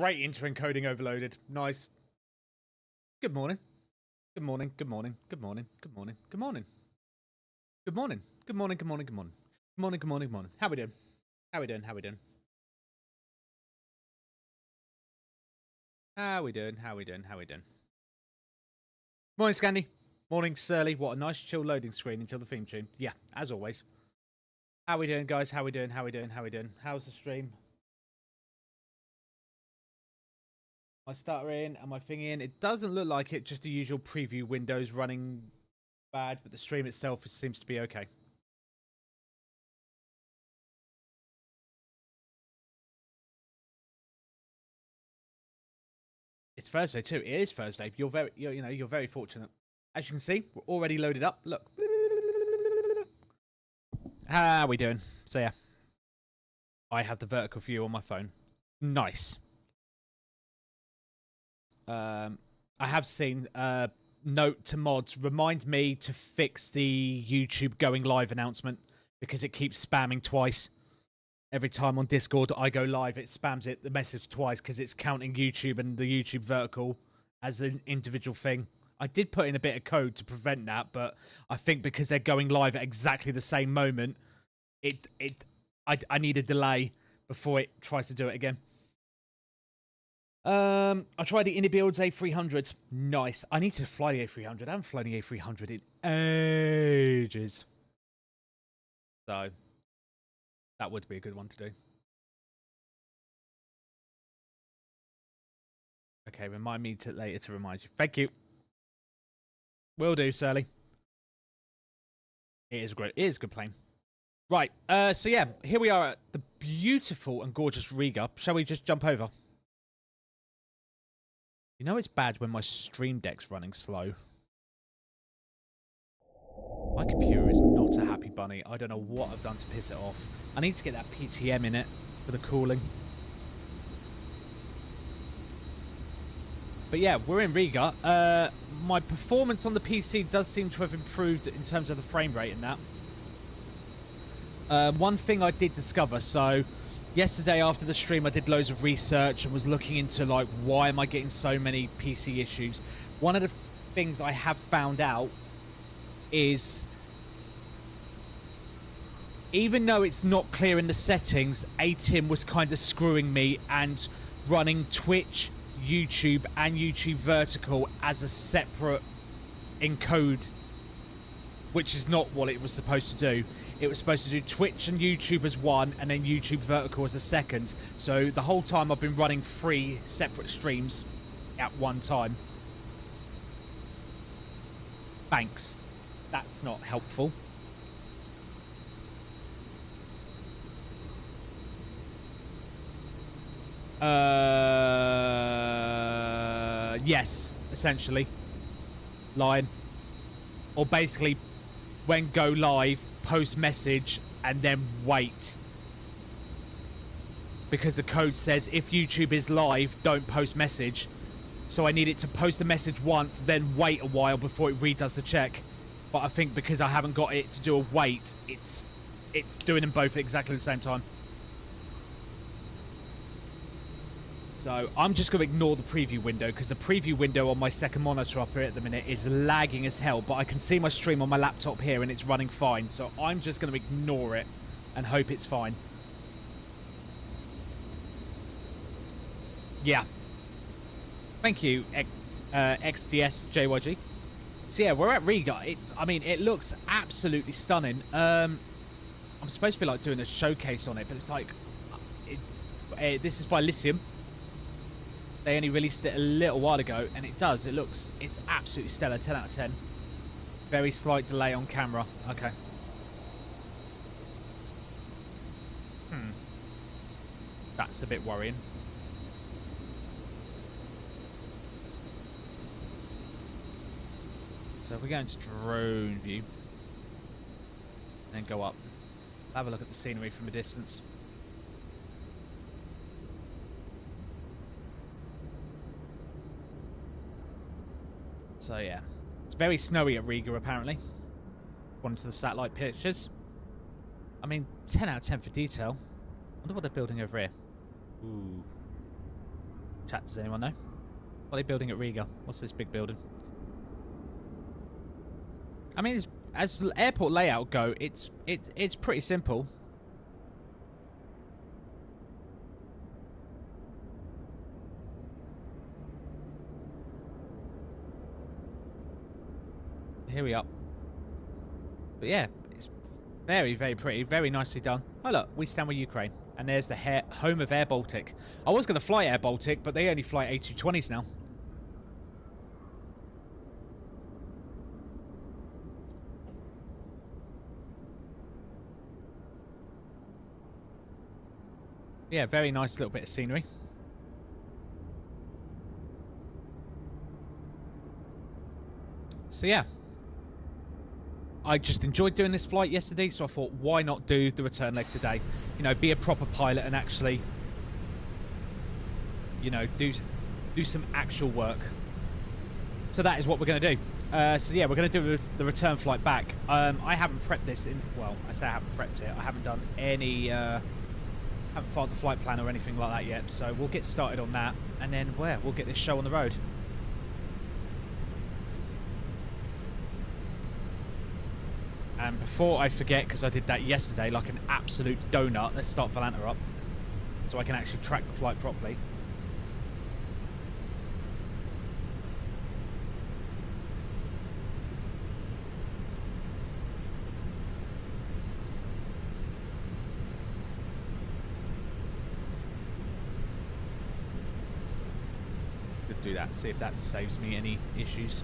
straight into encoding overloaded. Nice. Good morning. Good morning. Good morning. Good morning. Good morning. Good morning. Good morning. Good morning. Good morning. Good morning. Good morning. Good morning. Good morning. How we doing? How we doing? How we doing? How we doing? How we doing? How we doing? Morning, Scandy. Morning, Surly. What a nice chill loading screen until the theme tune. Yeah, as always. How we doing, guys? How we doing? How we doing? How we doing? How's the stream? My starter in and my thing in. It doesn't look like it. Just the usual preview windows running bad, but the stream itself seems to be okay. It's Thursday too. It is Thursday. You're very fortunate. As you can see, we're already loaded up. Look. How we doing? So yeah, I have the vertical view on my phone. Nice. I have seen note to mods, remind me to fix the YouTube going live announcement because it keeps spamming twice. Every time on Discord I go live, it spams the message twice because it's counting YouTube and the YouTube vertical as an individual thing. I did put in a bit of code to prevent that, but I think because they're going live at exactly the same moment, I need a delay before it tries to do it again. I tried the Innie Builds A300. Nice. I need to fly the A300. I haven't flown the A300 in ages. So that would be a good one to do. Okay, remind me later to remind you. Thank you. Will do, Surly. It is great. It is a good plane. Right. So yeah, here we are at the beautiful and gorgeous Riga. Shall we just jump over? You know it's bad when my stream deck's running slow. My computer is not a happy bunny. I don't know what I've done to piss it off. I need to get that PTM in it for the cooling. But yeah, we're in Riga. My performance on the PC does seem to have improved in terms of the frame rate and that. One thing I did discover, so yesterday after the stream I did loads of research and was looking into like why am I getting so many PC issues. One of the things I have found out is even though it's not clear in the settings, ATIM was kind of screwing me and running Twitch, YouTube and YouTube Vertical as a separate encode, which is not what it was supposed to do. It was supposed to do Twitch and YouTube as one and then YouTube Vertical as a second. So the whole time I've been running 3 separate streams at one time. Thanks. That's not helpful. Yes, essentially. Line. Or basically, when go live, post message, and then wait. Because the code says if YouTube is live, don't post message. So I need it to post the message once, then wait a while before it redoes the check. But I think because I haven't got it to do a wait, it's doing them both at exactly the same time. So I'm just going to ignore the preview window because the preview window on my second monitor up here at the minute is lagging as hell. But I can see my stream on my laptop here and it's running fine. So I'm just going to ignore it and hope it's fine. Yeah. Thank you, XDSJYG. So yeah, we're at Riga. I mean, it looks absolutely stunning. I'm supposed to be like doing a showcase on it, but it's like, this is by Lyceum. They only released it a little while ago, and it's absolutely stellar, 10 out of 10. Very slight delay on camera. Okay. That's a bit worrying. So if we go into drone view, and then go up, have a look at the scenery from a distance. So yeah, it's very snowy at Riga apparently. According to the satellite pictures. I mean, 10 out of 10 for detail. I wonder what they're building over here. Ooh. Chat, does anyone know? What are they building at Riga? What's this big building? I mean, as the airport layout go, it's pretty simple. Here we are. But yeah, it's very, very pretty, very nicely done. Oh look, we stand with Ukraine. And there's the home of Air Baltic. I was going to fly Air Baltic, but they only fly A220s now. Yeah, very nice little bit of scenery. So yeah. I just enjoyed doing this flight yesterday, so I thought, why not do the return leg today? You know, be a proper pilot and actually, you know, do some actual work. So that is what we're going to do. So yeah, we're going to do the return flight back. I haven't prepped this in, well, I say I haven't prepped it. I haven't done any, haven't filed the flight plan or anything like that yet. So we'll get started on that, and then we'll get this show on the road. And before I forget, because I did that yesterday like an absolute donut, let's start Volanta up so I can actually track the flight properly. Could do that, see if that saves me any issues.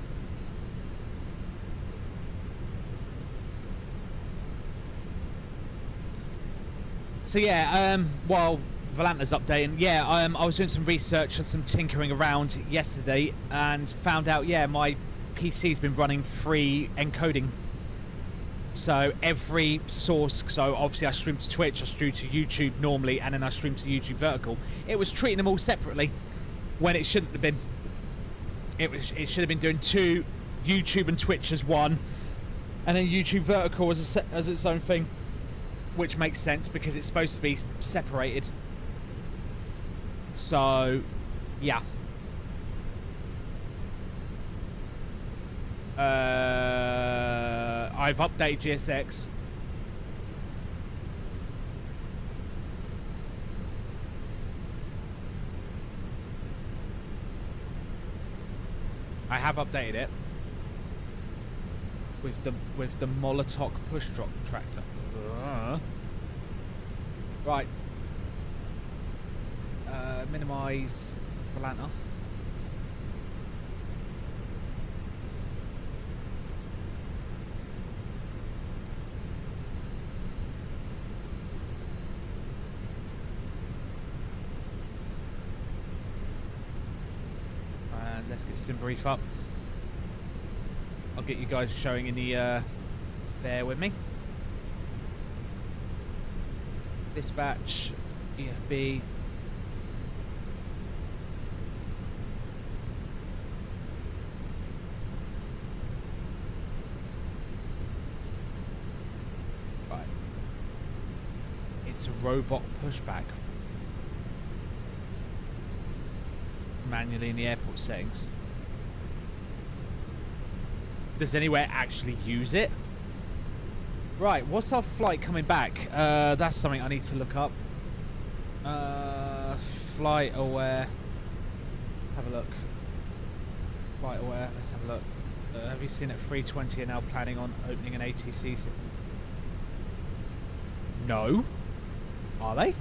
So yeah, while Volanta's updating, yeah, I was doing some research and some tinkering around yesterday and found out, yeah, my PC's been running free encoding. So every source, so obviously I stream to Twitch, I stream to YouTube normally, and then I stream to YouTube vertical. It was treating them all separately when it shouldn't have been. It should have been doing two, YouTube and Twitch as one, and then YouTube vertical as its own thing. Which makes sense because it's supposed to be separated. So, yeah. I've updated GSX. I have updated it with the Molotov push drop tractor. Right. Minimize Volanta. And let's get sim brief up. I'll get you guys showing in the bear with me. Dispatch, EFB. Right. It's a robot pushback. Manually in the airport settings. Does anywhere actually use it? Right, what's our flight coming back? That's something I need to look up. Flight aware. Have a look. Flight aware, let's have a look. Have you seen at 320 are now planning on opening an ATC? No. Are they?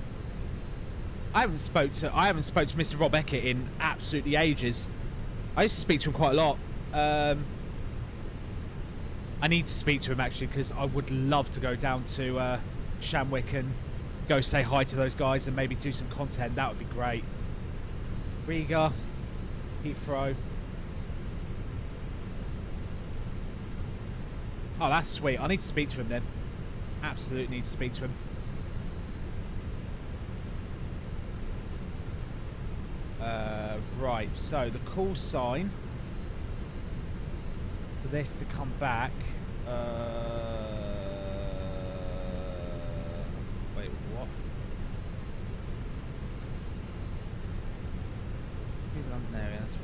I haven't spoke to Mr. Rob Eckert in absolutely ages. I used to speak to him quite a lot. I need to speak to him actually because I would love to go down to Shamwick and go say hi to those guys and maybe do some content. That would be great. Riga, Heathrow. Oh, that's sweet. I need to speak to him then. Absolutely need to speak to him. Right, so the call sign for this to come back. Wait, what? London area, that's fine.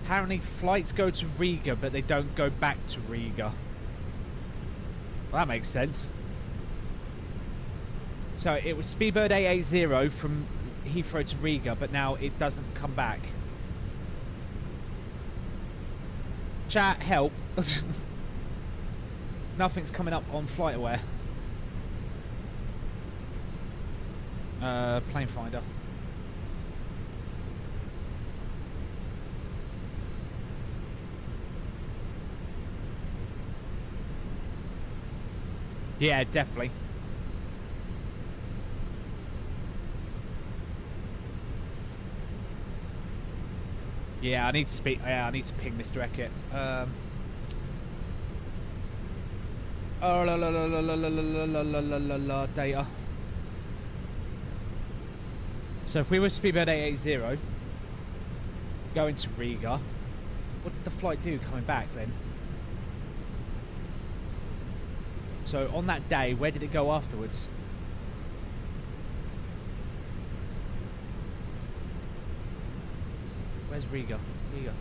Apparently flights go to Riga, but they don't go back to Riga. Well, that makes sense. So it was Speedbird 880 from Heathrow to Riga, but now it doesn't come back. Chat, help. Nothing's coming up on FlightAware. Plane finder. Yeah, definitely. Yeah, I need to speak. Yeah, I need to ping Mr. Eckett. Oh, la data. So if we were Speedbird 880 going to Riga, what did the flight do coming back then? So on that day, where did it go afterwards? Where's Riga? Riga.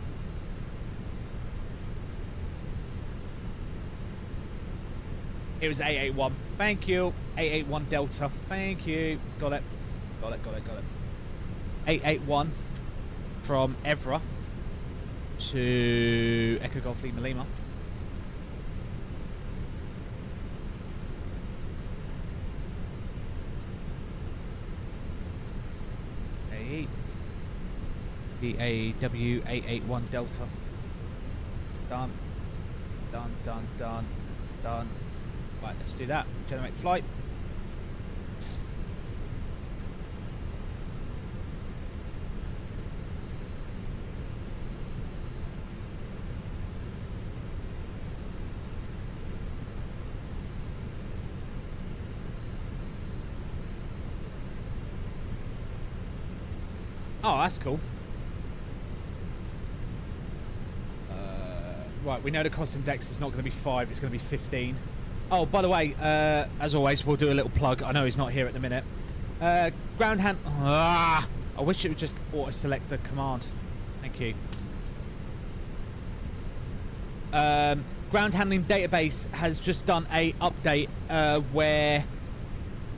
It was 881. Thank you. 881 Delta. Thank you. Got it. Got it, got it, got it. 881 from Evra to Echo Golf Lima Lima. BAW 881 Delta. Done. Done, done, done, done. Right, let's do that. Generate flight. Oh, that's cool. Right, we know the cost index is not going to be 5, it's going to be 15. Oh, by the way, as always, we'll do a little plug. I know he's not here at the minute. Ground hand... I wish it would just auto-select the command. Thank you. Ground handling database has just done a update where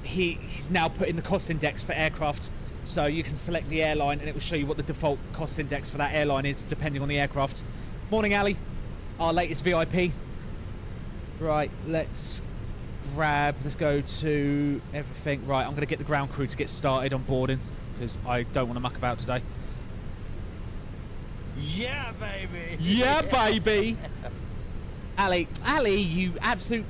he's now put in the cost index for aircraft. So you can select the airline and it will show you what the default cost index for that airline is, depending on the aircraft. Morning, Ali. Our latest VIP. Right, let's go to everything. Right, I'm going to get the ground crew to get started on boarding because I don't want to muck about today. Yeah, baby. Yeah, baby. Ali, you absolute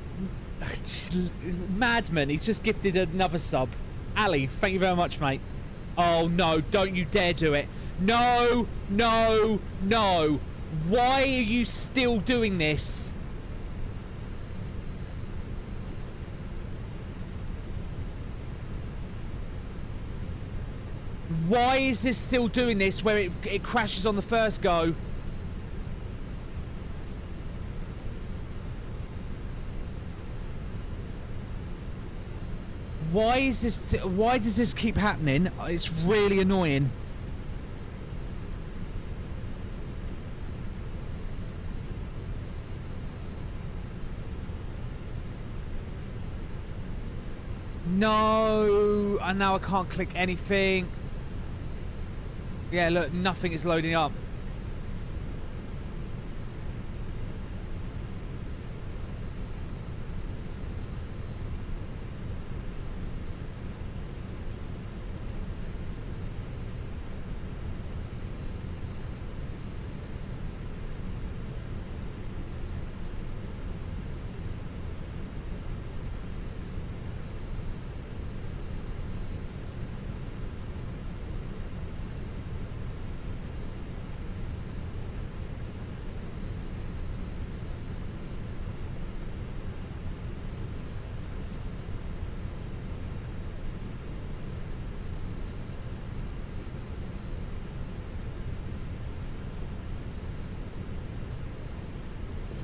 madman. He's just gifted another sub. Ali, thank you very much, mate. Oh, no, don't you dare do it. No, no, no. Why are you still doing this? Why is this still doing this where it crashes on the first go? Why does this keep happening? It's really annoying. No, and now I can't click anything. Yeah, look, nothing is loading up.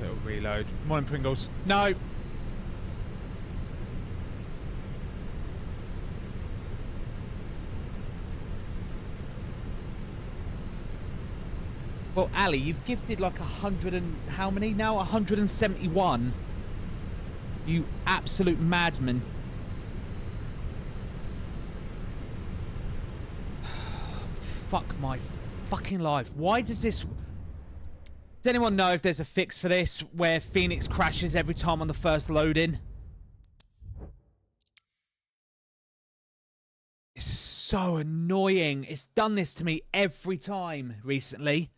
It'll reload. Morning, Pringles. No. Well, Ali, you've gifted like 100 and... How many now? 171. You absolute madman. Fuck my fucking life. Why does this... Does anyone know if there's a fix for this where Phoenix crashes every time on the first load-in? It's so annoying. It's done this to me every time recently.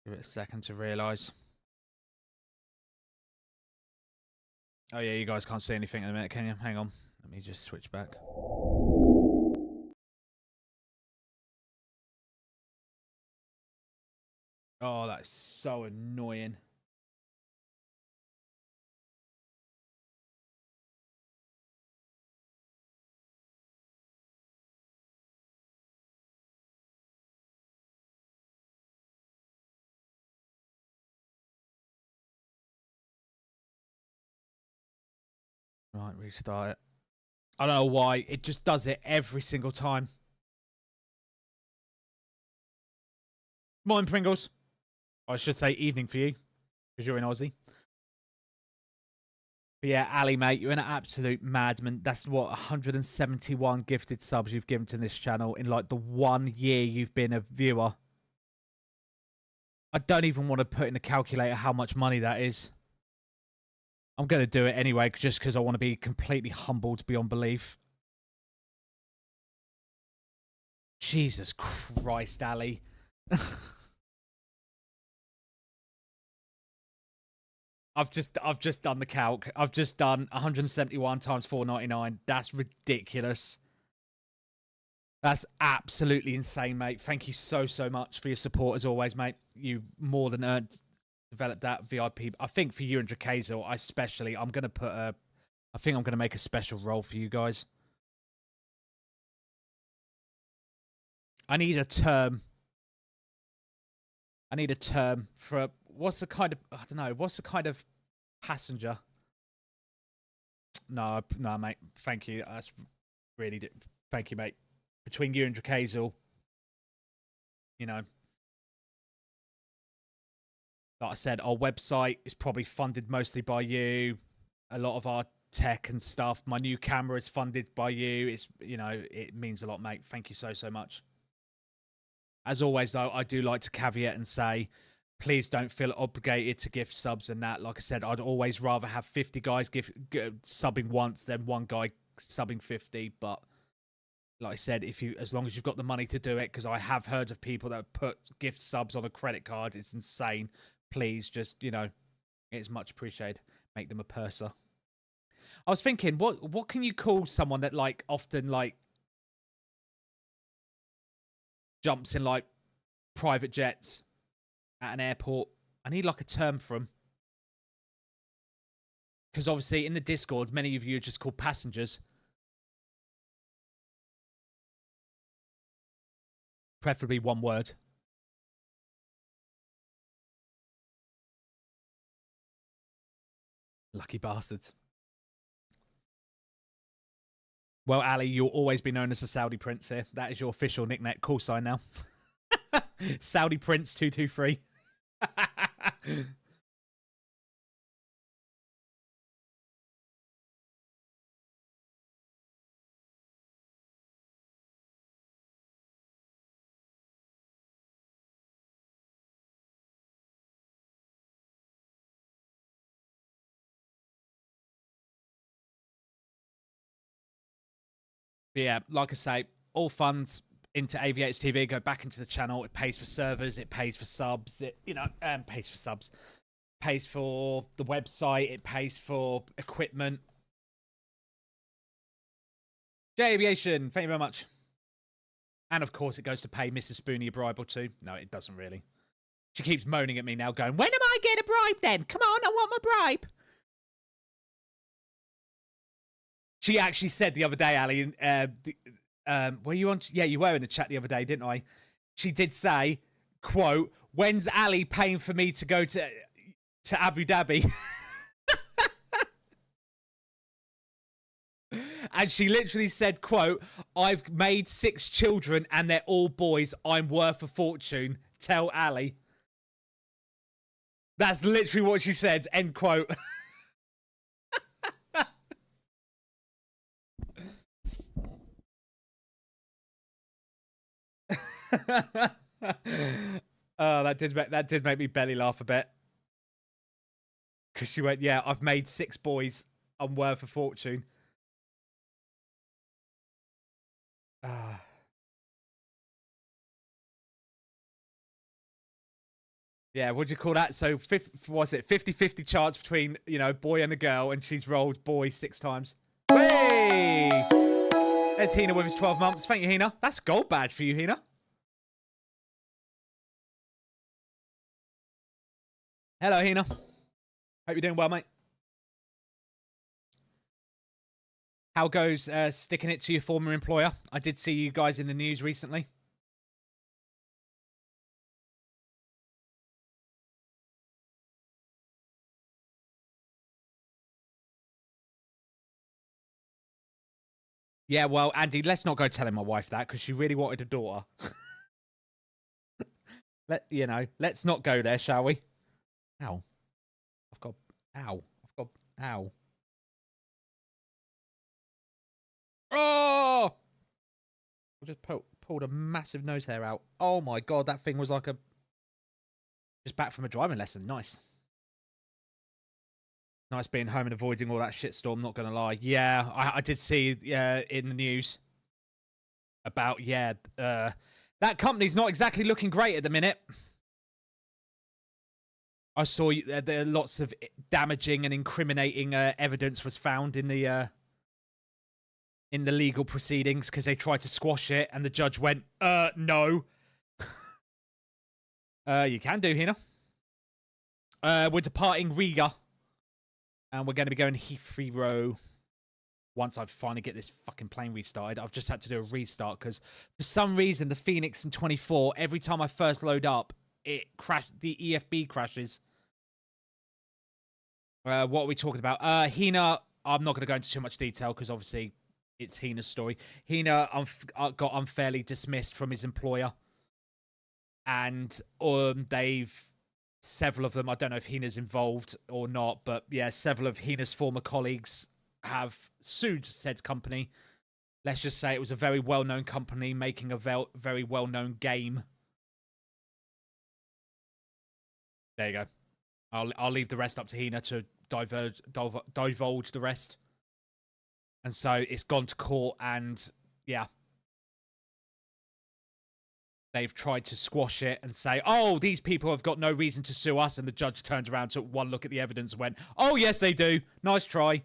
Give it a second to realise. Oh yeah, you guys can't see anything in a minute, can you? Hang on. Let me just switch back. Oh, that's so annoying. Right, restart it. I don't know why. It just does it every single time. Morning, Pringles. I should say evening for you, because you're in Aussie. But yeah, Ali, mate, you're an absolute madman. That's what, 171 gifted subs you've given to this channel in like the 1 year you've been a viewer. I don't even want to put in the calculator how much money that is. I'm going to do it anyway, just because I want to be completely humbled beyond belief. Jesus Christ, Ali. I've just done the calc. I've just done 171 times 4.99. That's ridiculous. That's absolutely insane, mate. Thank you so much for your support as always, mate. You more than earned. Develop that VIP. I think for you and Dracazel, especially, I'm gonna put a. I think I'm gonna make a special role for you guys. I need a term. I need a term for a, what's the kind of, I don't know, what's the kind of passenger? No, mate. Thank you. That's really. Thank you, mate. Between you and Dracazel, you know. Like I said, our website is probably funded mostly by you. A lot of our tech and stuff. My new camera is funded by you. It's, you know, it means a lot, mate. Thank you so much. As always, though, I do like to caveat and say, please don't feel obligated to gift subs and that. Like I said, I'd always rather have 50 guys subbing once than one guy subbing 50. But like I said, as long as you've got the money to do it, because I have heard of people that put gift subs on a credit card. It's insane. Please, just, you know, it's much appreciated. Make them a purser. I was thinking, what can you call someone that, like, often, like, jumps in, like, private jets at an airport? I need, like, a term for them. Because, obviously, in the Discord, many of you are just called passengers. Preferably one word. Lucky bastards. Well, Ali, you'll always be known as the Saudi Prince here. That is your official nickname, call sign now. Saudi Prince 223. Yeah, like I say, all funds into Aviators TV go back into the channel. It pays for servers, it pays for subs, it, you know, pays for subs, pays for the website, it pays for equipment. J Aviation, thank you very much. And of course, it goes to pay Mrs. Spoony a bribe or two. No, it doesn't really. She keeps moaning at me now, going, "When am I getting a bribe then? Come on, I want my bribe." She actually said the other day, Ali, were you on? Yeah, you were in the chat the other day, didn't I? She did say, quote, when's Ali paying for me to go to Abu Dhabi? And she literally said, quote, I've made 6 children and they're all boys. I'm worth a fortune. Tell Ali. That's literally what she said. End quote. Oh, that did make me belly laugh a bit. Because she went, yeah, I've made 6 boys. I'm worth a fortune. Yeah, what do you call that? So, what's it? 50-50 chance between, you know, boy and a girl, and she's rolled boy 6 times. Hey! There's Hina with his 12 months. Thank you, Hina. That's gold badge for you, Hina. Hello, Hina. Hope you're doing well, mate. How goes sticking it to your former employer? I did see you guys in the news recently. Yeah, well, Andy, let's not go telling my wife that because she really wanted a daughter. Let's not go there, shall we? Ow. Ow. Oh! I just pulled a massive nose hair out. Oh my god, that thing was like a... Just back from a driving lesson. Nice. Nice being home and avoiding all that shitstorm, not gonna lie. Yeah, I did see in the news about, that company's not exactly looking great at the minute. I saw there are lots of damaging and incriminating evidence was found in the legal proceedings because they tried to squash it and the judge went, no. You can do, Hina. We're departing Riga. And we're going to be going Heathrow once I finally get this fucking plane restarted. I've just had to do a restart because for some reason the Phoenix in 24, every time I first load up, it crashed. The EFB crashes. What are we talking about? Hina, I'm not going to go into too much detail because obviously it's Hina's story. Hina got unfairly dismissed from his employer. And several of them, I don't know if Hina's involved or not, but yeah, several of Hina's former colleagues have sued said company. Let's just say it was a very well-known company making a very well-known game. There you go. I'll leave the rest up to Hina to divulge the rest. And so it's gone to court and, yeah. They've tried to squash it and say, oh, these people have got no reason to sue us. And the judge turned around, took one look at the evidence and went, oh, yes, they do. Nice try.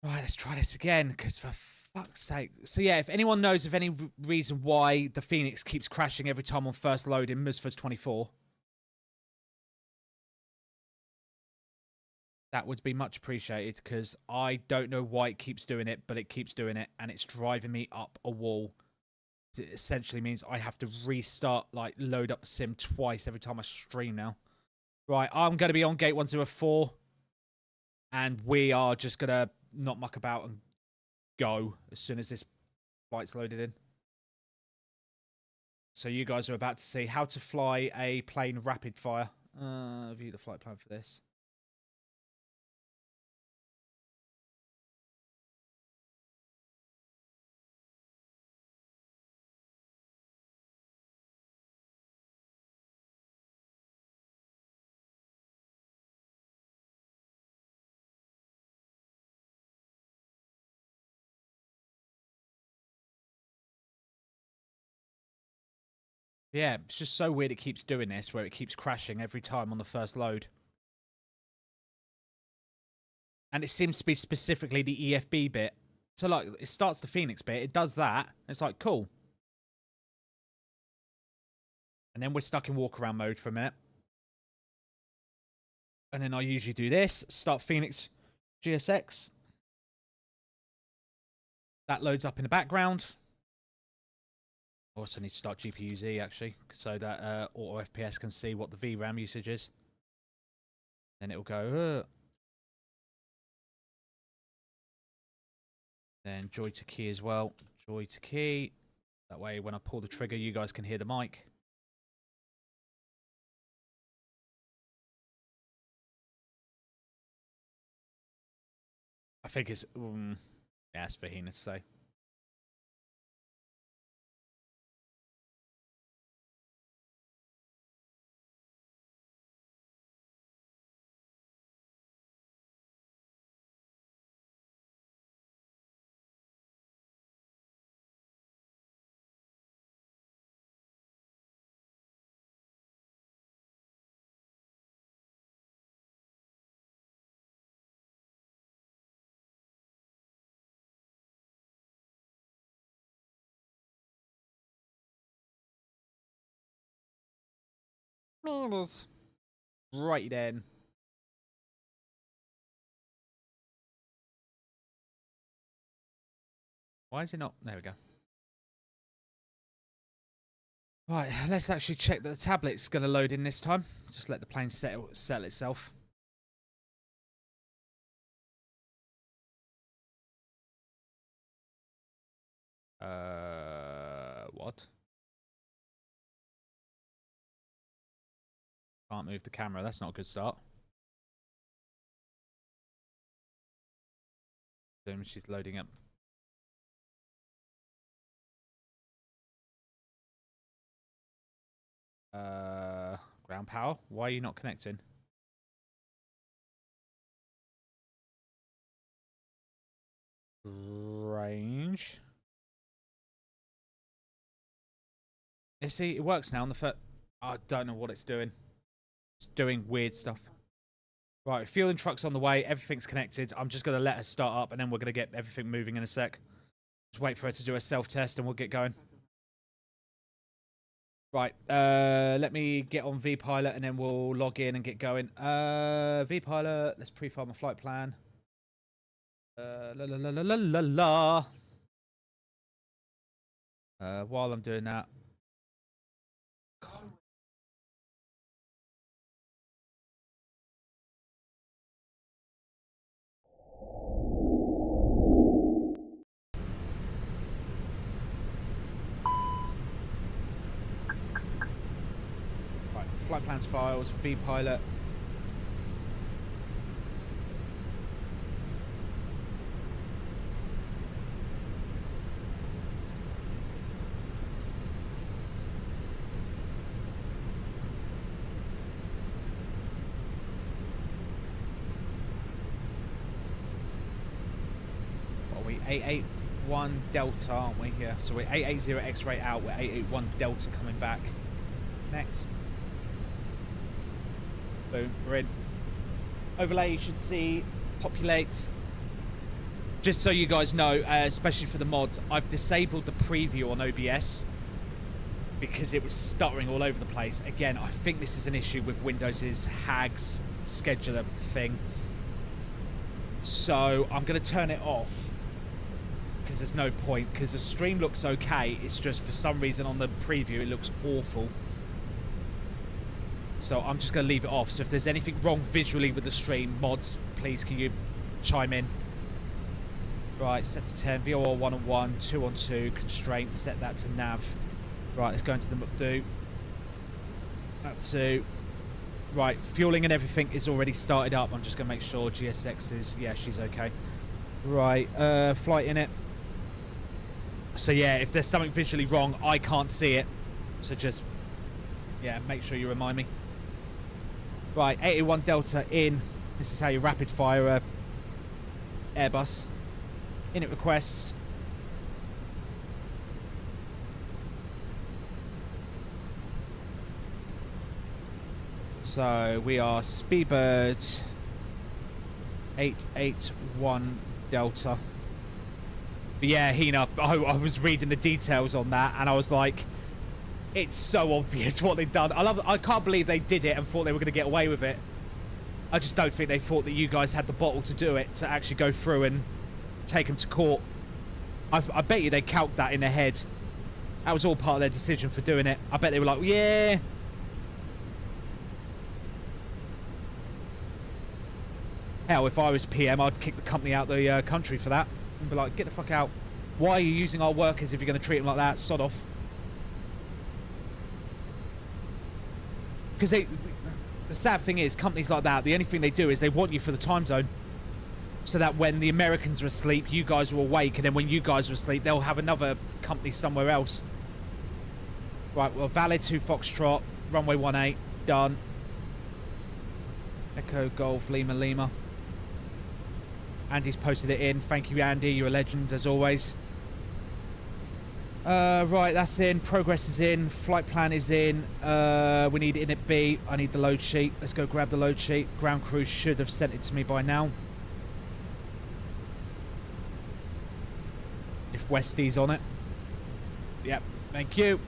Right, let's try this again, because for fuck's sake. So, yeah, if anyone knows of any reason why the Phoenix keeps crashing every time on first load in Musford's 24... that would be much appreciated because I don't know why it keeps doing it, but it keeps doing it and it's driving me up a wall. It essentially means I have to restart, like, load up the sim twice every time I stream now. Right, I'm going to be on gate 104 and we are just going to not muck about and go as soon as this flight's loaded in. So you guys are about to see how to fly a plane rapid fire. View the flight plan for this. Yeah, it's just so weird it keeps doing this, where it keeps crashing every time on the first load. And it seems to be specifically the EFB bit. So, like, it starts the Phoenix bit, it does that, it's like, cool. And then we're stuck in walk around mode for a minute. And then I usually do this. Start Phoenix GSX. That loads up in the background. Also need to start GPU-Z actually, so that auto FPS can see what the VRAM usage is. Then it'll go. Then joy to key as well. Joy to key. That way, when I pull the trigger, you guys can hear the mic. I think it's yeah, it's for Hina to say. Right then. Why is it not? There we go. Right, let's actually check that the tablet's going to load in this time. Just let the plane settle itself. What? Can't move the camera. That's not a good start. She's loading up. Ground power. Why are you not connecting? Range. You see, it works now on the foot. I don't know what it's doing. It's doing weird stuff. Right, fueling truck's on the way. Everything's connected. I'm just going to let her start up, and then we're going to get everything moving in a sec. Just wait for her to do a self-test, and we'll get going. Right, let me get on vPilot, and then we'll log in and get going. vPilot, let's pre-file my flight plan. While I'm doing that. God. Right, flight plans files, vPilot. What are we? 881 Delta, aren't we here? So we're 880 X-ray out, we're 881 Delta coming back. Next. Boom, we're in. Overlay, you should see, populate. Just so you guys know, especially for the mods, I've disabled the preview on OBS because it was stuttering all over the place. Again, I think this is an issue with Windows's HAGS scheduler thing. So I'm going to turn it off because there's no point, because the stream looks okay. It's just for some reason on the preview it looks awful. So I'm just going to leave it off. So if there's anything wrong visually with the stream, mods, please can you chime in. Right, set to 10, VOR 1 on 1, 2 on 2, constraint, set that to nav. Right, let's go into the McDo. That's 2. Right, fueling and everything is already started up. I'm just going to make sure GSX is, yeah, she's okay. Right, flight in it. So yeah, if there's something visually wrong, I can't see it. So just, yeah, make sure you remind me. Right, 81 Delta in. This is how you rapid fire Airbus. Init request. So we are Speedbird 881 Delta. But yeah, Hina, I was reading the details on that and I was like, It's so obvious what they've done. I can't believe they did it and thought they were going to get away with it. I just don't think they thought that you guys had the bottle to do it, to actually go through and take them to court. I bet you they calced that in their head. That was all part of their decision for doing it. I bet they were like, yeah. Hell, if I was PM, I'd kick the company out the country for that. And be like, get the fuck out. Why are you using our workers if you're going to treat them like that? Sod off. Because the sad thing is, companies like that, the only thing they do is they want you for the time zone. So that when the Americans are asleep, you guys are awake. And then when you guys are asleep, they'll have another company somewhere else. Right, well, valid 2 Foxtrot, runway 18, done. Echo Golf, Lima, Lima. Andy's posted it in. Thank you, Andy. You're a legend, as always. Right, that's in. Progress is in. Flight plan is in. We need init B. I need the load sheet. Let's go grab the load sheet. Ground crew should have sent it to me by now. If Westy's on it. Yep, thank you.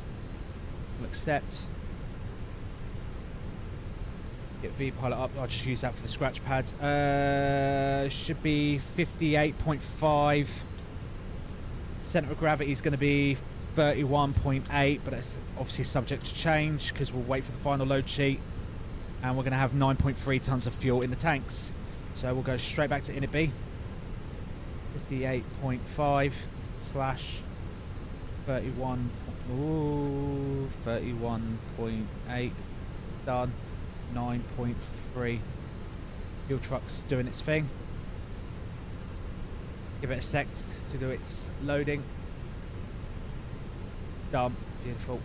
We'll accept. Get V pilot up. I'll just use that for the scratch pad. Should be 58.5. Center of gravity is going to be 31.8, but that's obviously subject to change because we'll wait for the final load sheet. And we're going to have 9.3 tons of fuel in the tanks. So we'll go straight back to init B. 58.5 slash 31.8. Done. 9.3. Fuel truck's doing its thing. Give it a sec to do its loading. Done. Beautiful.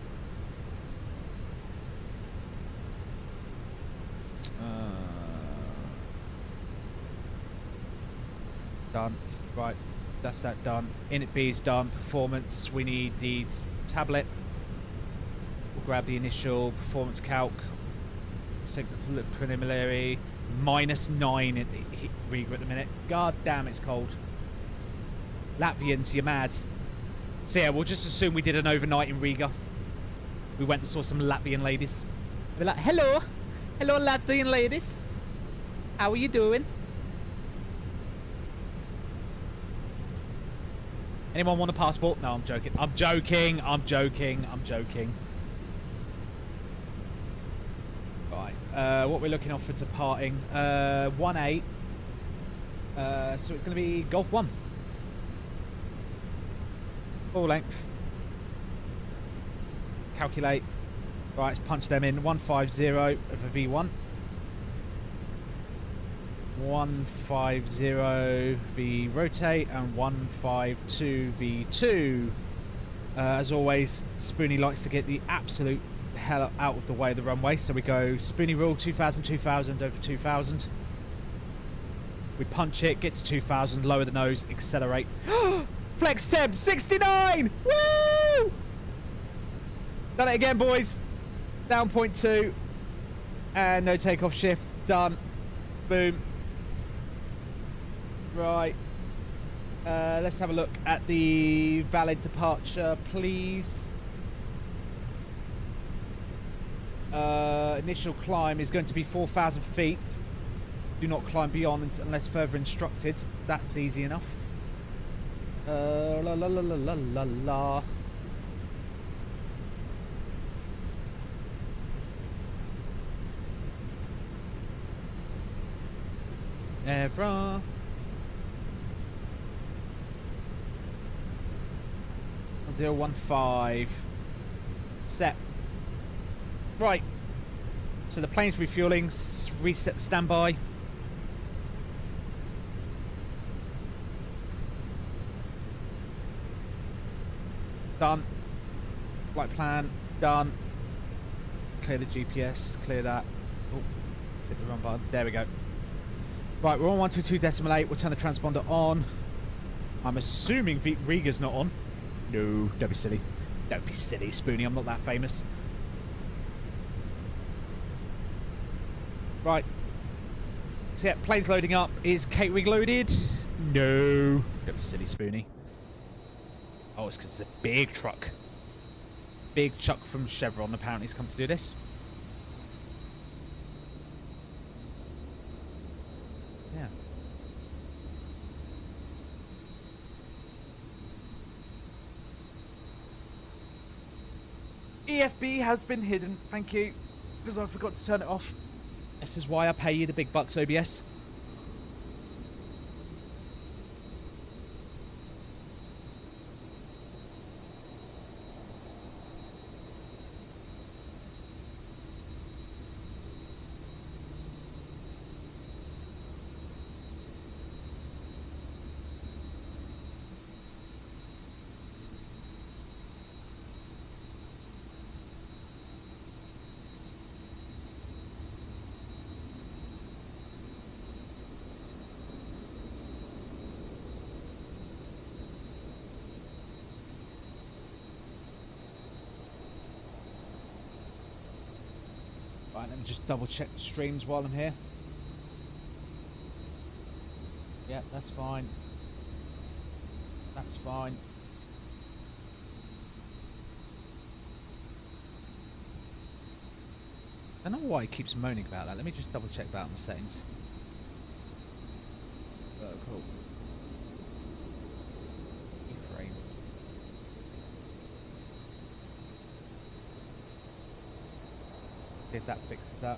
Done. Right. That's that done. Init B is done. Performance. We need the tablet. We'll grab the initial performance calc. Preliminary. -9 in Riga at the minute. God damn, it's cold. Latvians, you're mad. So yeah, we'll just assume we did an overnight in Riga. We went and saw some Latvian ladies. We're like, hello. Hello, Latvian ladies. How are you doing? Anyone want a passport? No, I'm joking. I'm joking. I'm joking. I'm joking. Right. What we're looking off for departing. 18. So it's going to be Golf 1. Full length. Calculate. Right, let's punch them in. 150 of a V1. 150 V rotate and 152 V2. As always, Spoony likes to get the absolute hell out of the way of the runway, so we go Spoony rule 2000, 2000 over 2000. We punch it, get to 2000, lower the nose, accelerate. Flex temp 69! Woo! Done it again, boys. Down 0.2 and no takeoff shift. Done. Boom. Right. Let's have a look at the valid departure, please. Initial climb is going to be 4,000 feet. Do not climb beyond unless further instructed. That's easy enough. La la la la la la la. Evra. Zero 115. Set. Right. So the plane's refueling. Reset standby. Done. Flight plan. Done. Clear the GPS. Clear that. Oh, let's hit the run button. There we go. Right, we're on 122.8. We'll turn the transponder on. I'm assuming Riga's not on. No, don't be silly. Don't be silly, Spoony. I'm not that famous. Right. So yeah, plane's loading up. Is catering loaded? No. Don't be silly, Spoony. Oh, it's because it's a big truck. Big Chuck from Chevron apparently has come to do this. So, yeah. EFB has been hidden, thank you, because I forgot to turn it off. This is why I pay you the big bucks, OBS. Right, let me just double check the streams while I'm here. Yeah, that's fine. That's fine. I don't know why he keeps moaning about that. Let me just double check that on the settings. Oh, cool. Frame. See if that fixes that.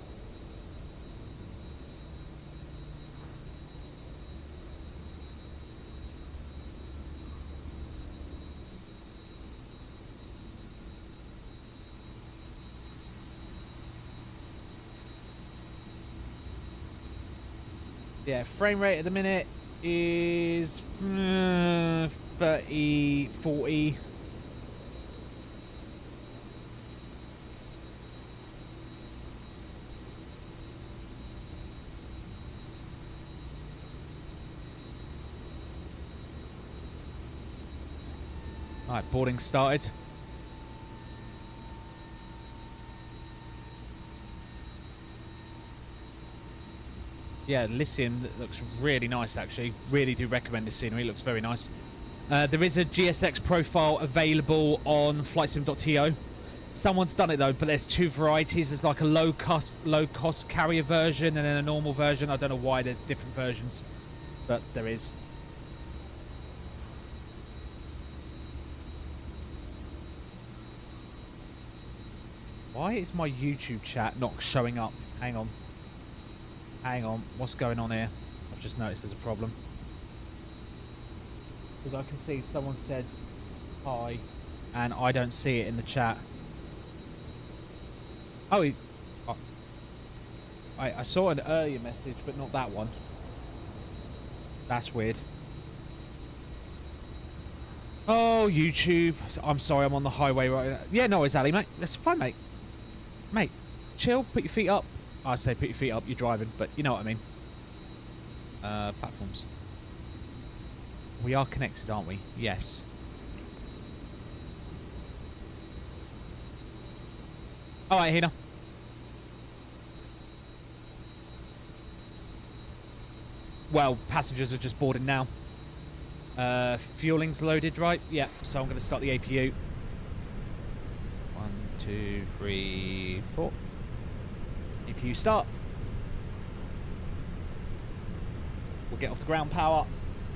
Yeah, frame rate at the minute is 30, 40. Alright, boarding started. Yeah, Lycium looks really nice, actually. Really do recommend this scenery. It looks very nice. There is a GSX profile available on flightsim.to. Someone's done it, though, but there's two varieties. There's like a low-cost carrier version and then a normal version. I don't know why there's different versions, but there is. Why is my YouTube chat not showing up? Hang on. Hang on, what's going on here? I've just noticed there's a problem. Because I can see someone said hi, and I don't see it in the chat. Oh, I saw an earlier message, but not that one. That's weird. Oh, YouTube. I'm sorry, I'm on the highway right now. Yeah, no, it's Ali, mate. That's fine, mate. Mate, chill, put your feet up. I say put your feet up, you're driving, but you know what I mean. Platforms. We are connected, aren't we? Yes. Alright, Hina. Well, passengers are just boarding now. Fueling's loaded, right? Yeah, so I'm going to start the APU. 1, 2, 3, 4. APU start. We'll get off the ground power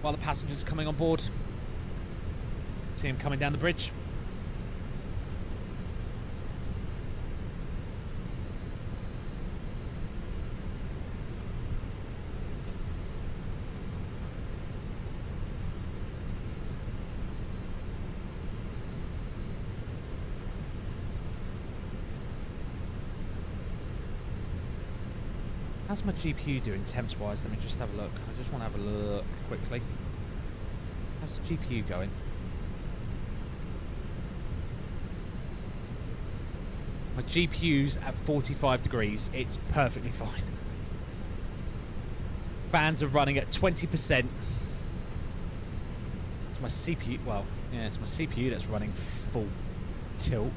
while the passengers are coming on board. See him coming down the bridge. How's my GPU doing temps-wise? Let me just have a look. I just want to have a look quickly. How's the GPU going? My GPU's at 45 degrees. It's perfectly fine. Fans are running at 20%. It's my CPU. Well, yeah, it's my CPU that's running full tilt.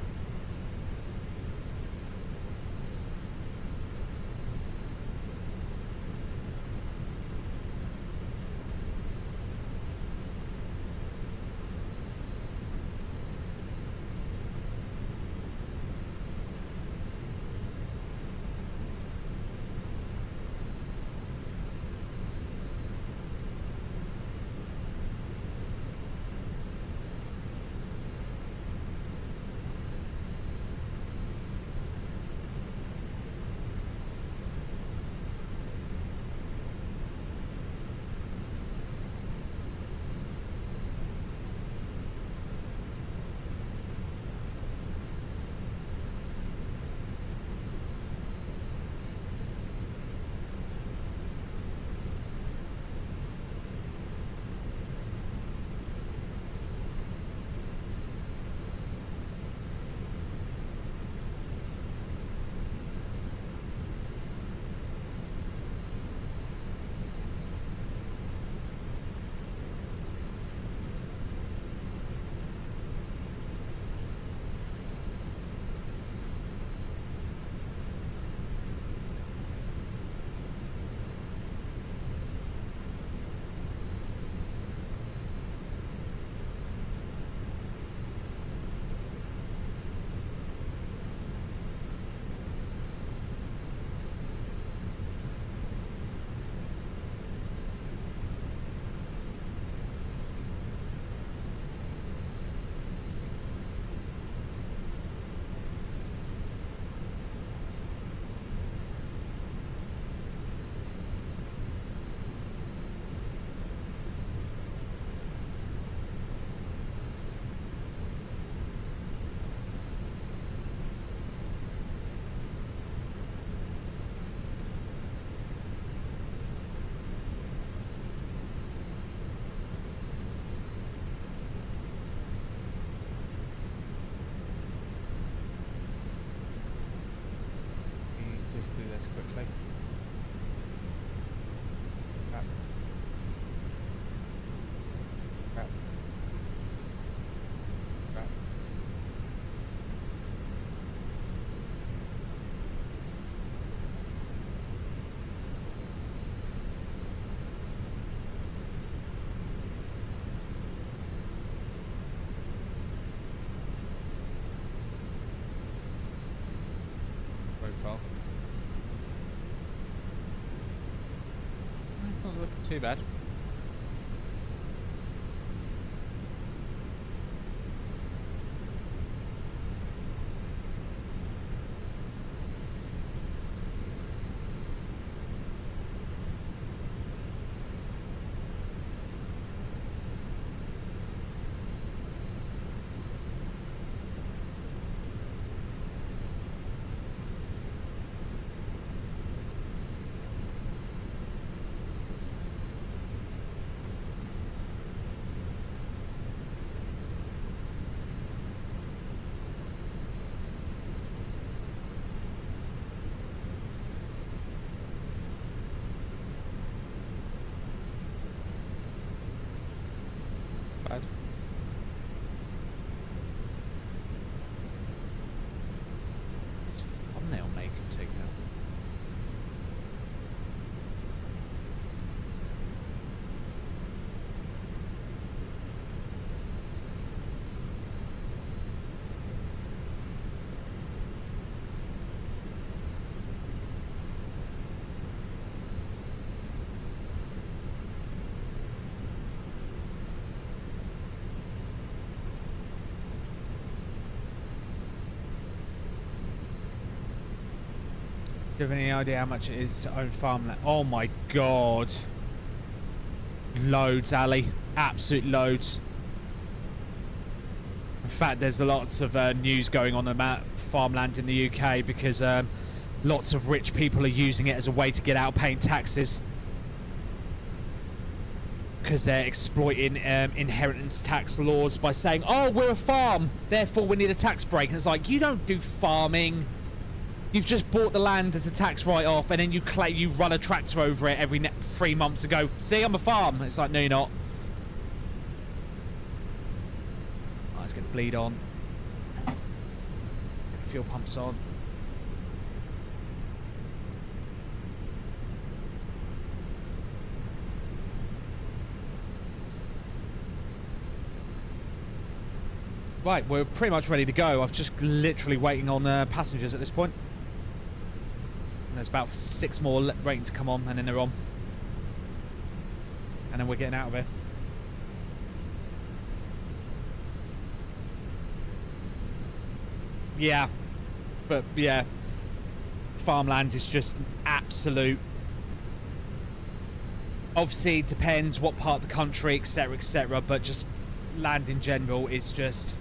this quickly. Crap. Crap. Crap. Profile. It's not looking too bad. Bad. This thumbnail maker taken out. Do you have any idea how much it is to own farmland? Oh my god. Loads, Ali. Absolute loads. In fact, there's lots of news going on about farmland in the UK because lots of rich people are using it as a way to get out paying taxes. Because they're exploiting inheritance tax laws by saying, oh, we're a farm, therefore we need a tax break. And it's like, you don't do farming. You've just bought the land as a tax write-off, and then you run a tractor over it every 3 months to go, see, I'm a farm. It's like, no, you're not. Oh, let's get the bleed on. Get the fuel pumps on. Right, we're pretty much ready to go. I'm just literally waiting on passengers at this point. There's about 6 more waiting to come on, and then they're on. And then we're getting out of here. Yeah. But, yeah. Farmland is just absolute... Obviously, it depends what part of the country, etc., but just land in general is just...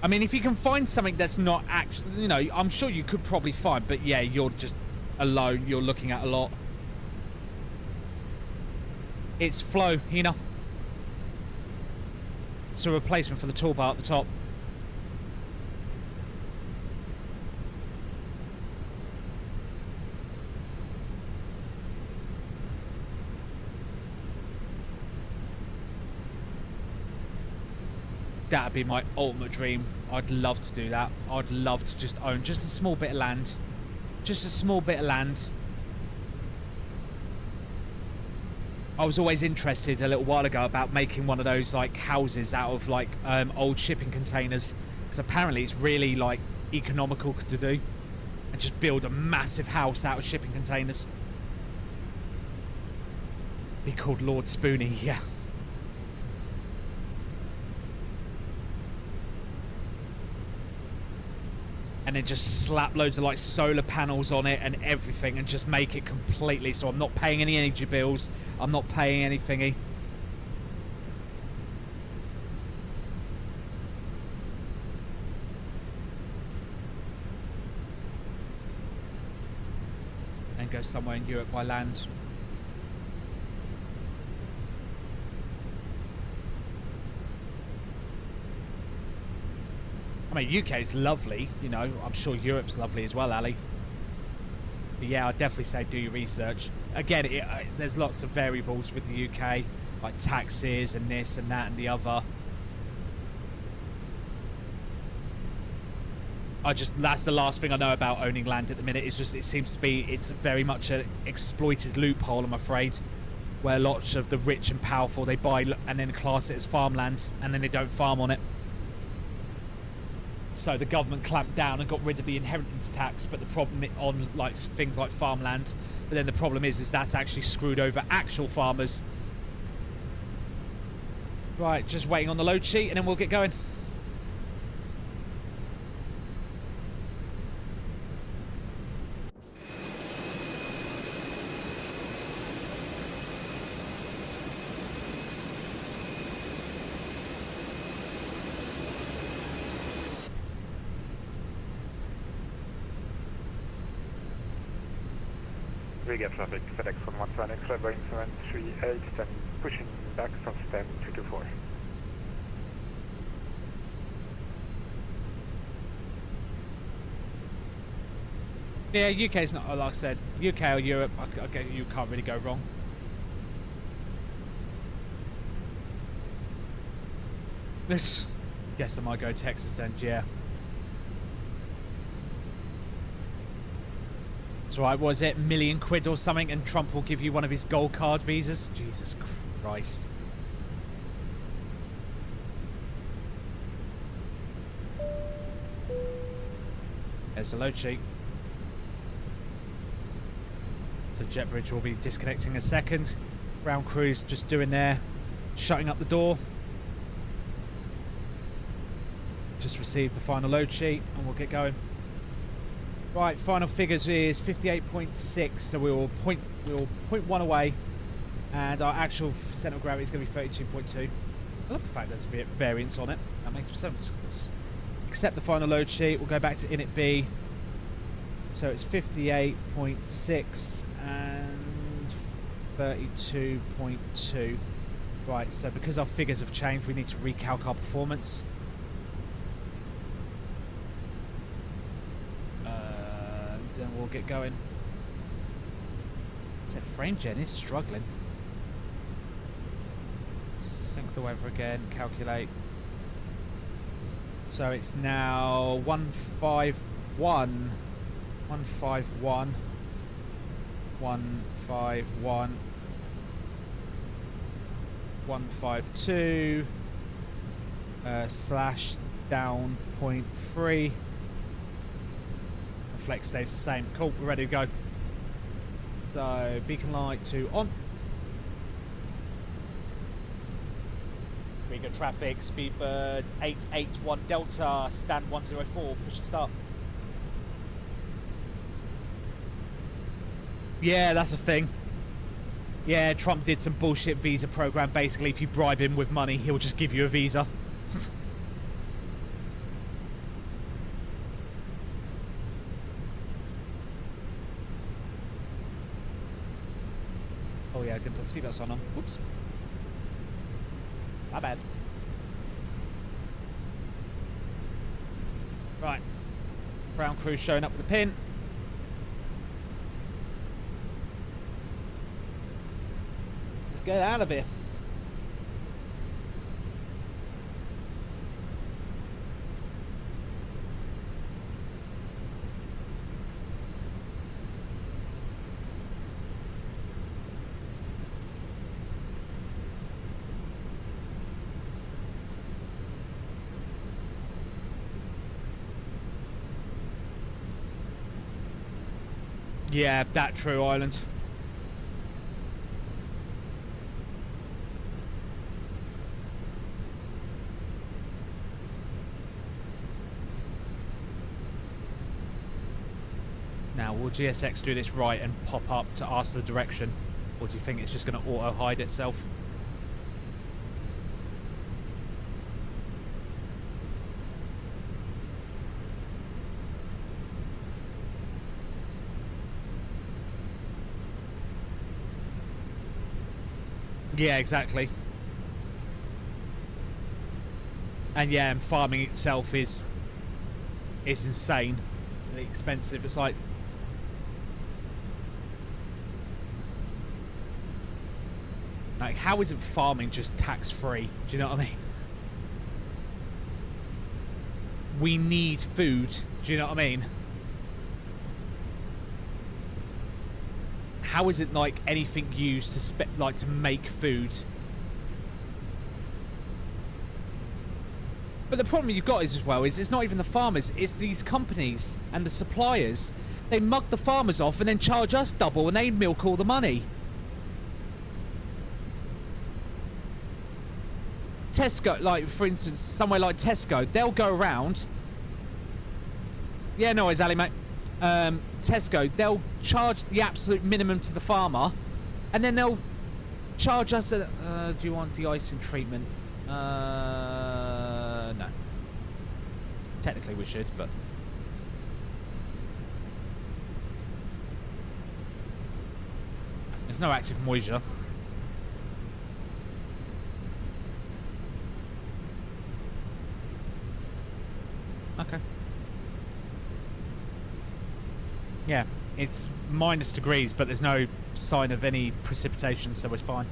I mean, if you can find something that's not actually, you know, I'm sure you could probably find, but yeah, you're just alone. You're looking at a lot. It's flow, you know. It's a replacement for the toolbar at the top. That'd be my ultimate dream. I'd love to do that. I'd love to just own just a small bit of land. Just a small bit of land. I was always interested a little while ago about making one of those like houses out of like old shipping containers, because apparently it's really like economical to do, and just build a massive house out of shipping containers. Be called Lord Spoony, yeah. And then just slap loads of like solar panels on it and everything, and just make it completely so I'm not paying any energy bills, I'm not paying any thingy. And go somewhere in Europe by land. I mean, UK is lovely, you know. I'm sure Europe's lovely as well, Ali. But yeah, I'd definitely say do your research. Again, there's lots of variables with the UK, like taxes and this and that and the other. That's the last thing I know about owning land at the minute. It's just, it seems to be, it's very much an exploited loophole, I'm afraid, where lots of the rich and powerful, they buy and then class it as farmland, and then they don't farm on it. So the government clamped down and got rid of the inheritance tax, but the problem on like things like farmland, but then the problem is that's actually screwed over actual farmers. Right, just waiting on the load sheet and then we'll get going. Riga traffic, FedEx 115, extra Boeing 738, then pushing back from stem 224. Yeah, UK's not, like I said, UK or Europe, you can't really go wrong. Guess I might go Texas then, yeah. That's right, was it? £1,000,000 or something, and Trump will give you one of his gold card visas? Jesus Christ. There's the load sheet. So JetBridge will be disconnecting a second. Ground crew's just doing their shutting up the door. Just received the final load sheet and we'll get going. Right, final figures is 58.6, so we will point 0.1 away, and our actual centre of gravity is going to be 32.2. I love the fact there's a variance on it. That makes sense. Accept the final load sheet. We'll go back to init B. So it's 58.6 and 32.2. Right, so because our figures have changed, we need to recalc our performance. Then we'll get going. So frame gen is struggling. Sync the weather again, calculate. So it's now 151, 151, 151, 152, slash down 0.3. Flex stays the same. Cool, we're ready to go. So beacon light to on. Riga traffic, Speedbird 881 Delta, stand 104, push and start. Yeah, that's a thing. Yeah, Trump did some bullshit visa program. Basically, if you bribe him with money, he'll just give you a visa. Oh yeah, I didn't put seatbelts on. Whoops. My bad. Right. Ground crew showing up with the pin. Let's get out of here. Yeah, that true, Island. Now, will GSX do this right and pop up to ask the direction? Or do you think it's just going to auto-hide itself? Yeah, exactly. And yeah, and farming itself is insane. Expensive. It's like Like, how isn't farming just tax-free? Do you know what I mean? We need food. Do you know what I mean? How is it like anything used to to make food? But the problem you've got is as well is it's not even the farmers, it's these companies and the suppliers. They mug the farmers off and then charge us double and they milk all the money. Tesco, like for instance, somewhere like Tesco, they'll go around. Yeah, no worries, Ali, mate. Tesco, they'll charge the absolute minimum to the farmer, and then they'll charge us. Do you want de-icing treatment? No. Technically, we should, but there's no active moisture. Okay. Yeah, it's minus degrees, but there's no sign of any precipitation, so it's fine.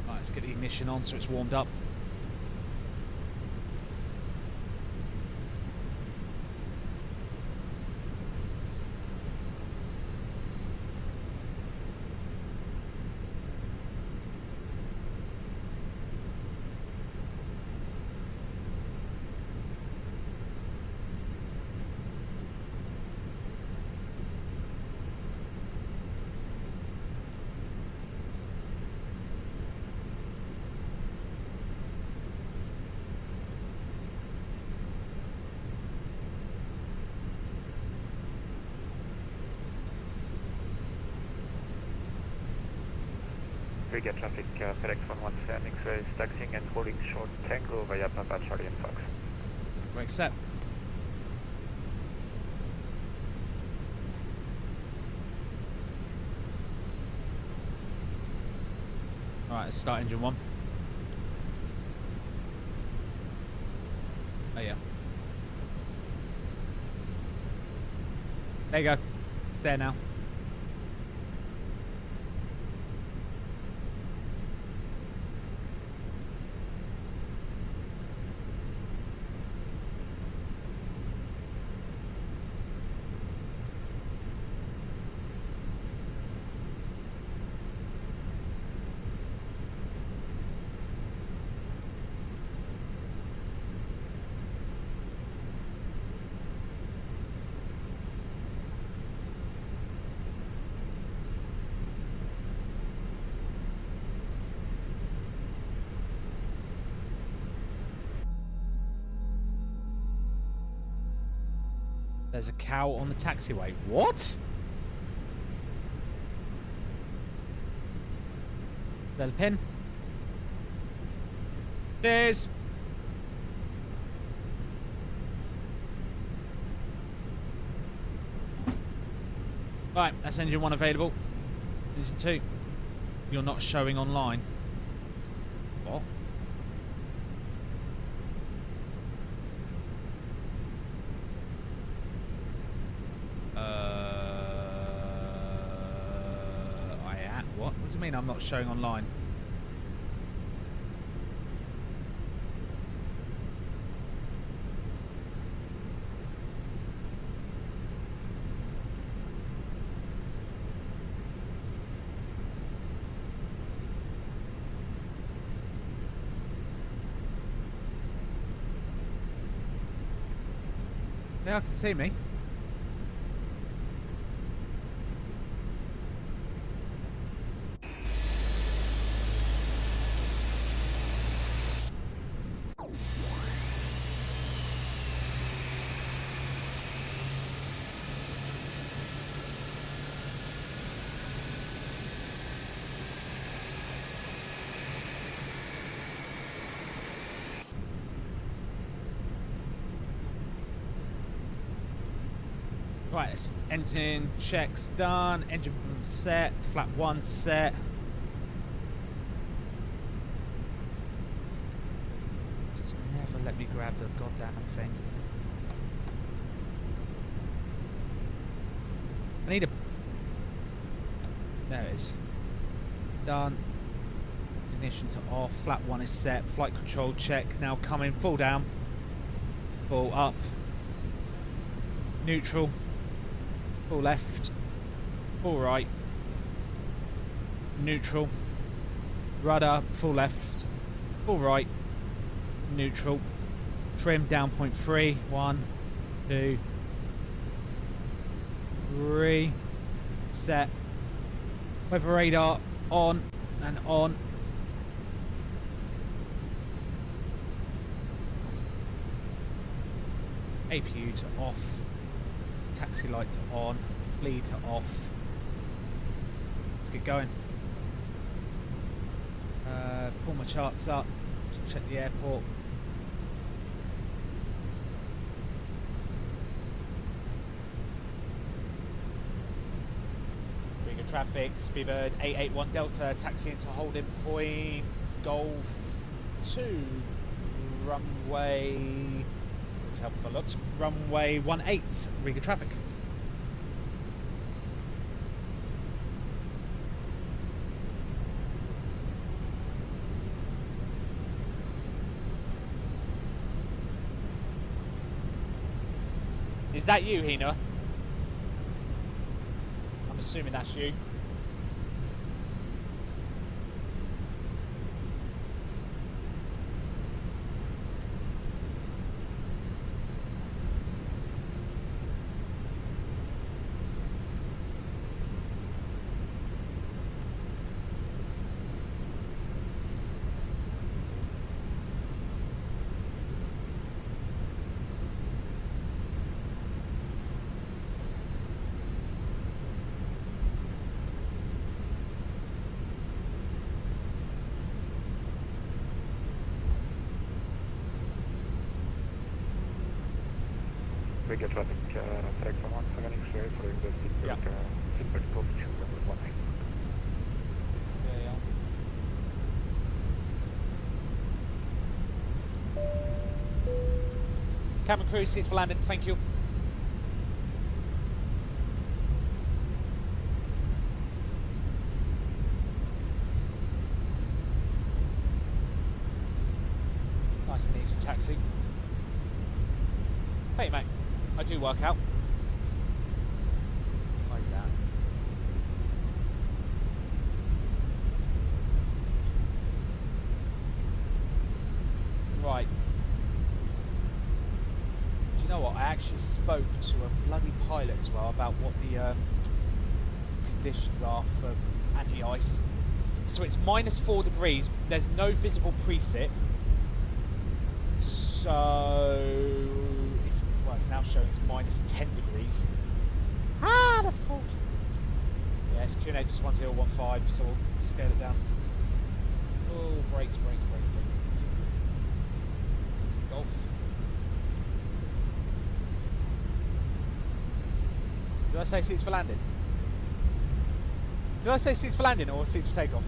Right, let's get the ignition on so it's warmed up. Riga traffic, FedEx 117 X-ray is taxiing and holding short Tango via Papa Charlie and Fox. We accept. Alright, let's start engine 1. Oh yeah. There you go. It's there now. There's a cow on the taxiway. What? There the pin. Cheers. Right, that's engine 1 available. Engine 2. You're not showing online. What? What do you mean I'm not showing online? Yeah, I can see me. Right, engine checks done. Engine set. Flap 1 set. Just never let me grab the goddamn thing. I need a... There it is. Done. Ignition to off. Flap 1 is set. Flight control check. Now coming. Full down. Full up. Neutral. Full left. Full right. Neutral. Rudder. Full left. Full right. Neutral. Trim down 0.3. 1, 2, 3. Set. Weather radar on and on. APU to off. Taxi light to on. Lead to off. Let's get going. Pull my charts up to check the airport. Riga traffic, Speedbird 881 Delta, taxi into holding point, Golf 2, runway, let's help if I looked, runway 18, Riga traffic. Is that you, Hina? I'm assuming that's you. Riga traffic, select from 170 clear following the seatbelt, seatbelt position level 18. Cabin crew, seats for landing, thank you. Nice and easy taxi. Hey mate, I do work out. Like that. Right. Do you know what? I actually spoke to a bloody pilot as well about what the conditions are for anti-ice. So it's -4 degrees. There's no visible preset. So it's now showing it's -10 degrees. Ah, that's cold. Yeah, it's QNH just 1015, so we'll scale it down. Oh, brakes. It's a Golf. Did I say seats for landing? Did I say seats for landing or seats for takeoff?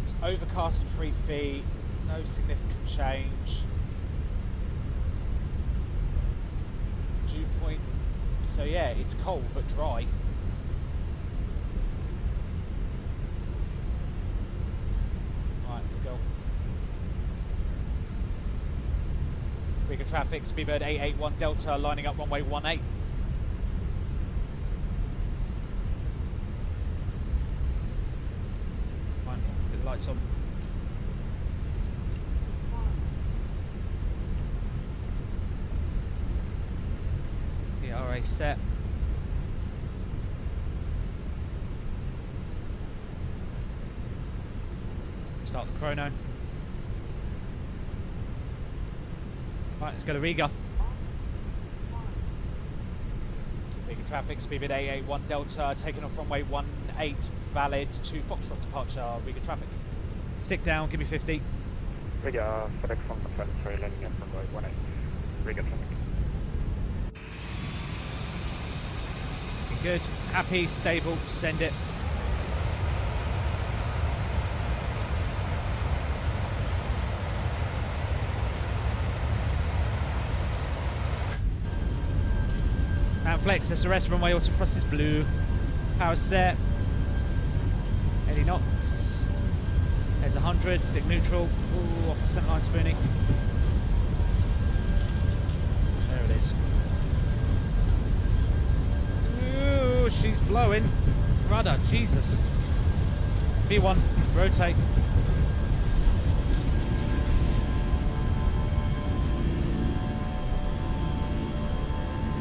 It's overcast and 3 feet. No significant change. Dew point. So yeah, it's cold but dry. Right, let's go. Riga traffic, Speedbird 881 Delta, lining up runway 18. Fine, let's get the lights on. RA set. Start the chrono. Right, let's go to Riga. Riga traffic, Speedbird 881 Delta, taking off runway 18, valid to Foxtrot departure, Riga traffic. Stick down, give me 50. Riga, select from the landing at runway 18. Riga traffic. Good. Happy, stable, send it. And flex, SRS, runway auto thrust is blue. Power set. 80 knots. There's 100, stick neutral. Ooh, off the centre line, Spoony. There it is. Ooh, she's blowing. Rudder, Jesus. B1, rotate.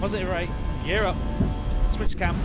Positive rate. Gear up. Switch cam.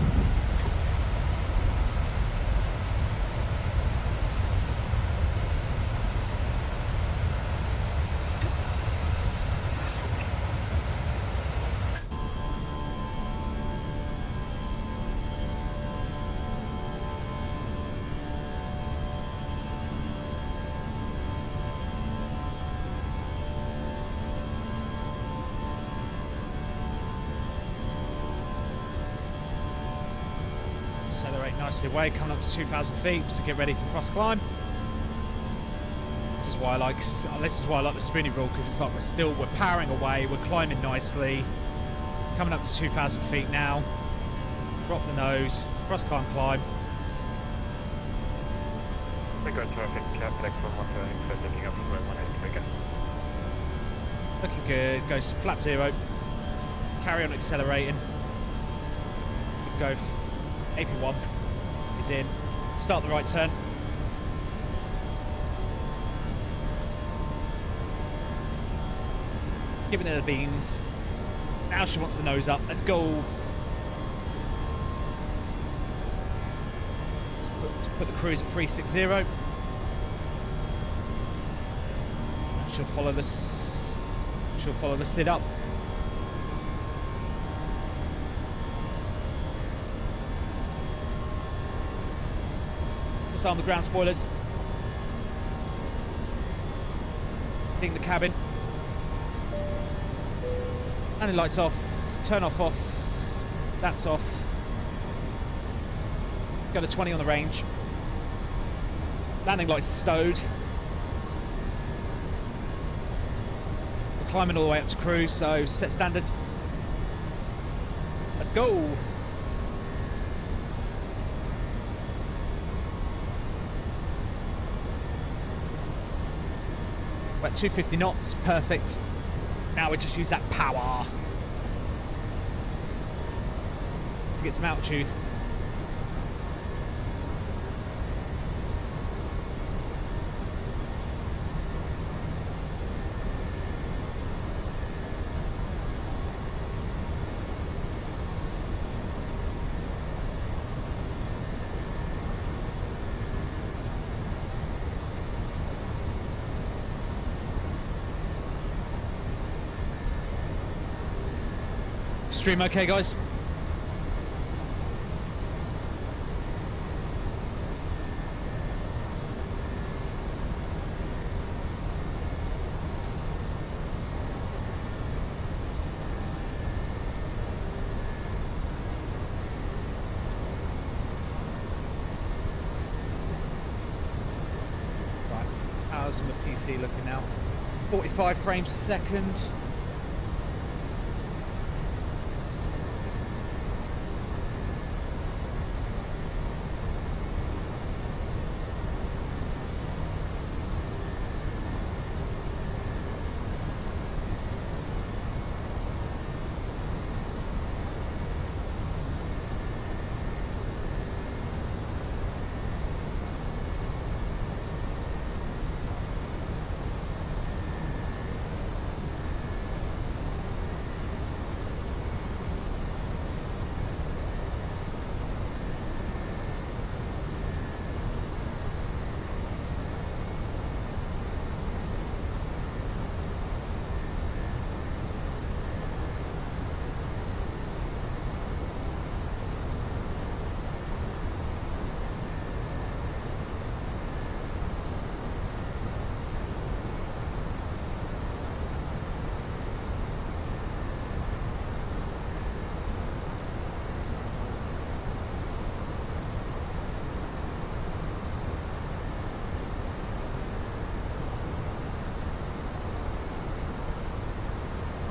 Accelerate nicely away, coming up to 2,000 feet to get ready for thrust climb. This is why I like the Spoony rule, because it's like we're powering away, we're climbing nicely, coming up to 2,000 feet now. Drop the nose, thrust climb. We got traffic, flex from 1 looking up from 18 Riga. Looking good, goes flap 0. Carry on accelerating. Go. AP1 is in. Start the right turn. Giving her the beans. Now she wants the nose up. Let's go. Let's put the cruise at 360. She'll follow this. She'll follow the SID up. Disarm the ground spoilers. Ding the cabin. Landing lights off. Turn off. That's off. Got a 20 on the range. Landing lights stowed. We're climbing all the way up to cruise, so set standard. Let's go. We're at 250 knots, perfect. Now we just use that power to get some altitude. Stream okay, guys? Right, how's my PC looking now? 45 frames a second.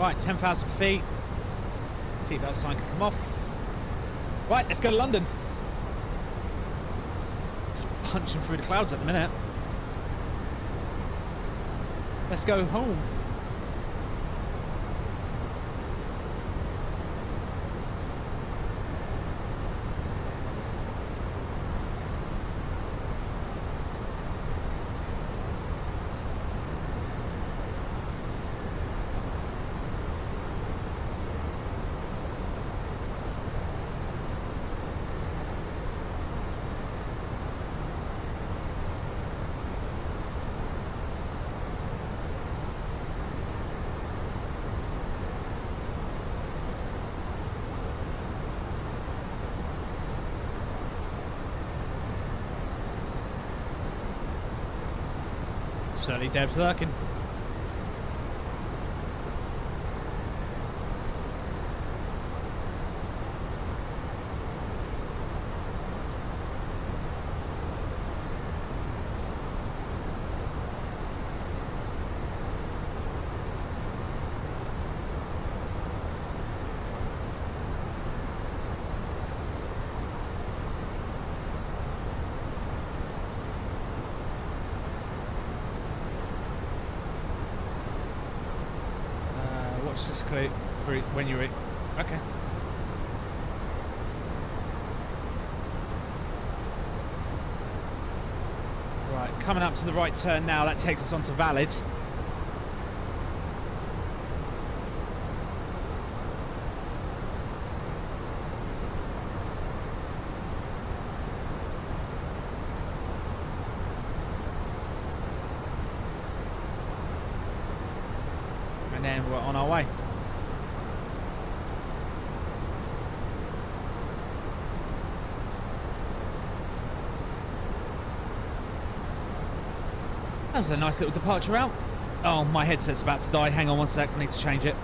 Right, 10,000 feet. Seatbelt sign can come off. Right, let's go to London. Just punching through the clouds at the minute. Let's go home. Certainly devs lurking. Just clear when you're in. Okay. Right, coming up to the right turn now. That takes us on to Valid. And then we're on our way. That was a nice little departure route. Oh, my headset's about to die. Hang on one sec. I need to change it.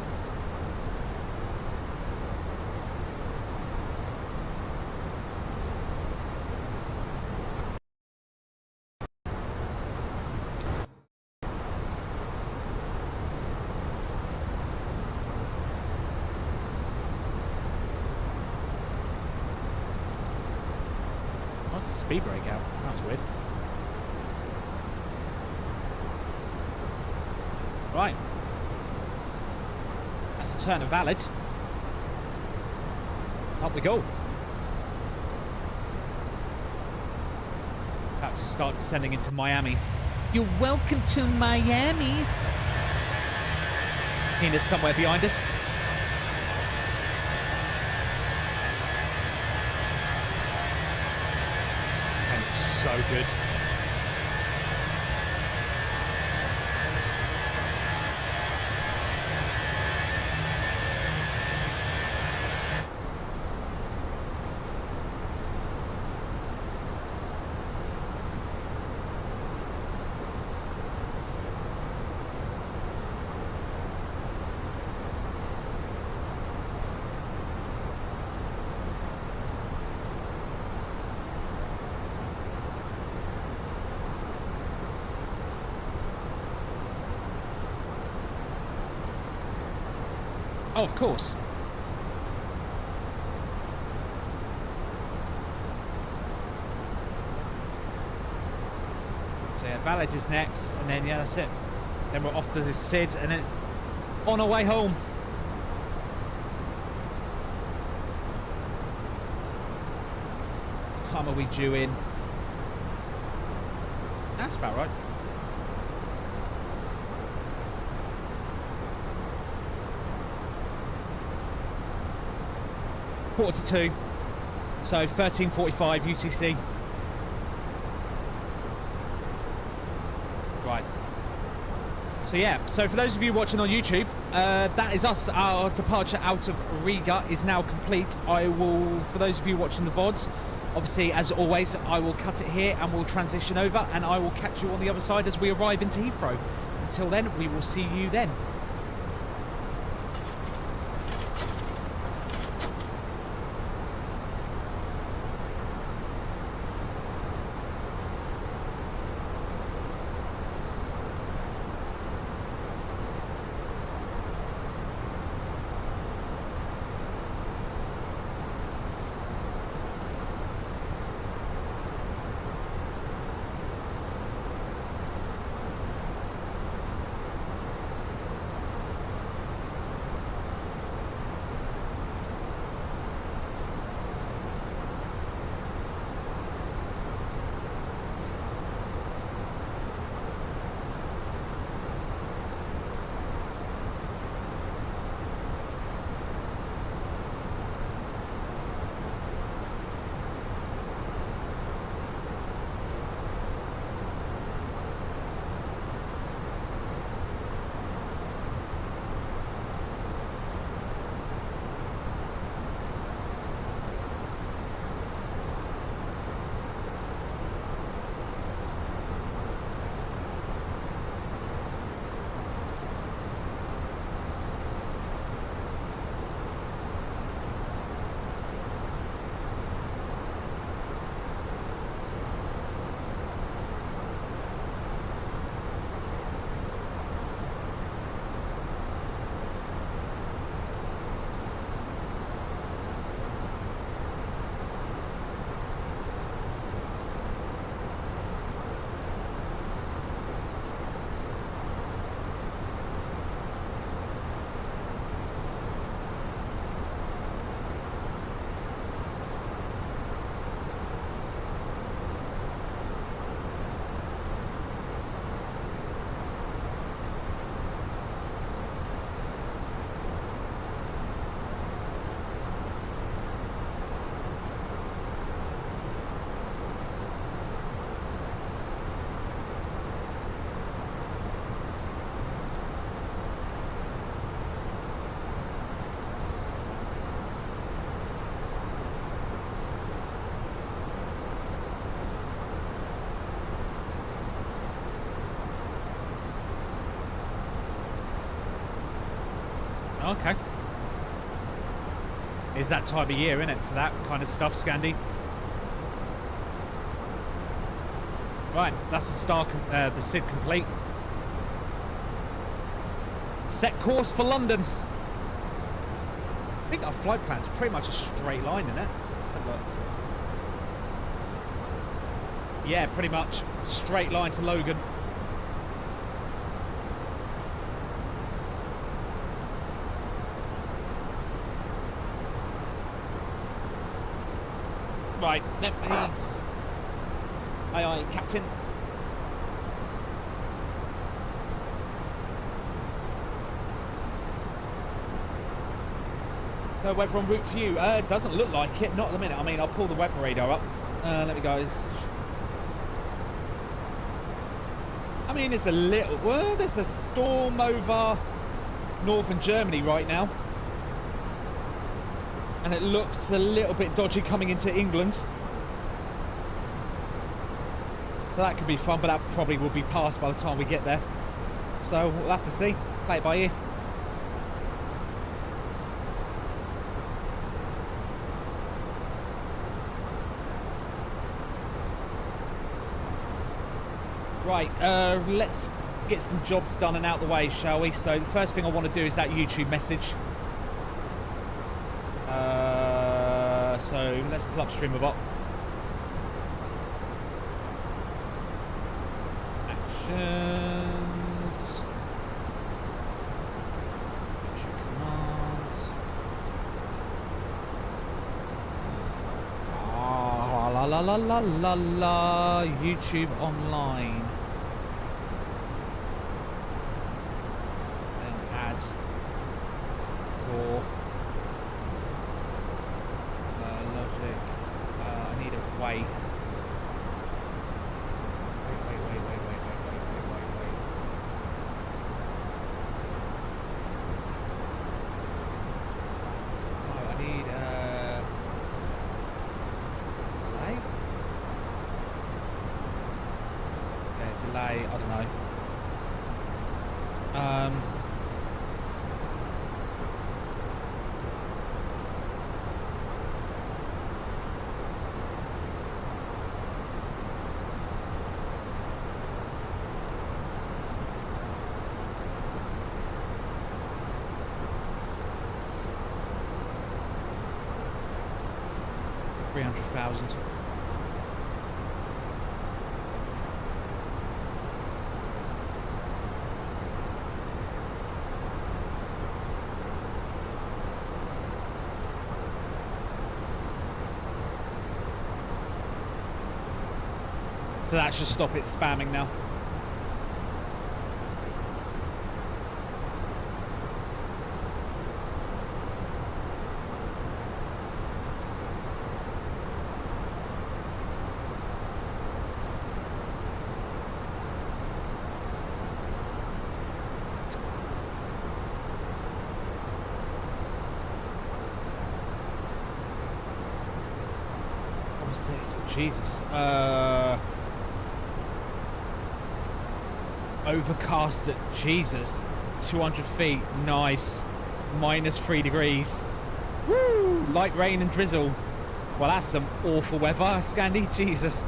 What's the speed brake out? That was weird. Right, that's the turn of Valid. Up we go. About to start descending into Miami. You're welcome to Miami. Nina's somewhere behind us. This pen looks so good. Oh, of course. So yeah, Valid is next, and then yeah, that's it. Then we're off to the Sid, and then it's on our way home. What time are we due in? That's about right. Quarter to 2, so 13:45 UTC. Right. So yeah, so for those of you watching on YouTube, that is us. Our departure out of Riga is now complete. I will, for those of you watching the VODs, obviously as always, I will cut it here and we'll transition over, and I will catch you on the other side as we arrive into Heathrow. Until then, we will see you then. Okay. It's that time of year, isn't it, for that kind of stuff, Scandi? Right, that's the SID complete. Set course for London. I think our flight plan's pretty much a straight line, isn't it? Let's have a look. Yeah, pretty much. Straight line to Logan. Right, let me... Aye, aye, Captain. No weather en route for you? It doesn't look like it, not at the minute. I mean, I'll pull the weather radar up. Let me go. I mean, it's a little... Well, there's a storm over northern Germany right now. And it looks a little bit dodgy coming into England. So that could be fun, but that probably will be past by the time we get there. So we'll have to see. Play it by ear. Right, let's get some jobs done and out the way, shall we? So the first thing I want to do is that YouTube message. So let's pull up stream a bot. Actions. YouTube commands. Ah, la la la la la la. YouTube online. Then ads for logic. I need a wait. I don't know. $300,000. So that should stop it spamming now. What was this? Oh, Jesus. Overcast at Jesus, 200 feet, nice, -3 degrees. Woo! Light rain and drizzle. Well, that's some awful weather, Scandi. Jesus.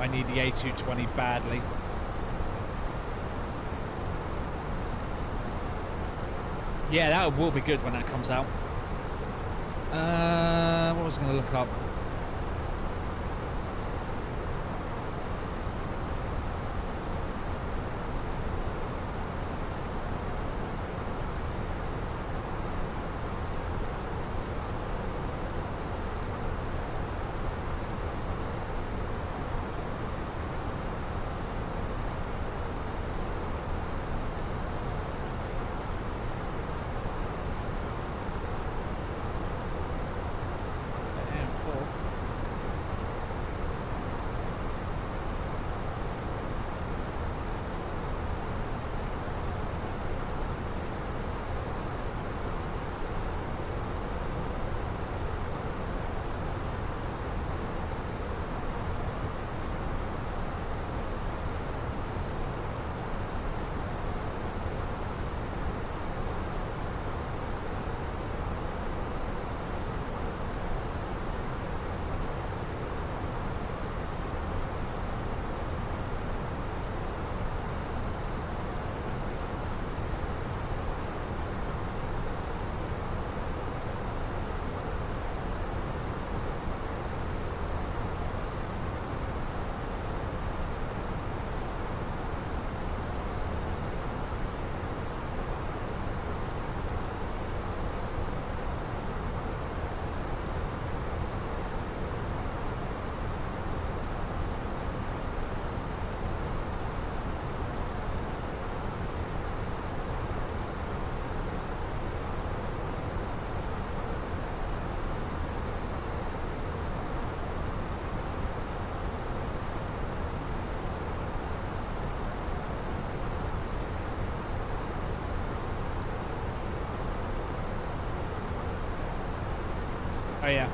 I need the A220 badly. Yeah, that will be good when that comes out. What was I going to look up? Oh, yeah.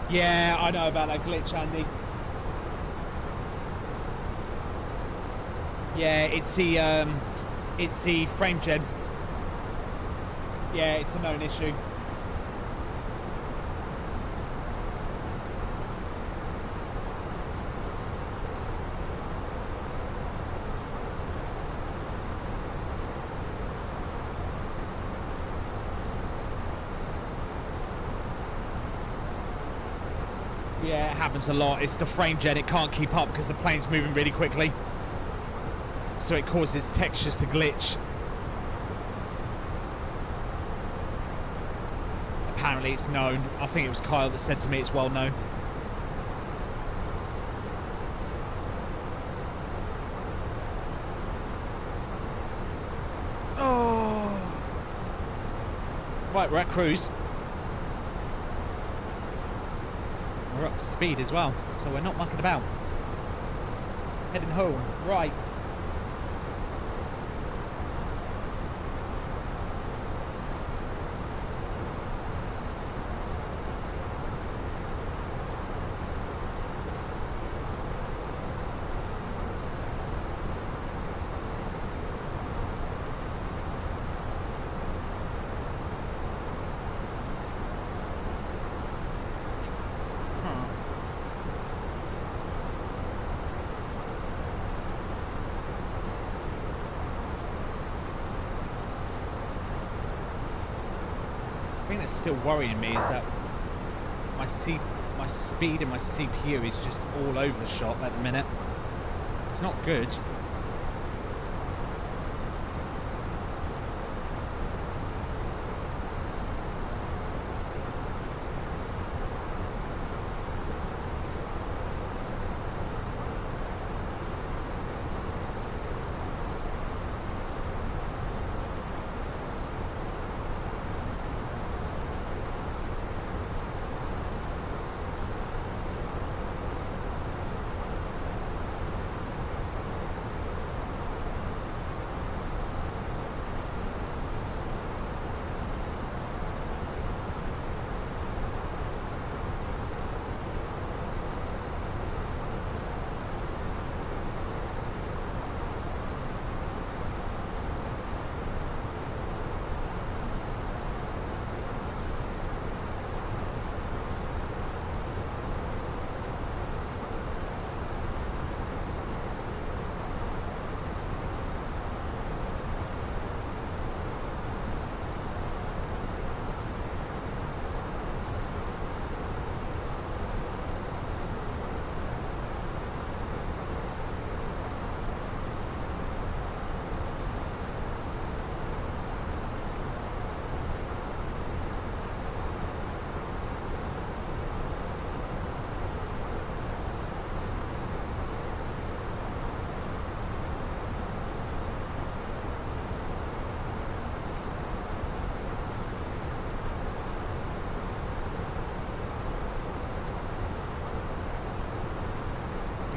Yeah, I know about that glitch, Andy. Yeah, it's the frame gen. Yeah, it's a known issue. Yeah, it happens a lot. It's the frame gen. It can't keep up because the plane's moving really quickly. So it causes textures to glitch. Apparently it's known. I think it was Kyle that said to me it's well known. Oh. Right, we're at cruise. We're up to speed as well, so we're not mucking about. Heading home, right. The thing that's still worrying me is that my speed and my CPU is just all over the shop at the minute. It's not good.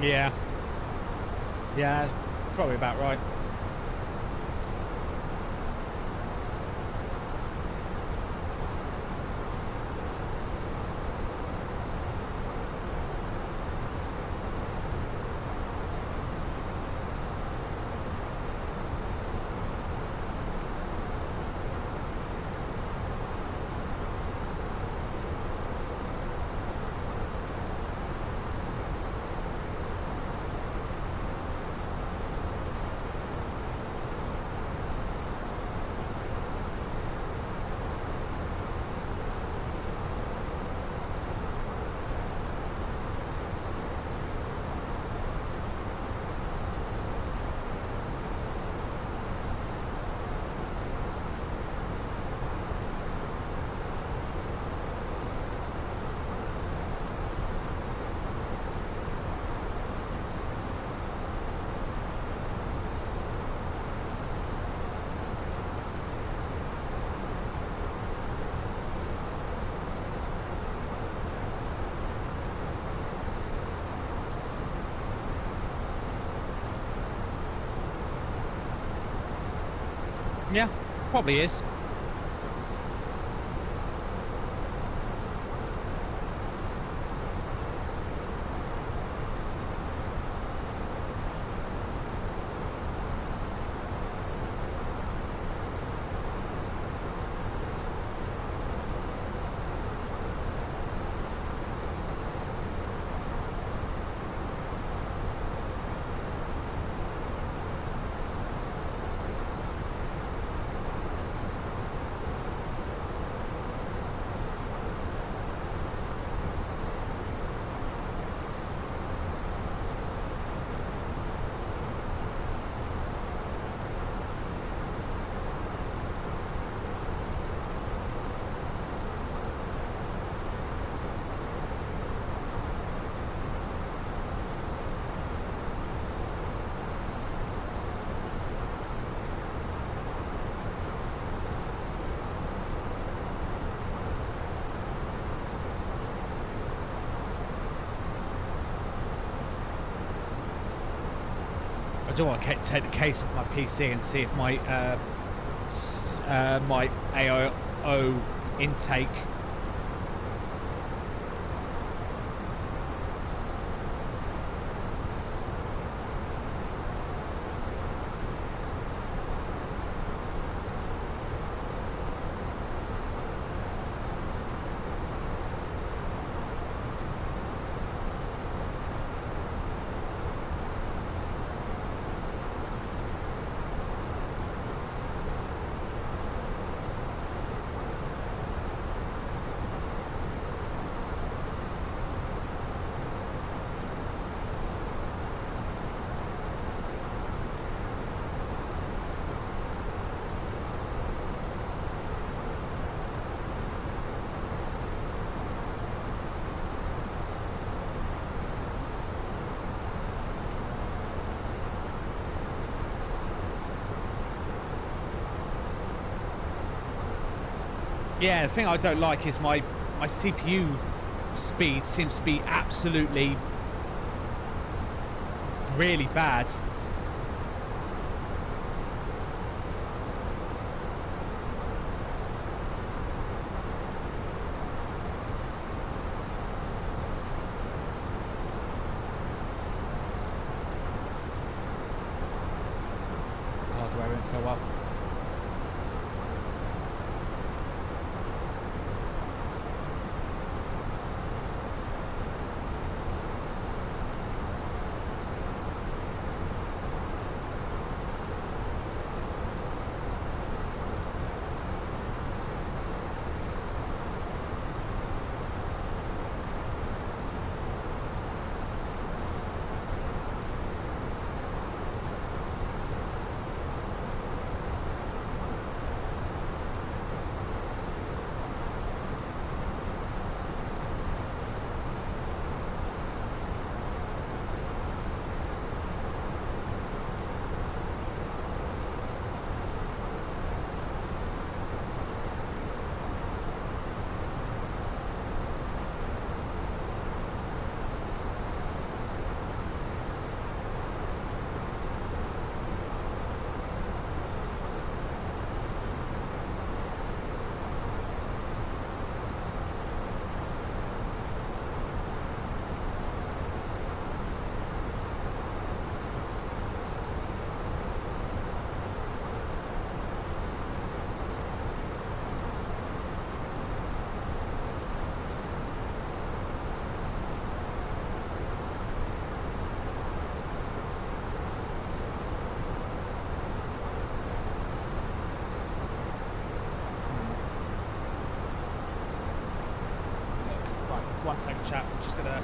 Yeah. Yeah, probably about right. Yeah, probably is. I do want to take the case off my PC and see if my my AIO intake Yeah, the thing I don't like is my CPU speed seems to be absolutely really bad. Hardware info up. One second, chat. I'm just gonna.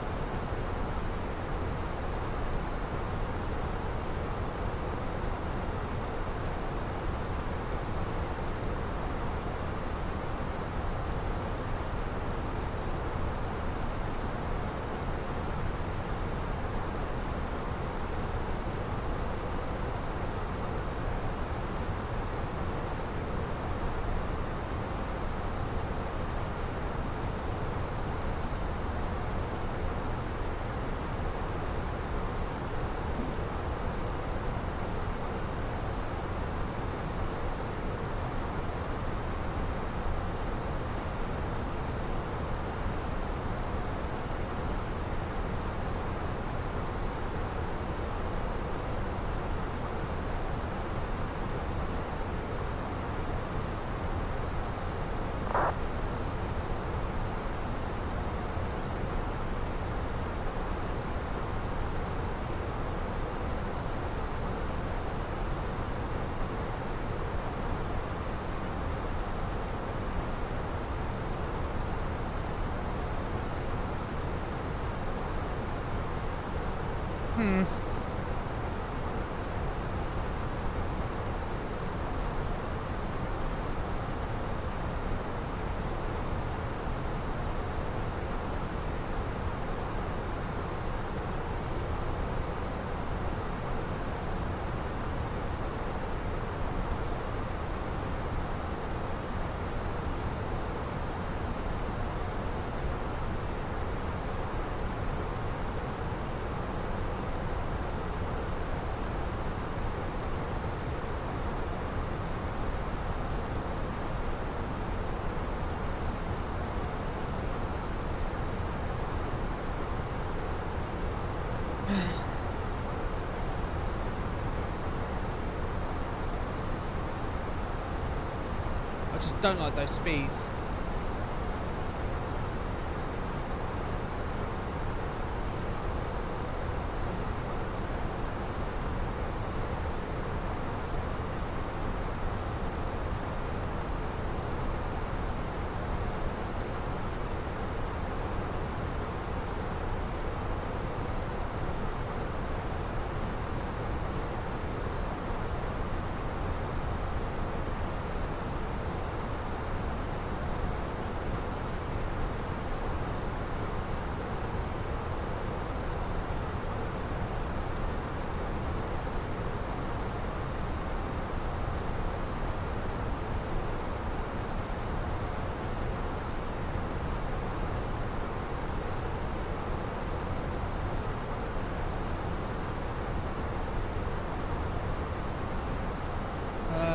I just don't like those speeds.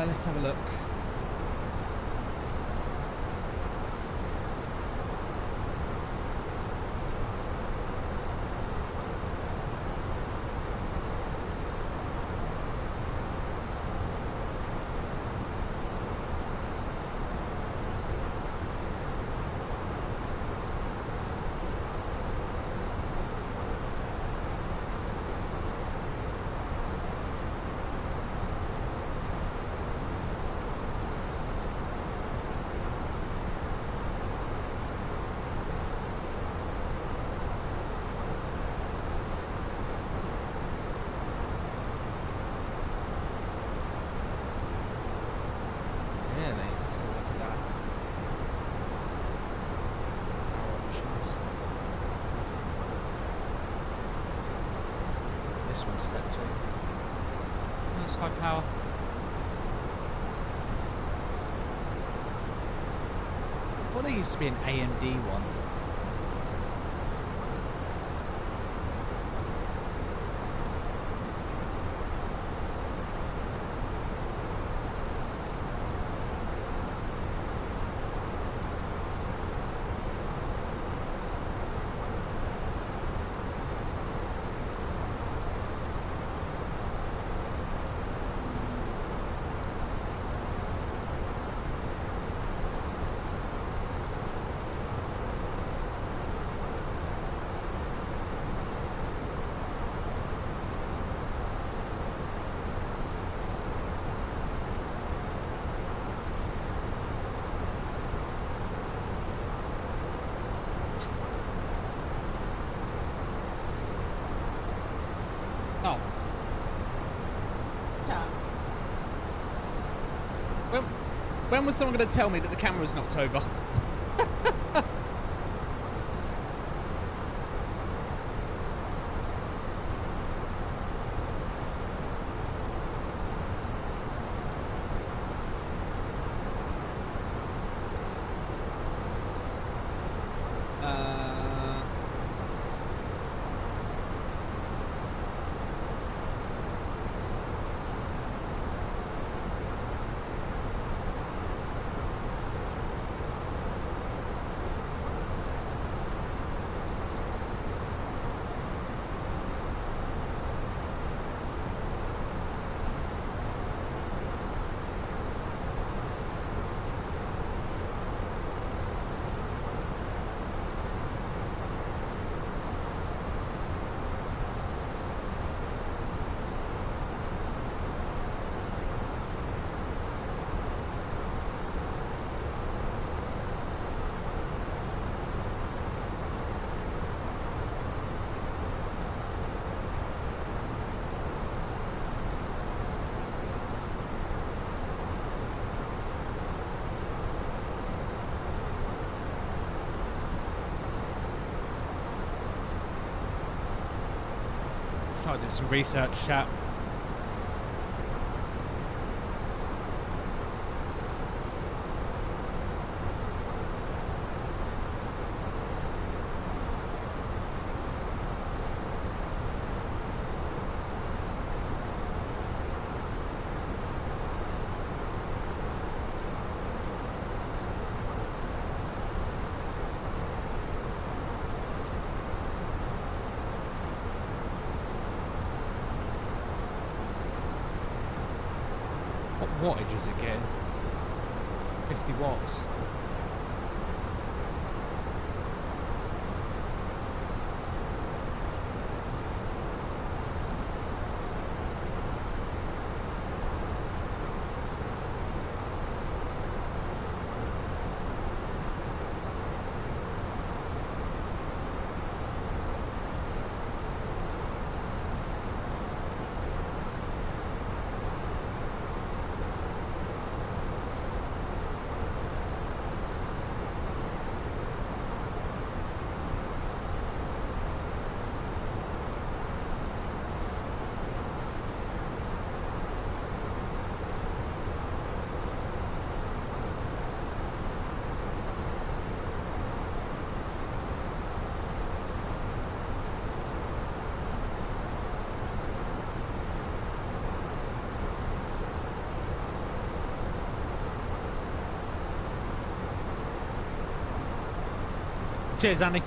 Let's have a look. This one's set to. That's high power. Well, there used to be an AMD one. Oh. Yeah. When was someone going to tell me that the camera was knocked over? Started doing some research, chat. What wattage is it getting? 50 watts. Cheers, Andy.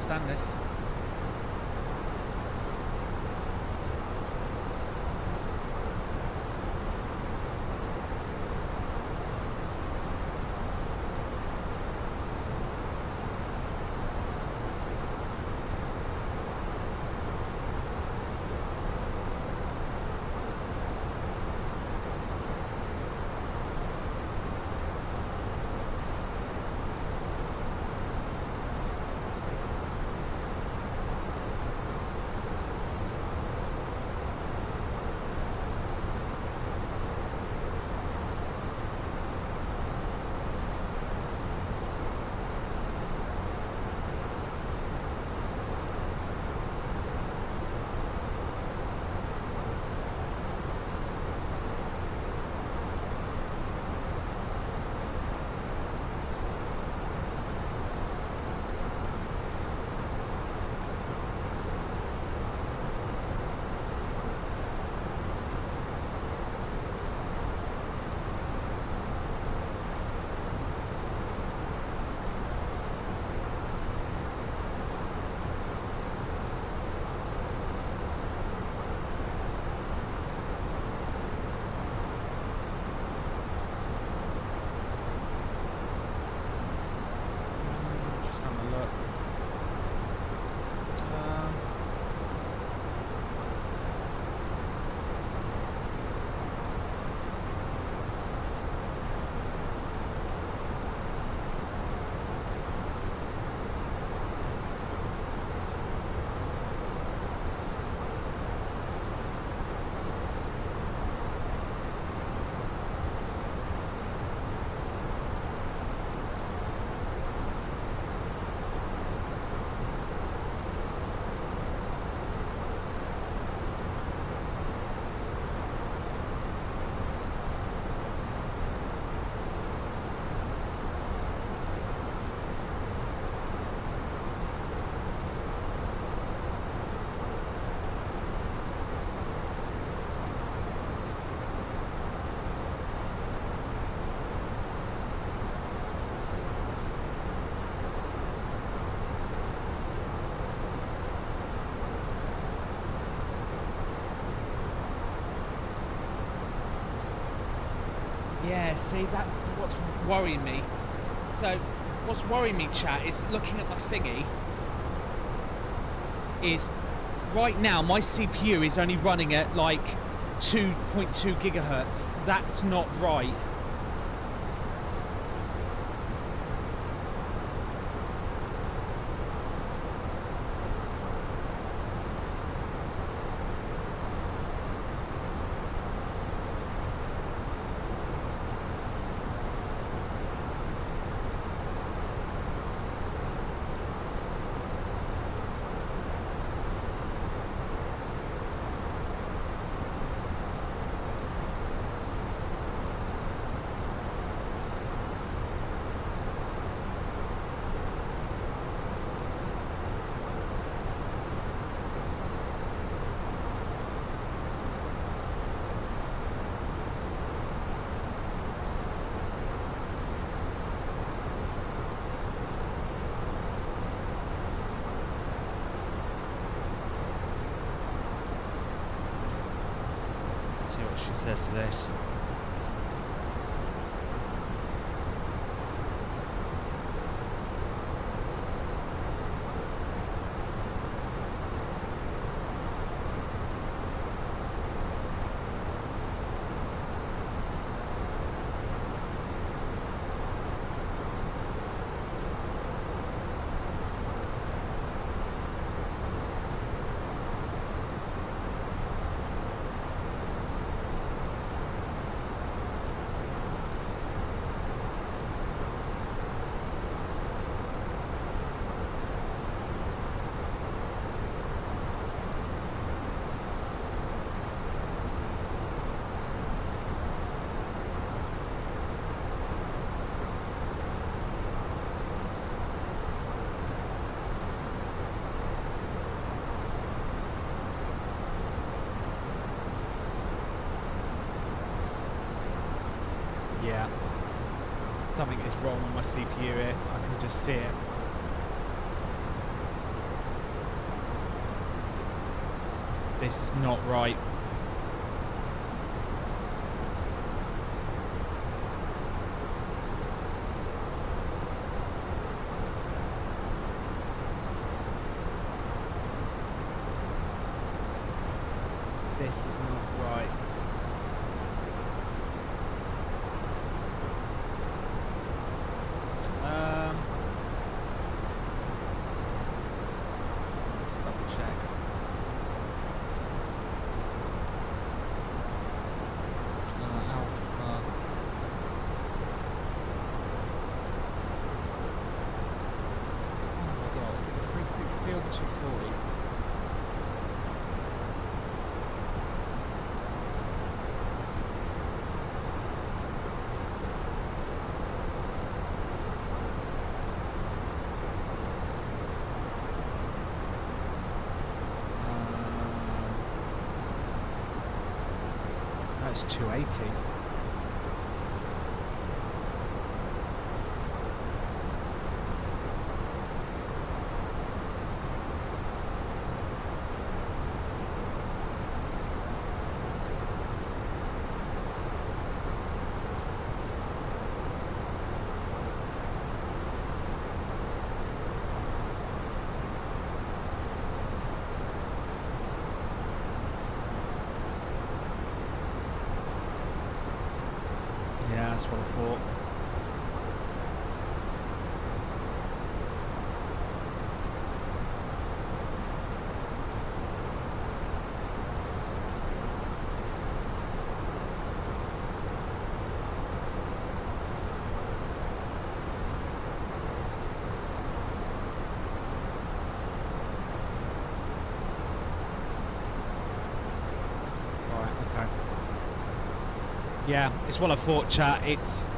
Understand this. Yeah, see, that's what's worrying me. So, what's worrying me, chat, is looking at my thingy, is right now my CPU is only running at like 2.2 gigahertz. That's not right. See what she says to this. Yeah. Something is wrong with my CPU here. I can just see it. This is not right. This is not right. Let's double check. Alpha. Oh my god, is it the 360 or the 240? It's 280. Yeah, that's what I thought. Yeah, it's what I thought, chat. It's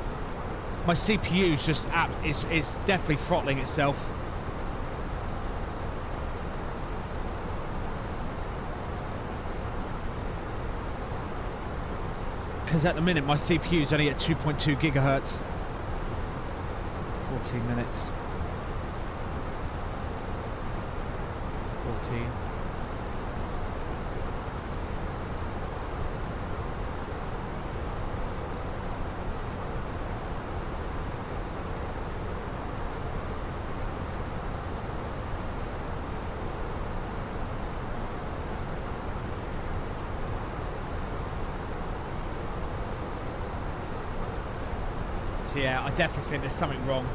my CPU's just is definitely throttling itself. Because at the minute my CPU's only at 2.2 gigahertz. 14 minutes. 14. Yeah, I definitely think there's something wrong.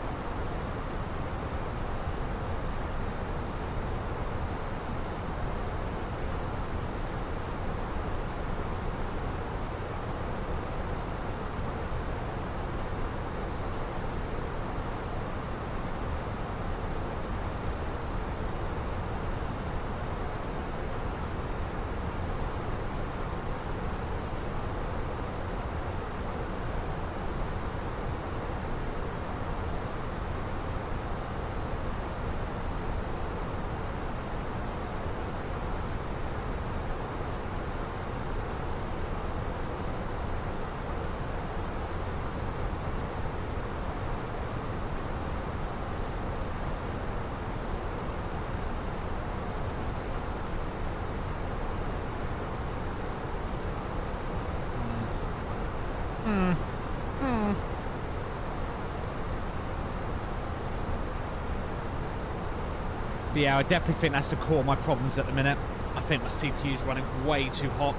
But yeah, I definitely think that's the core of my problems at the minute. I think my CPU is running way too hot.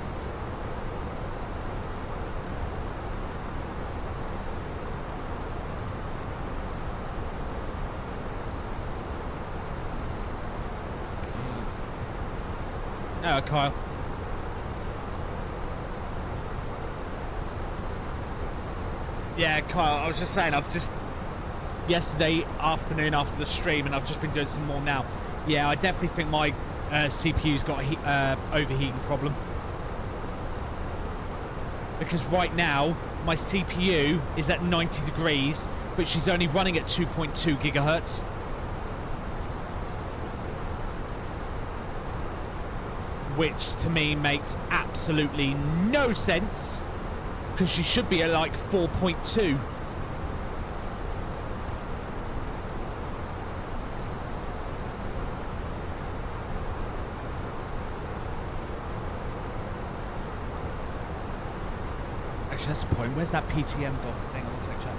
Oh, Kyle. Yeah, Kyle, I was just saying, I've just... Yesterday afternoon after the stream, and I've just been doing some more now. Yeah, I definitely think my CPU's got a overheating problem. Because right now, my CPU is at 90 degrees, but she's only running at 2.2 gigahertz. Which, to me, makes absolutely no sense. Because she should be at, like, 4.2. Actually, that's the point. Where's that PTM gone? Hang on a sec, chat.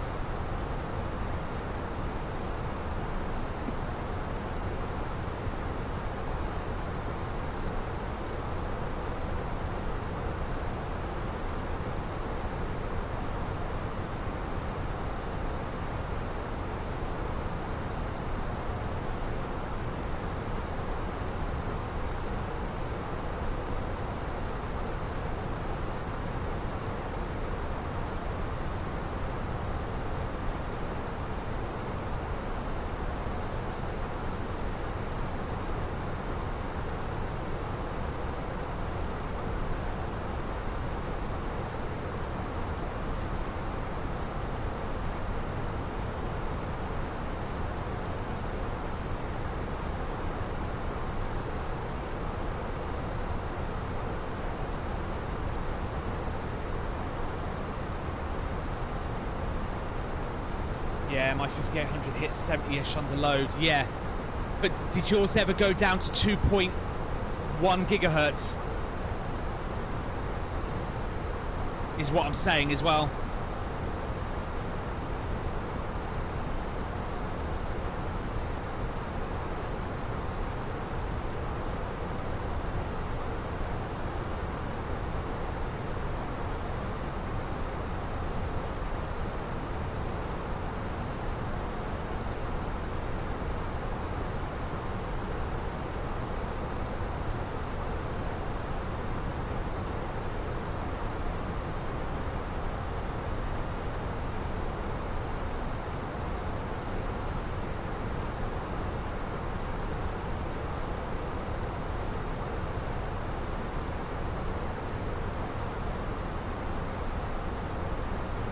Yeah, my 5800 hit 70-ish under load. Yeah, but did yours ever go down to 2.1 gigahertz? Is what I'm saying as well.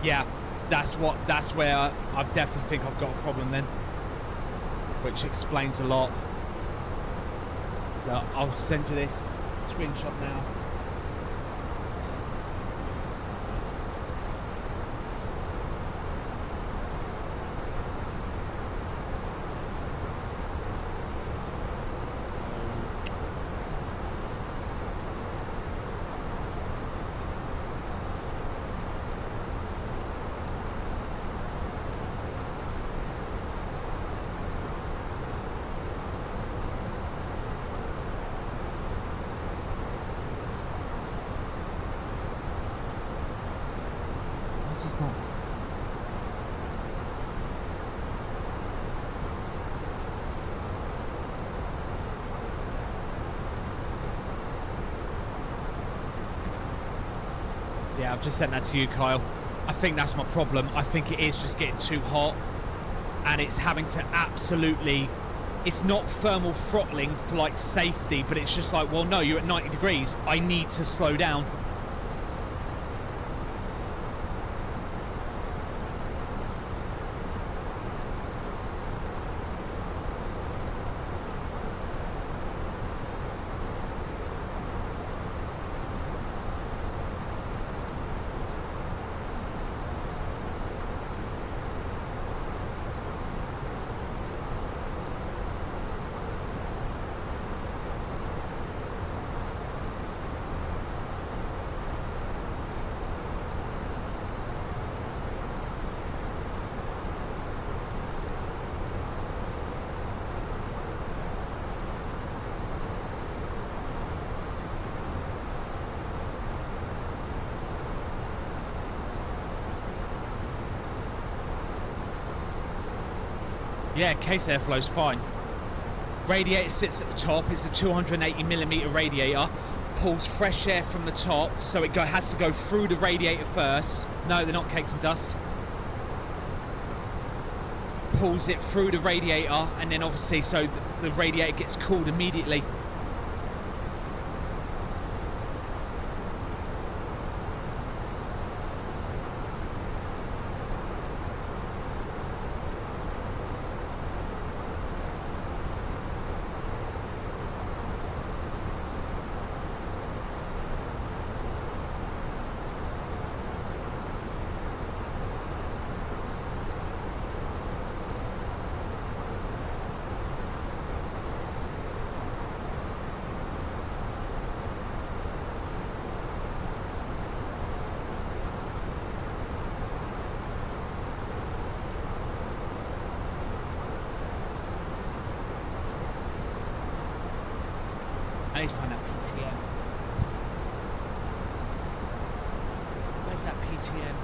Yeah, that's where I definitely think I've got a problem then, which explains a lot. I'll send you this screenshot now. Yeah, I've just sent that to you, Kyle. I think that's my problem. I think it is just getting too hot, and it's having to absolutely... It's not thermal throttling for, like, safety, but it's just like, well, no, you're at 90 degrees. I need to slow down. Yeah, case airflow's fine. Radiator sits at the top. It's a 280mm radiator. Pulls fresh air from the top, so it has to go through the radiator first. No, they're not cakes and dust. Pulls it through the radiator, and then obviously, so the radiator gets cooled immediately. I need to find that PTM. Where's that PTM?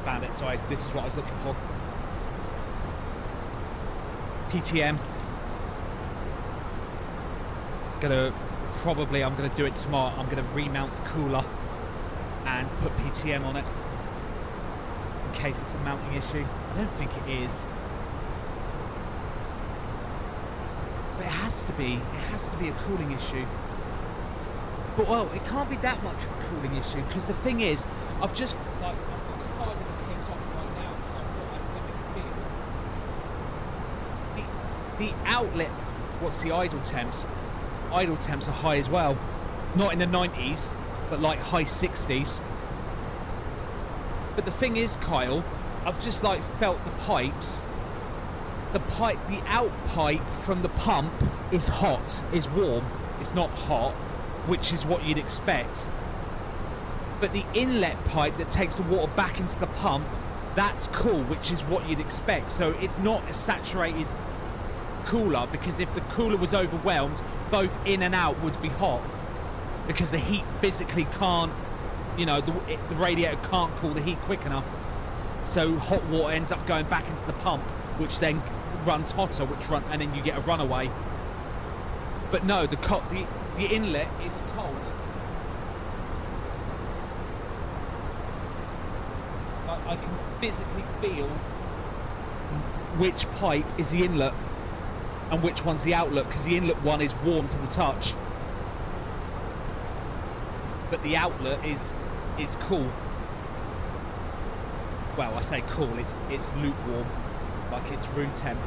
found it. So this is what I was looking for. PTM. I'm gonna do it tomorrow. I'm gonna remount the cooler and put PTM on it in case it's a mounting issue. I don't think it is, but it has to be. It has to be a cooling issue. But well, it can't be that much of a cooling issue because the thing is, I've got the side of the case on right now because I thought I'd feel the outlet. What's the idle temps? Idle temps are high as well, not in the 90s, but like high 60s. But the thing is, Kyle, I've just like felt the pipes. The out pipe from the pump is hot, is warm. It's not hot, which is what you'd expect. But the inlet pipe that takes the water back into the pump, that's cool, which is what you'd expect. So it's not a saturated cooler, because if the cooler was overwhelmed, both in and out would be hot, because the heat physically can't, you know, the radiator can't cool the heat quick enough. So hot water ends up going back into the pump, which then runs hotter, and then you get a runaway. But no, the inlet is cold. I can physically feel which pipe is the inlet and which one's the outlet, because the inlet one is warm to the touch, but the outlet is cool. Well, I say cool, it's lukewarm, like it's room temp.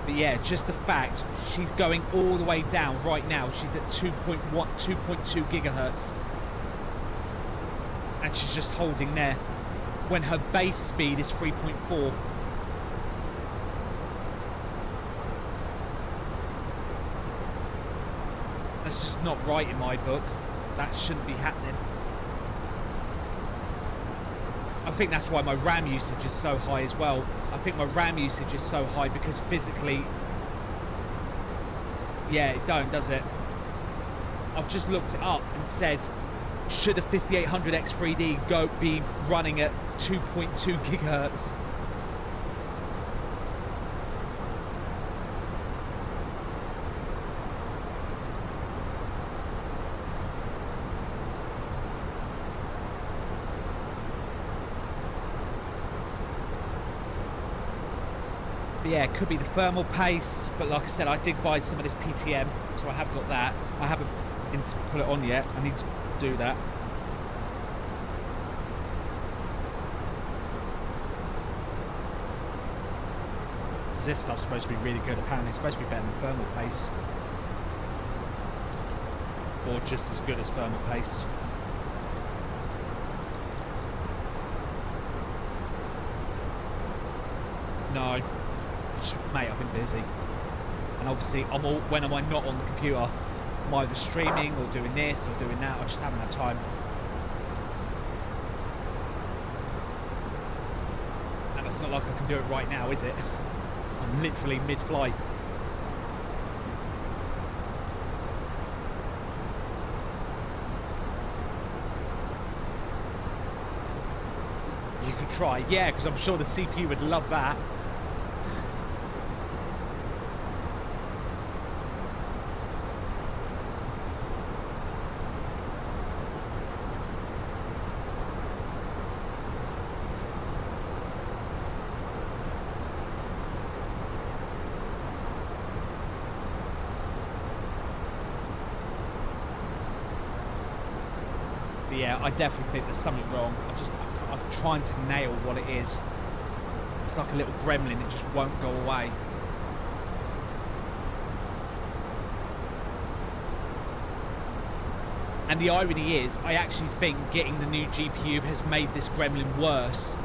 But yeah, just the fact she's going all the way down right now. She's at 2.2 gigahertz, and she's just holding there when her base speed is 3.4. That's just not right in my book. That shouldn't be happening. I think that's why my RAM usage is so high as well. I think my RAM usage is so high because physically, yeah, it don't, does it? I've just looked it up and said, should a 5800X3D be running at 2.2 gigahertz? But yeah, it could be the thermal paste, but like I said, I did buy some of this PTM, so I have got that. I haven't put it on yet. I need to do that. This stuff's supposed to be really good. Apparently it's supposed to be better than thermal paste, or just as good as thermal paste. No, mate, I've been busy, and obviously when am I not on the computer? I'm either streaming or doing this or doing that. I just haven't had time. And it's not like I can do it right now, is it? I'm literally mid-flight. You could try, yeah, because I'm sure the CPU would love that. Yeah, I definitely think there's something wrong. I'm trying to nail what it is. It's like a little gremlin, it just won't go away. And the irony is, I actually think getting the new GPU has made this gremlin worse,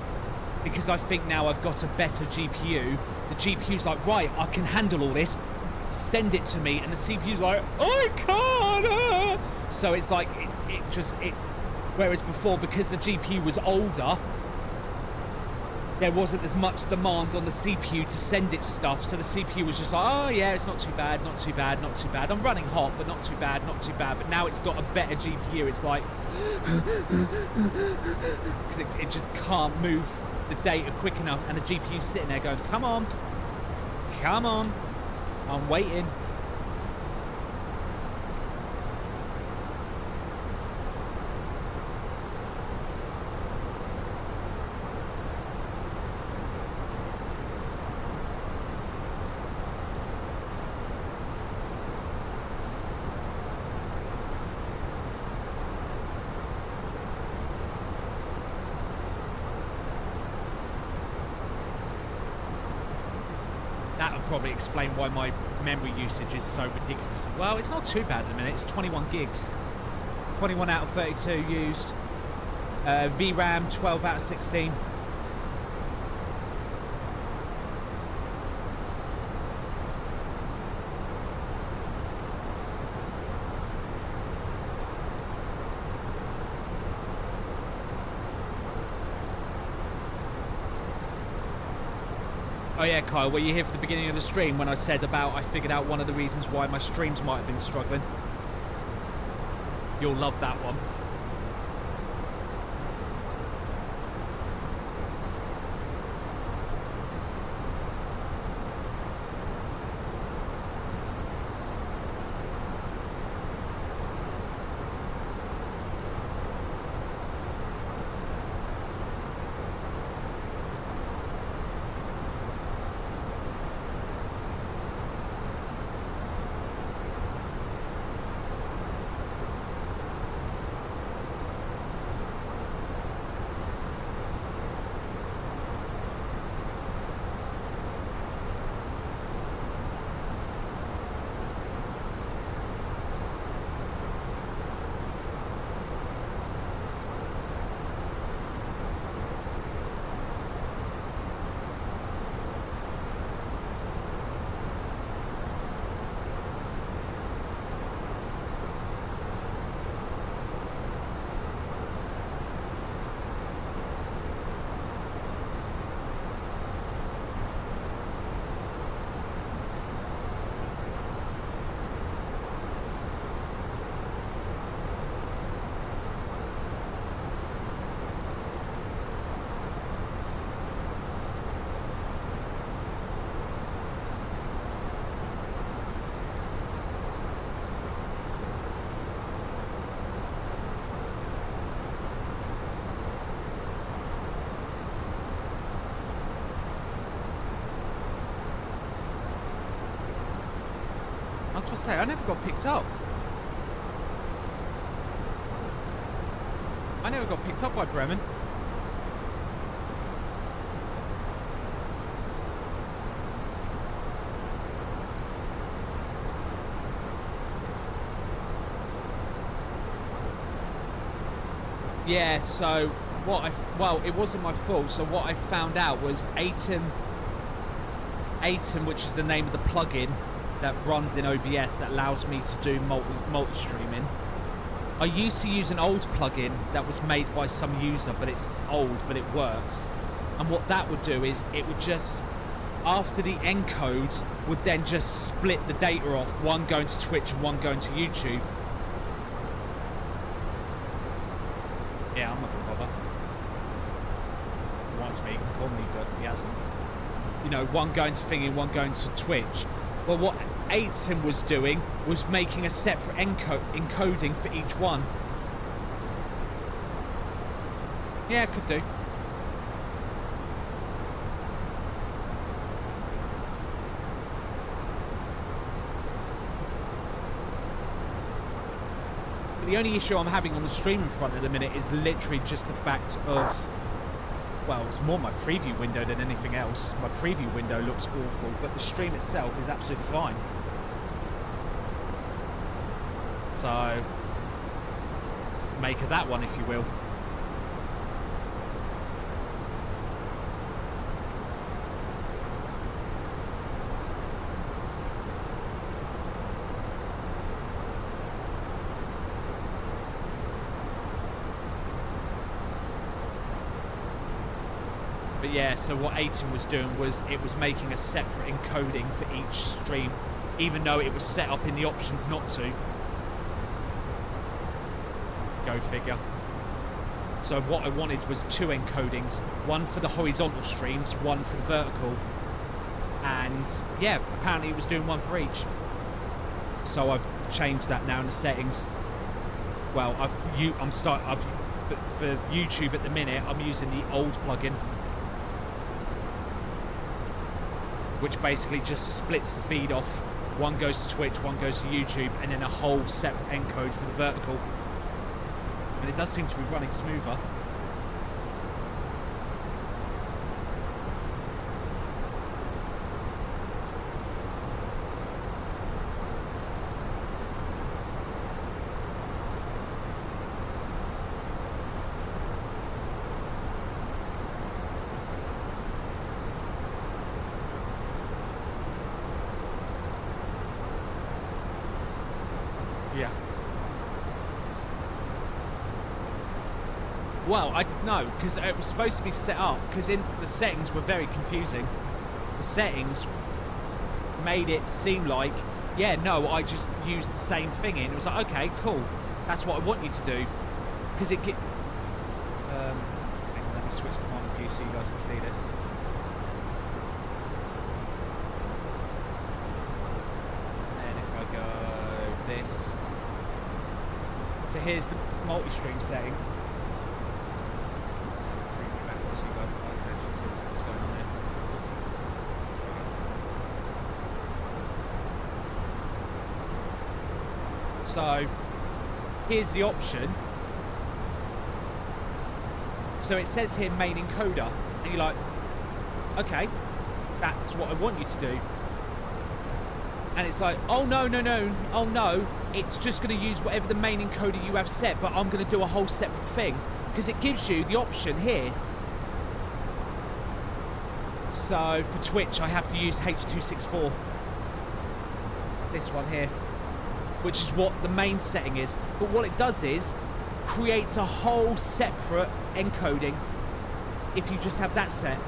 because I think now I've got a better GPU. The GPU's like, right, I can handle all this, send it to me, and the CPU's like, I can't. So it's like, whereas before, because the GPU was older, there wasn't as much demand on the CPU to send its stuff, so the CPU was just like, oh yeah, it's not too bad, not too bad, not too bad. I'm running hot, but not too bad, not too bad. But now it's got a better GPU. It's like, because it just can't move the data quick enough, and the GPU's sitting there going, come on, I'm waiting. That'll probably explain why my memory usage is so ridiculous. Well, it's not too bad at the minute. It's 21 gigs. 21 out of 32 used. VRAM 12 out of 16. Oh yeah, Kyle, were you here for the beginning of the stream when I said about I figured out one of the reasons why my streams might have been struggling? You'll love that one. I was supposed to say, I never got picked up. I never got picked up by Bremen. Yeah, so well, it wasn't my fault. So what I found out was Atom, which is the name of the plugin that runs in OBS that allows me to do multi-streaming. I used to use an old plugin that was made by some user, but it's old, but it works. And what that would do is it would just, after the encode, would then just split the data off, one going to Twitch and one going to YouTube. Yeah, I'm not gonna bother. He wants me, he can call me, but he hasn't. You know, one going to Thingy, one going to Twitch. Well, what Atom was doing was making a separate encoding for each one. Yeah, it could do. But the only issue I'm having on the streaming front at the minute is literally just the fact of, well, it's more my preview window than anything else. My preview window looks awful, but the stream itself is absolutely fine. So, make of that one, if you will. But But yeah, so what 18 was doing was it was making a separate encoding for each stream, even though it was set up in the options not to. Go figure. So what I wanted was 2 encodings, one for the horizontal streams, one for the vertical. And yeah, apparently it was doing one for each. So I've changed that now in the settings. Well, for YouTube at the minute, I'm using the old plugin, which basically just splits the feed off. One goes to Twitch, one goes to YouTube, and then a whole separate encode for the vertical. And it does seem to be running smoother. Yeah. Well, I didn't know, because it was supposed to be set up, because in the settings were very confusing. The settings made it seem like, yeah, no, I just used the same thing in. It was like, okay, cool. That's what I want you to do. Because it get... hang on, let me switch to monitor view so you guys can see this. And then if I go this... So here's the multi-stream settings. Bring me back so you guys can actually see what's going on there. So here's the option. So it says here main encoder, and you're like, okay, that's what I want you to do. And it's like, oh no, no, no, oh no, it's just going to use whatever the main encoder you have set, but I'm going to do a whole separate thing. Because it gives you the option here. So for Twitch, I have to use H.264. This one here. Which is what the main setting is. But what it does is, creates a whole separate encoding if you just have that set.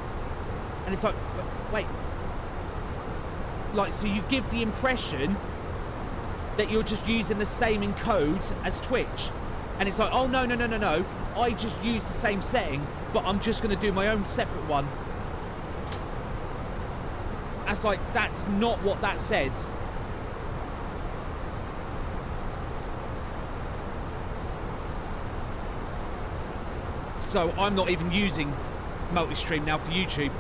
And it's like, wait. Like, so you give the impression that you're just using the same encode as Twitch. And it's like, oh, no, no, no, no, no. I just use the same setting, but I'm just going to do my own separate one. That's like, that's not what that says. So I'm not even using multi-stream now for YouTube.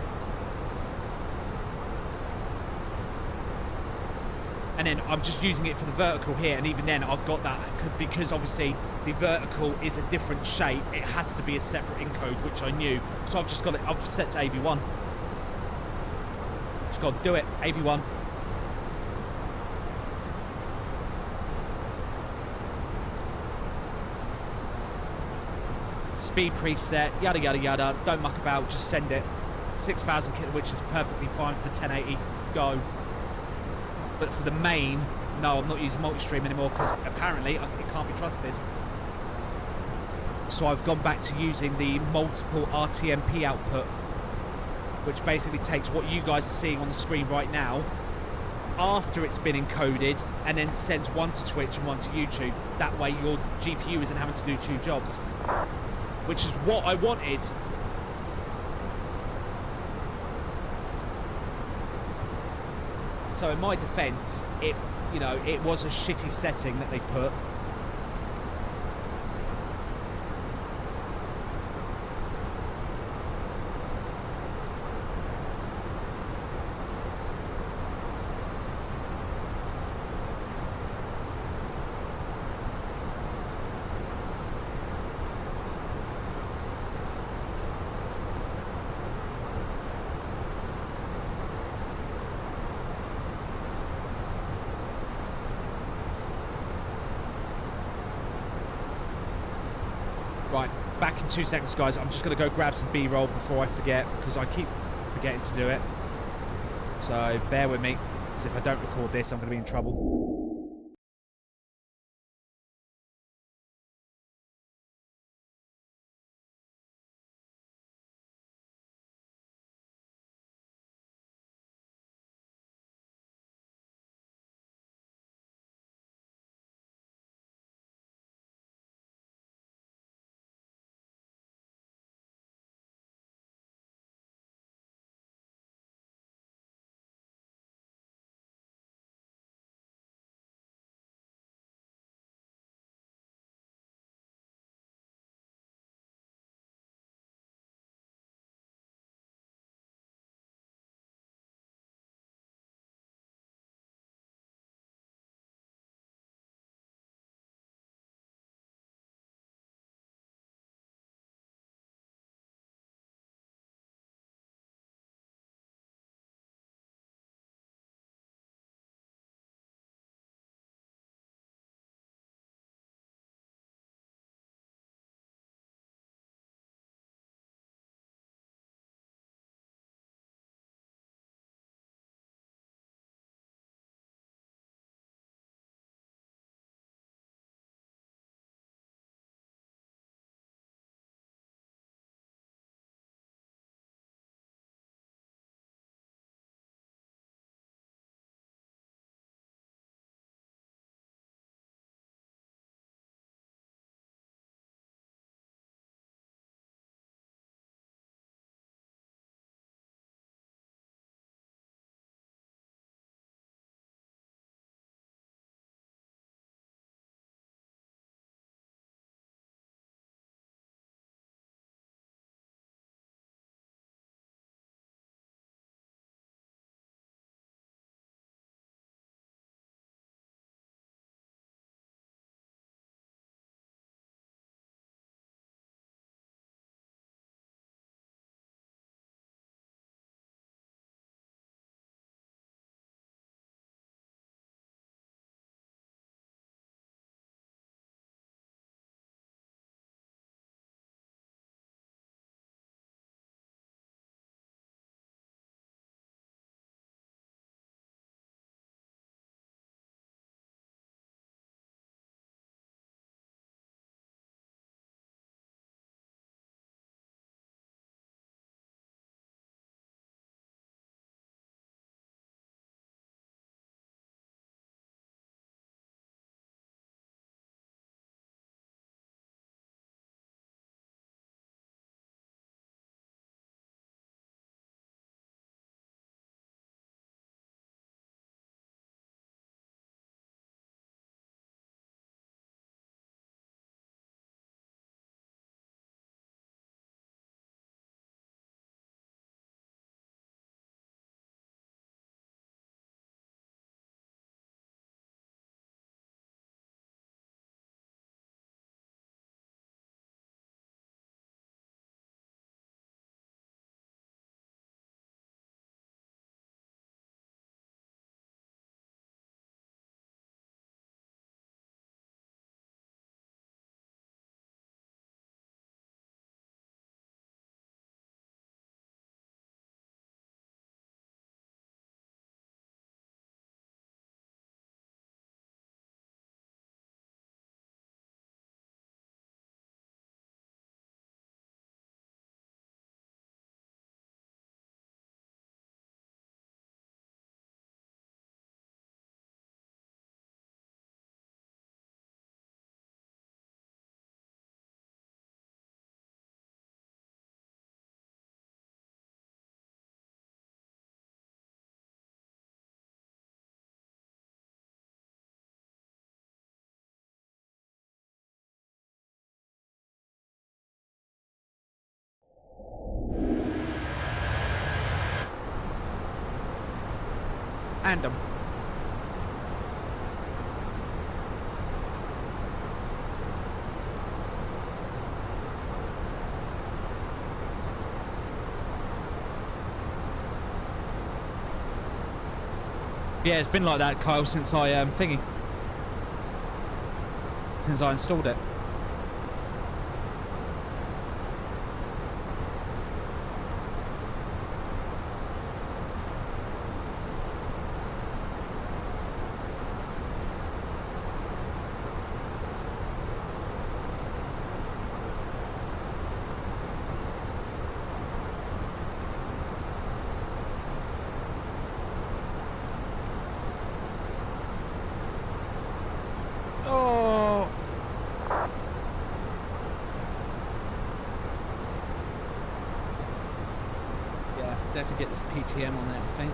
And then I'm just using it for the vertical here, and even then I've got that because obviously the vertical is a different shape. It has to be a separate encode, which I knew. So I've just got it, I've set to AV1. Just got to do it, AV1. Speed preset, yada yada yada, don't muck about, just send it. 6,000 kit, which is perfectly fine for 1080, go. But for the main, no, I'm not using multi-stream anymore because apparently it can't be trusted. So I've gone back to using the multiple RTMP output, which basically takes what you guys are seeing on the screen right now after it's been encoded and then sends one to Twitch and one to YouTube. That way your GPU isn't having to do 2 jobs, which is what I wanted. So in my defence, it was a shitty setting that they put. Right, back in 2 seconds, guys. I'm just going to go grab some B-roll before I forget, because I keep forgetting to do it. So bear with me, because if I don't record this, I'm going to be in trouble. And yeah, it's been like that, Kyle, since I since I installed it. Definitely get this PTM on there, I think,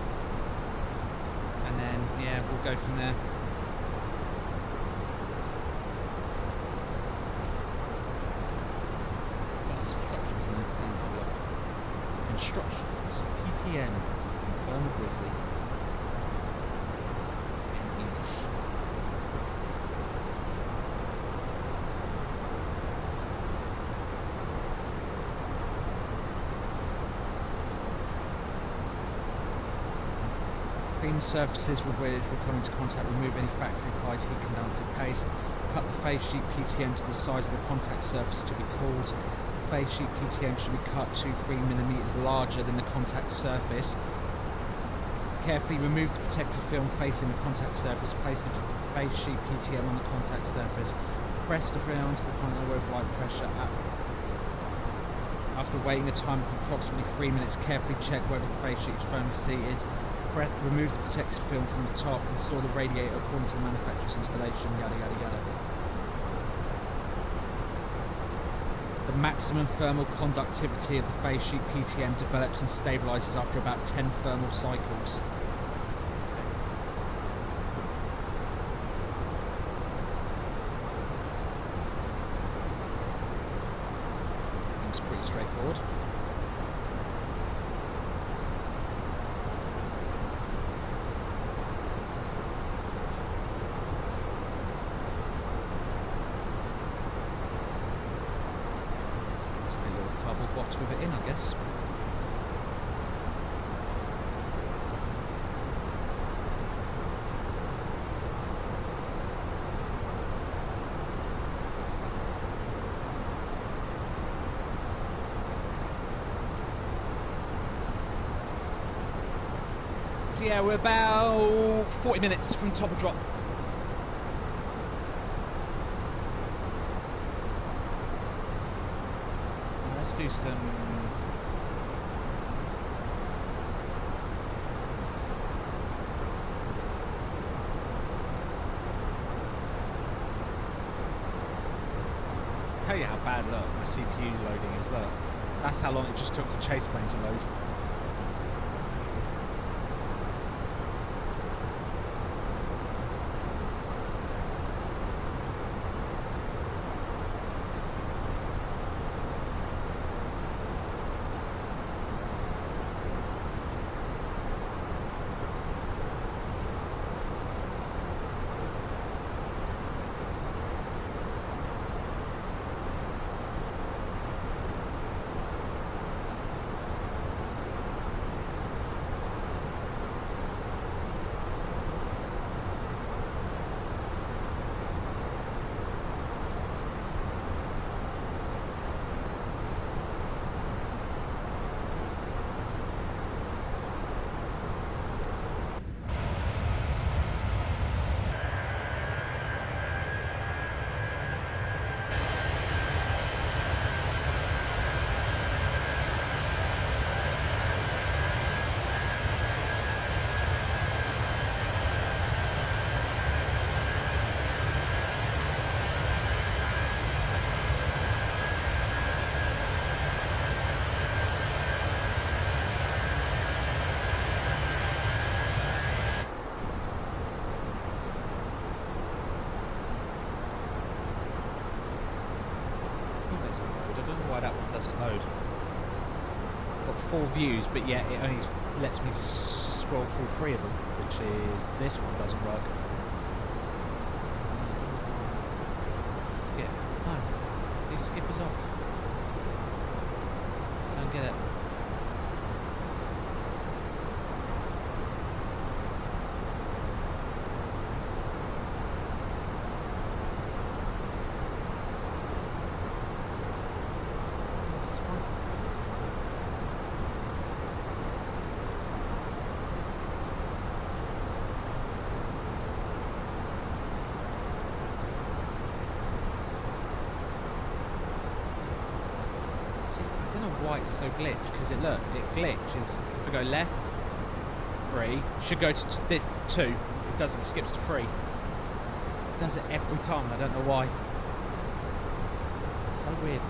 and then yeah, we'll go from there. Instructions in there, please have a look. Instructions, PTM, confirm Grizzly. In English. Clean surfaces with where it will come into contact, remove any factory applied heat conductive paste, cut the phase sheet PTM to the size of the contact surface to be cooled. The phase sheet PTM should be cut 2-3mm larger than the contact surface. Carefully remove the protective film facing the contact surface, place the phase sheet PTM on the contact surface, press the film onto the contact with light pressure. After waiting a time of approximately 3 minutes, carefully check whether the phase sheet is firmly seated. Remove the protective film from the top, install the radiator according to the manufacturer's installation, yada yada yada. The maximum thermal conductivity of the phase sheet PTM develops and stabilizes after about 10 thermal cycles. Seems pretty straightforward. With it in, I guess. So yeah, we're about 40 minutes from top of drop. Let's do some tell you how bad look my CPU loading is. Look, that's how long it just took for chase plane to load. Why that one doesn't load. Got 4 views, but yeah, it only lets me scroll through 3 of them, which is this one doesn't work. Skip. No. These skippers off. Don't get it. Why it's so glitched, because it glitches. If we go left 3, should go to this 2, it doesn't, it skips to 3. It does it every time, I don't know why. It's so weird.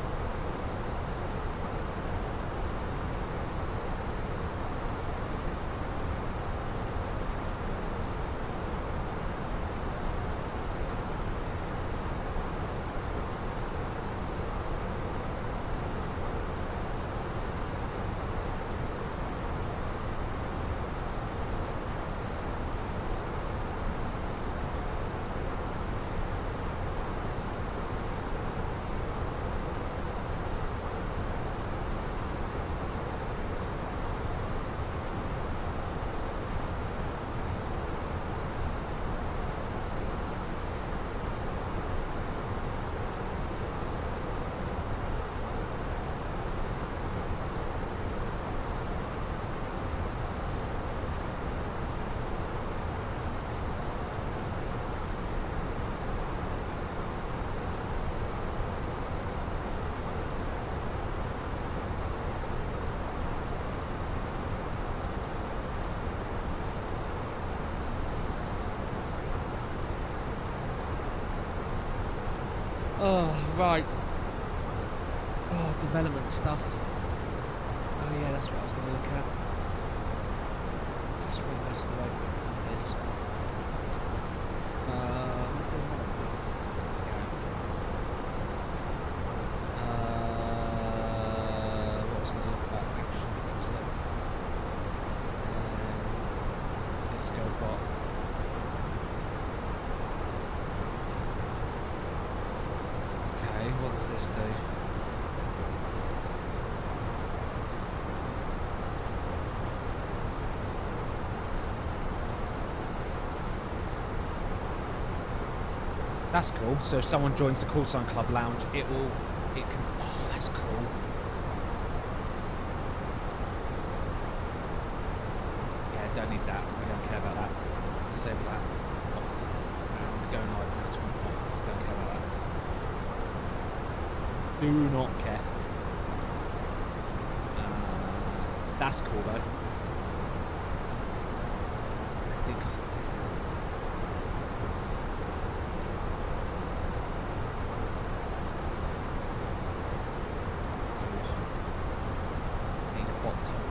Oh, right. Oh, development stuff. Oh yeah, that's what I was going to look at. Just where most of the open is. What's the one? What was I going to look at? Actions, that was it. Let's go bot. What does this do? That's cool. So if someone joins the Call Sign Club Lounge, it can. Oh, that's cool. Yeah, don't need that. We don't care about that. Disable that. Off. And going live announcement off. Don't care about that. Do not care. That's cool though. Because need a bot token.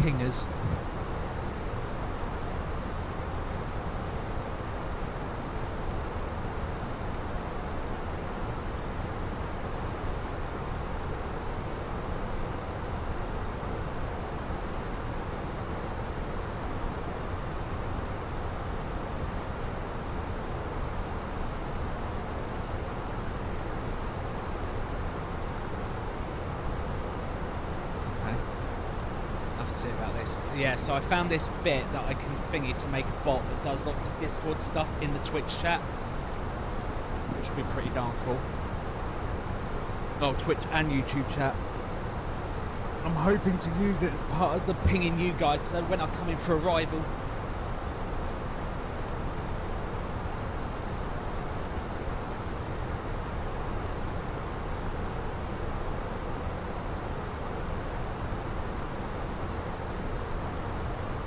Pingers. About this. Yeah, so I found this bit that I can thingy to make a bot that does lots of Discord stuff in the Twitch chat, which would be pretty darn cool. Oh, Twitch and YouTube chat. I'm hoping to use it as part of the pinging you guys, so when I come in for a rival.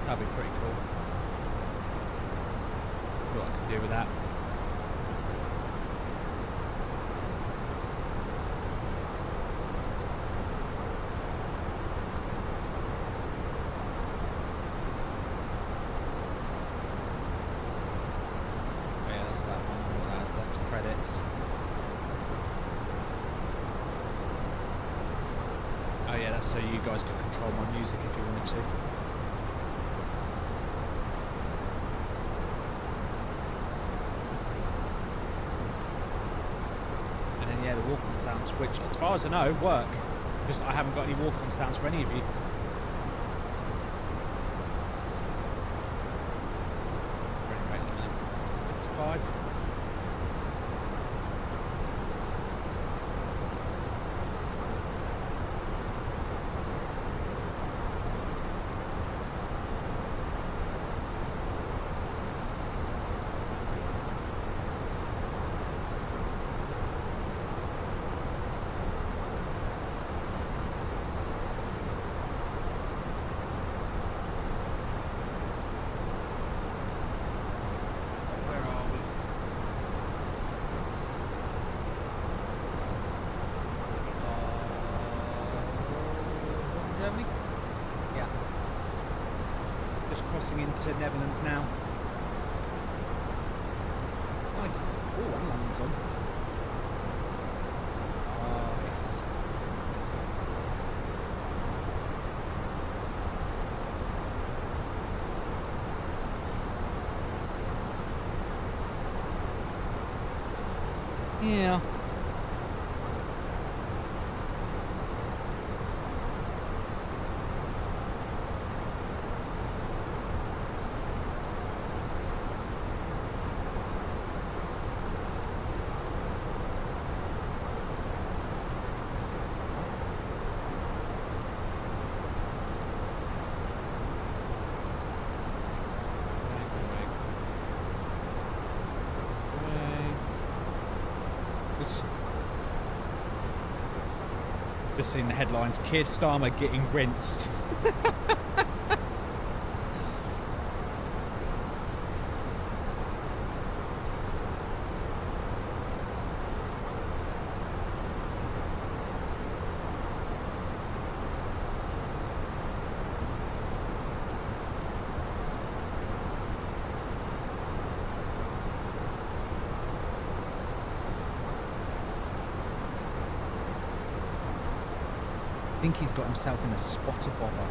That'd be pretty cool. What I can do with that. That's so you guys can control my music if you wanted to. And then yeah, the walk-on sounds, which as far as I know, work. Just I haven't got any walk-on sounds for any of you. Wait a minute. 55. Into Netherlands now. Nice. Oh, and London's on. Nice. Yeah. Just seen the headlines, Keir Starmer getting rinsed. I think he's got himself in a spot of bother.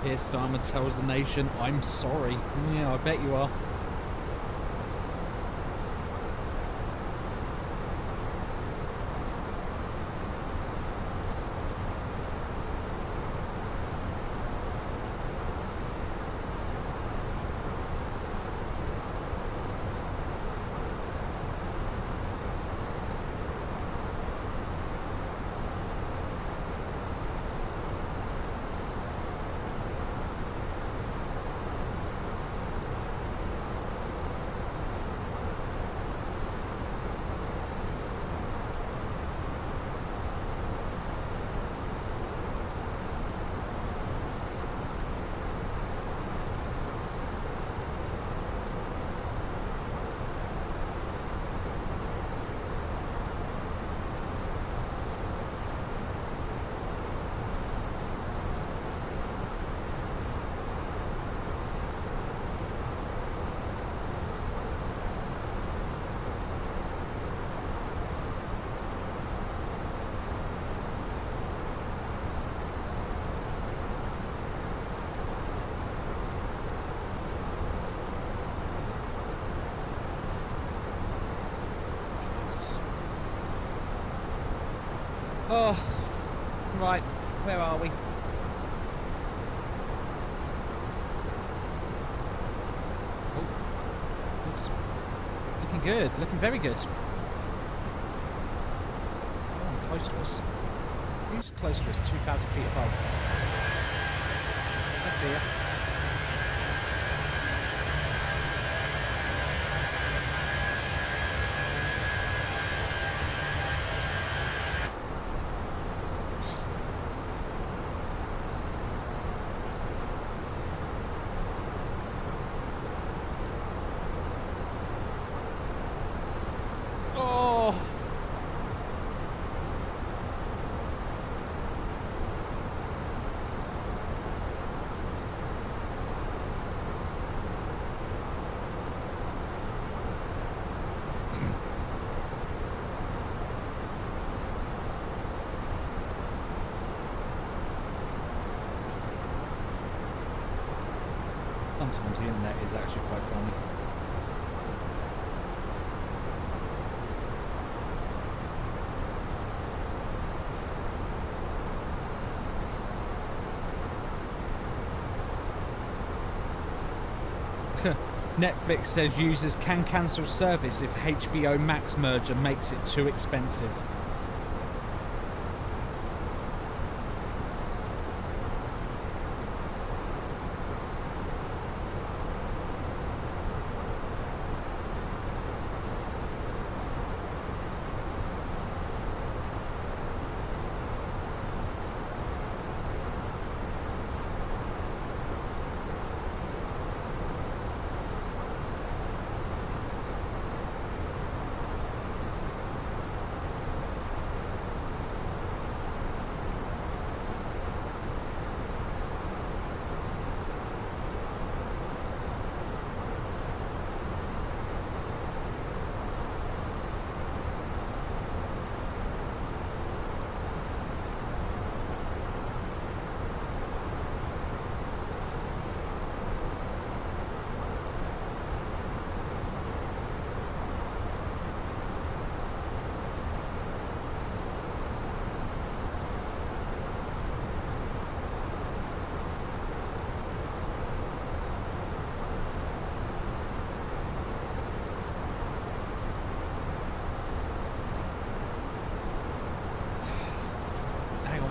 Keir Starmer tells the nation, I'm sorry. Yeah, I bet you are. Oh, right. Where are we? Oh, oops. Looking good. Looking very good. Oh, close to us. Who's close to us? 2,000 feet above. I see ya. Sometimes the internet is actually quite funny. Netflix says users can cancel service if HBO Max merger makes it too expensive.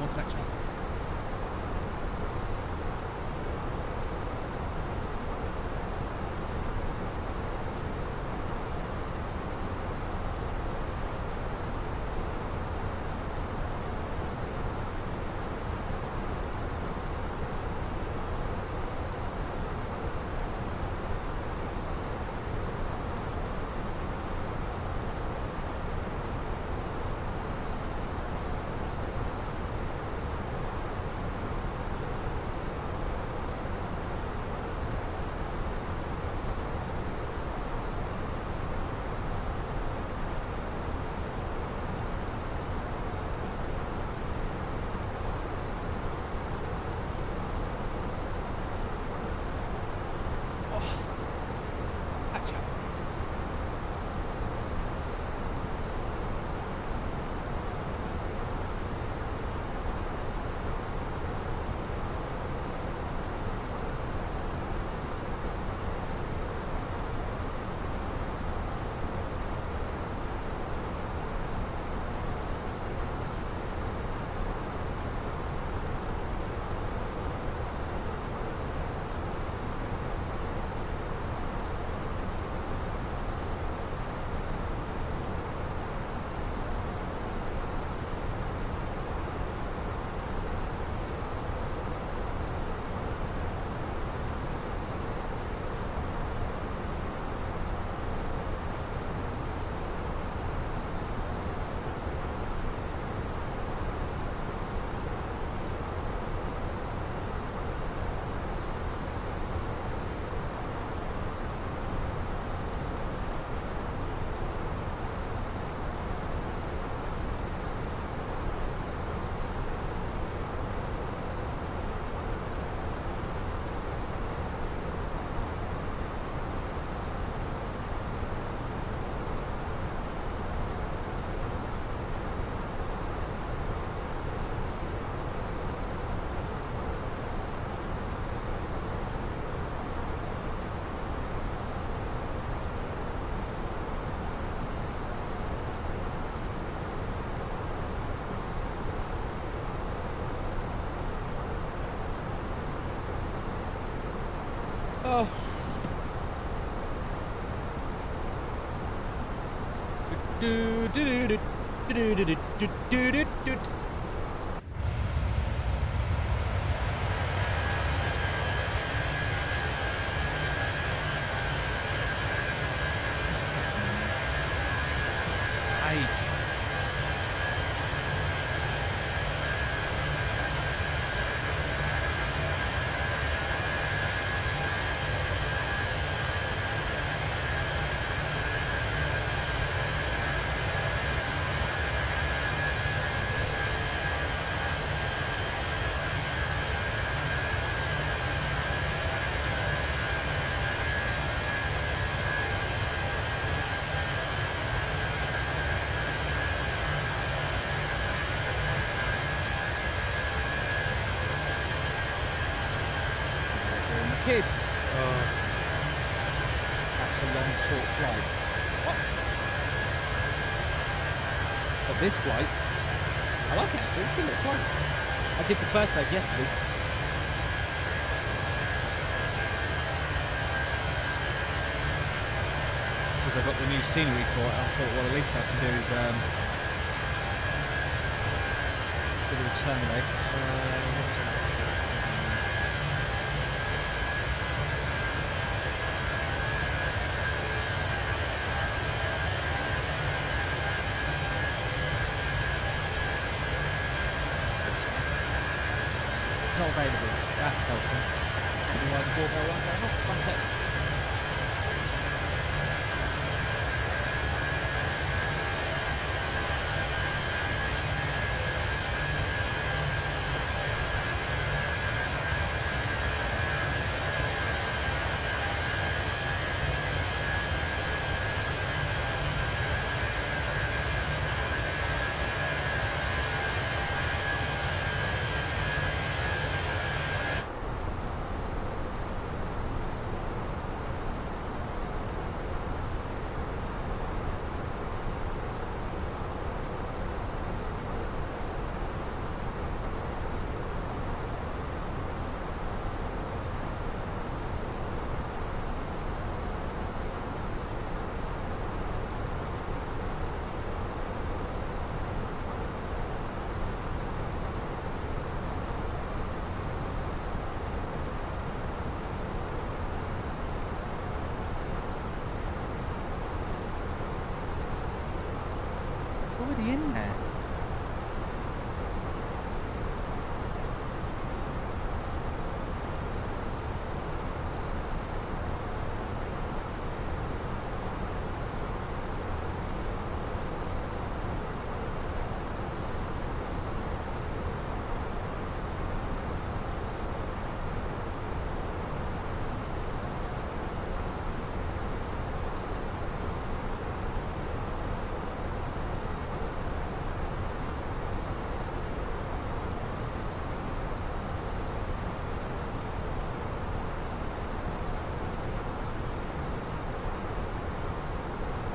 Section. Oh. Do do do do do do do do do do do. Kids. That's a long, short flight. What? But this flight, I like it actually. It's a good little flight. I did the first leg yesterday. Because I got the new scenery for it. I thought, well, at least I can do is a little turn leg. Not available. That's helpful. Maybe why the doorbell won't go off. 1 sec. Already in there.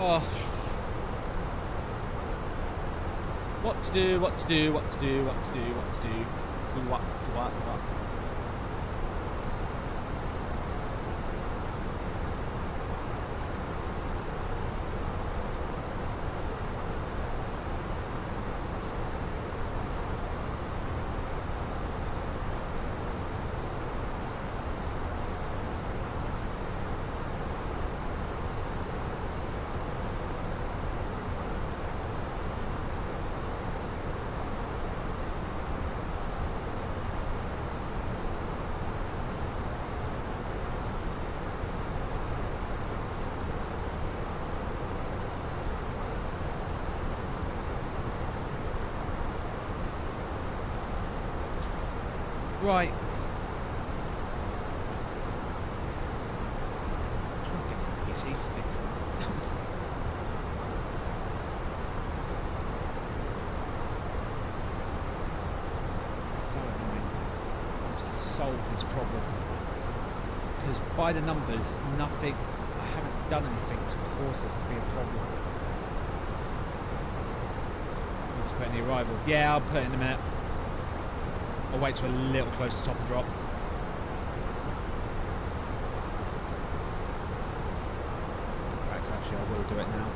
Oh. What to do, what to do, what to do, what to do, what to do. Do what, do what, do what. Right. Try and get my PC fixed. So annoying. I've solved this problem. Because by the numbers, nothing, I haven't done anything to cause this to be a problem. Need to put in the arrival. Yeah, I'll put it in a minute. I'll wait till a little close to top and drop. do it now.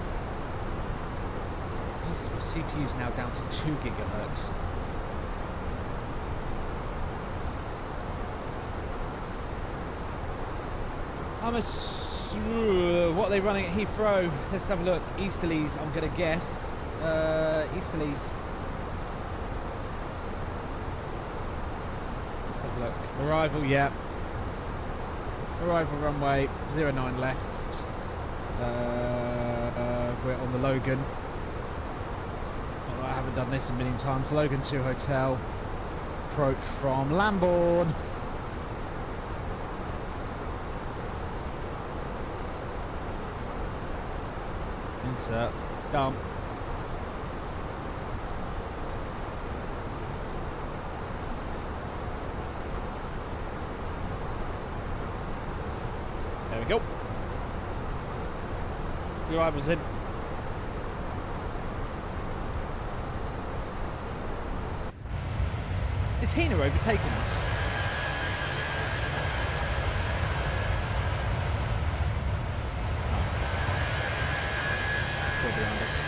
Jesus, my CPU's now down to 2 gigahertz. What are they running at Heathrow? Let's have a look. Easterlies, I'm going to guess. Easterlies. Let's have a look. Arrival, yeah. Arrival runway, 09 left. We're on the Logan. Not that I haven't done this a million times. Logan 2 Hotel. Approach from Lambourne. Insert. Done. There we go. Your arrival's in. Is Hina overtaking us? Still behind us.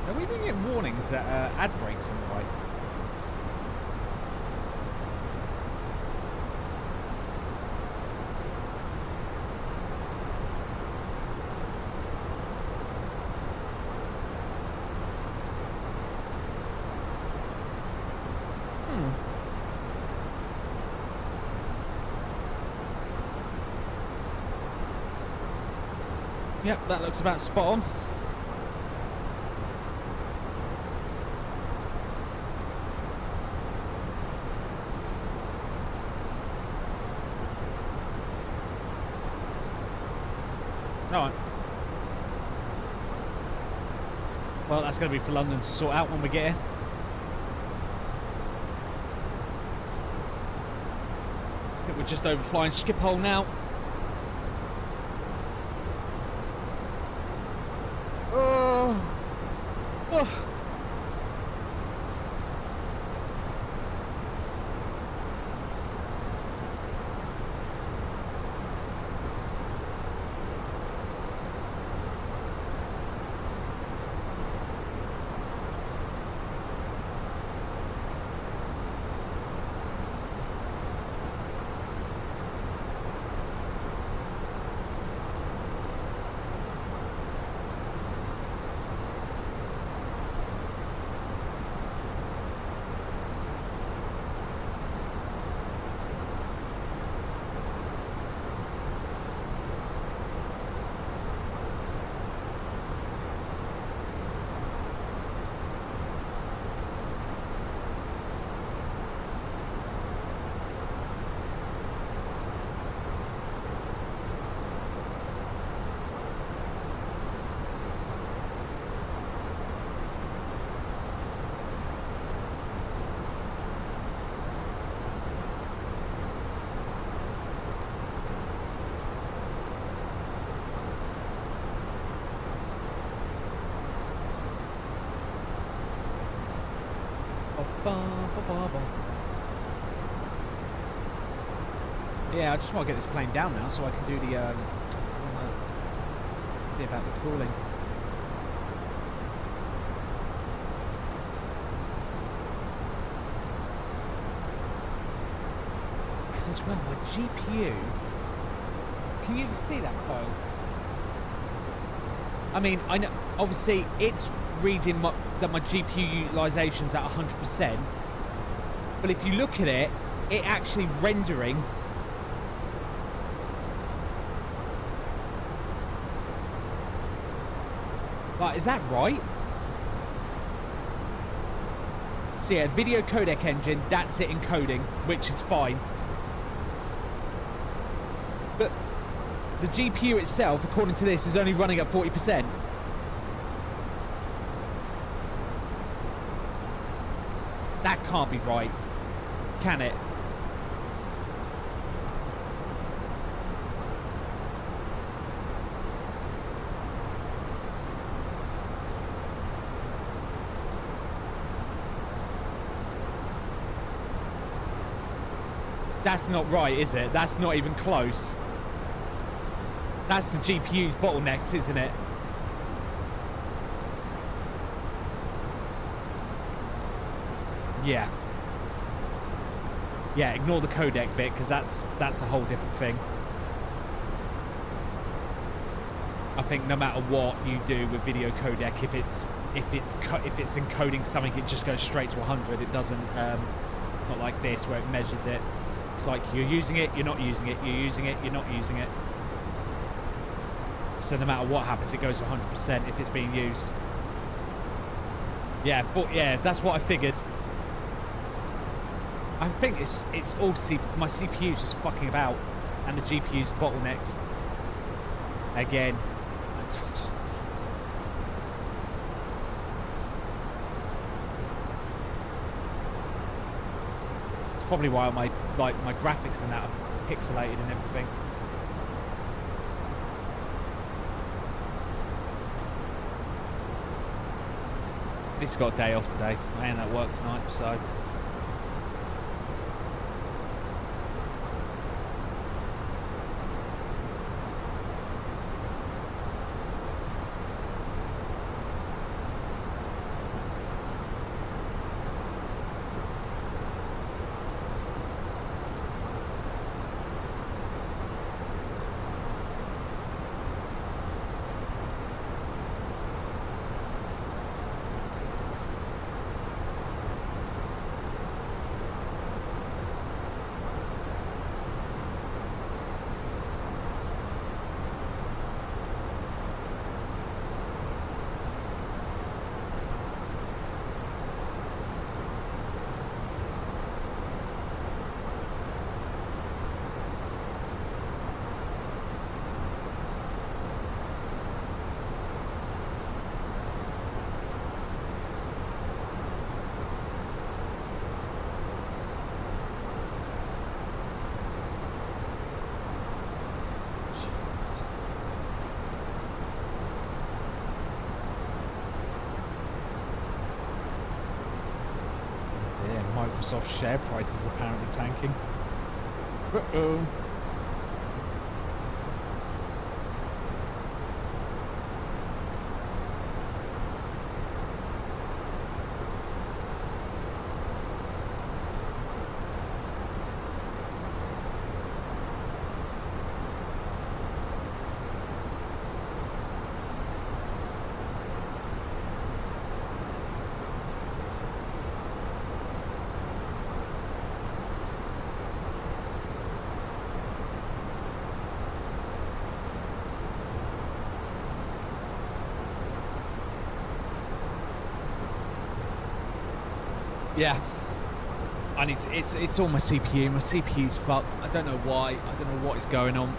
Are we been getting warnings that ad breaks on the way? Yep, that looks about spot on. Alright. Well, that's going to be for London to sort out when we get here. I think we're just overflying Schiphol now. Yeah, I just want to get this plane down now so I can do the, see about the crawling. Because as well, my GPU... Can you see that, Kyle? I mean, I know, obviously, it's reading that my GPU utilization's at 100%. But if you look at it, it actually rendering... Like, is that right? So yeah, video codec engine, that's it encoding, which is fine. But the GPU itself, according to this, is only running at 40%. That can't be right, can it? That's not right, is it? That's not even close. That's the GPU's bottlenecks, isn't it? Yeah. Yeah, ignore the codec bit, because that's a whole different thing. I think no matter what you do with video codec, if it's encoding something, it just goes straight to 100. It doesn't not like this where it measures it. It's like you're using it, you're not using it, you're using it, you're not using it. So no matter what happens, it goes to 100% if it's being used. Yeah, yeah, that's what I figured. I think it's all my CPU's just fucking about, and the GPU's bottlenecks. Again. It's probably why my graphics and that are pixelated and everything. At least got a day off today. I ain't at work tonight, so. Microsoft share price is apparently tanking. Uh-oh. Yeah, I need to, it's all my CPU. My CPU's fucked. I don't know why. I don't know what is going on.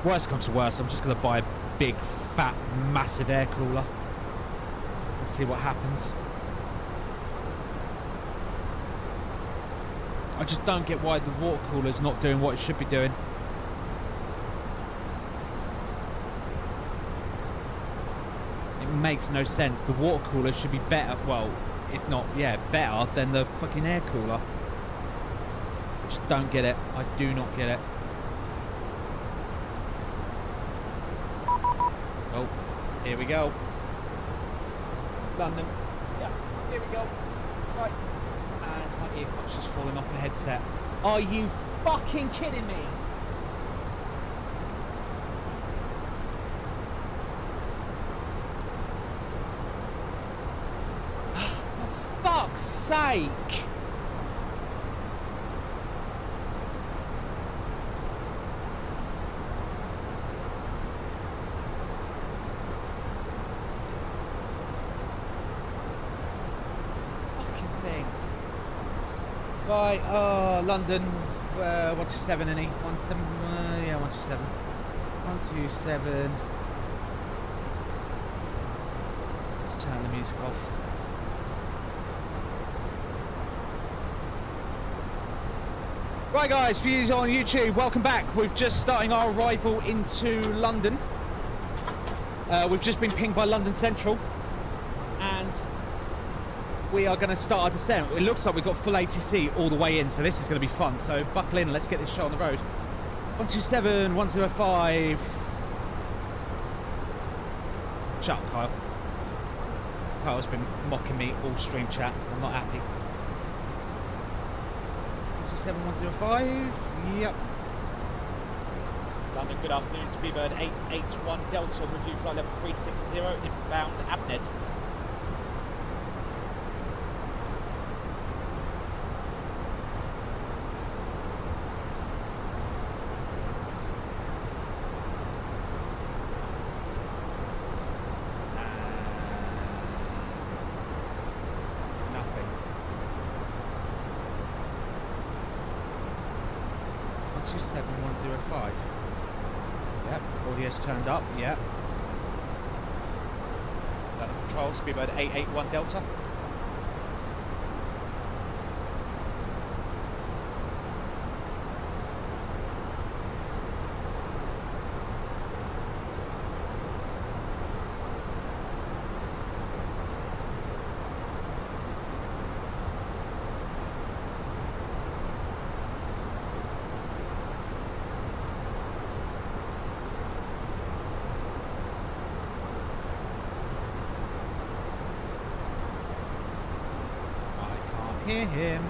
Worst comes to worst, I'm just gonna buy a big, fat, massive air cooler. Let's see what happens. I just don't get why the water cooler's not doing what it should be doing. It makes no sense. The water cooler should be better. Well, if not, yeah, better than the fucking air cooler. Just don't get it. I do not get it. Oh, here we go. London. Yeah, here we go. Right. And my earpod's just falling off my headset. Are you fucking kidding me? For fuck's sake! Right, London, 127, any? 17, yeah, 127. 127. Let's turn the music off. Right, guys, for you on YouTube, welcome back. We've just starting our arrival into London. We've just been pinged by London Central, and we are going to start our descent. It looks like we've got full ATC all the way in, so this is going to be fun. So buckle in, let's get this show on the road. 127, 105. Shut up, Kyle. Kyle's been mocking me all stream chat. I'm not happy. 127, 105. Yep. London, good afternoon. Speedbird 881 Delta, review flight level 360, inbound Abnett. Nothing. 127, 105. Yep, audio's turned up, yep. London Control, Speedbird 881 Delta. Hear him.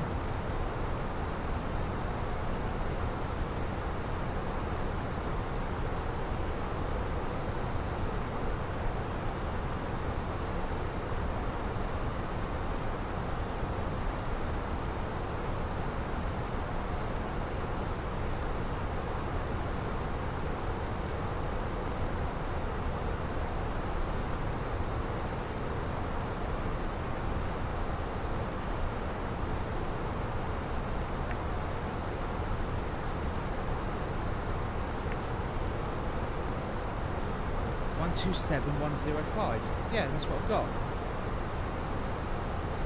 One 127-105. Yeah, that's what I've got.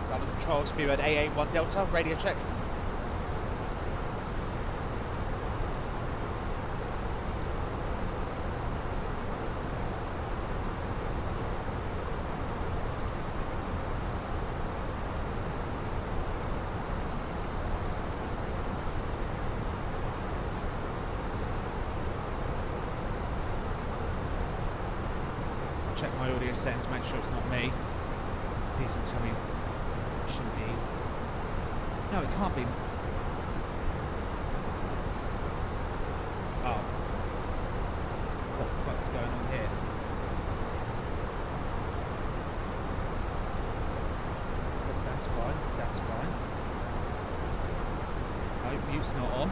London Control, Speedbird 881 Delta, radio check. Check my audio settings, make sure it's not me. Please don't tell me it shouldn't be. No, it can't be. Oh. What the fuck's going on here? That's fine, that's fine. No, mute's not on.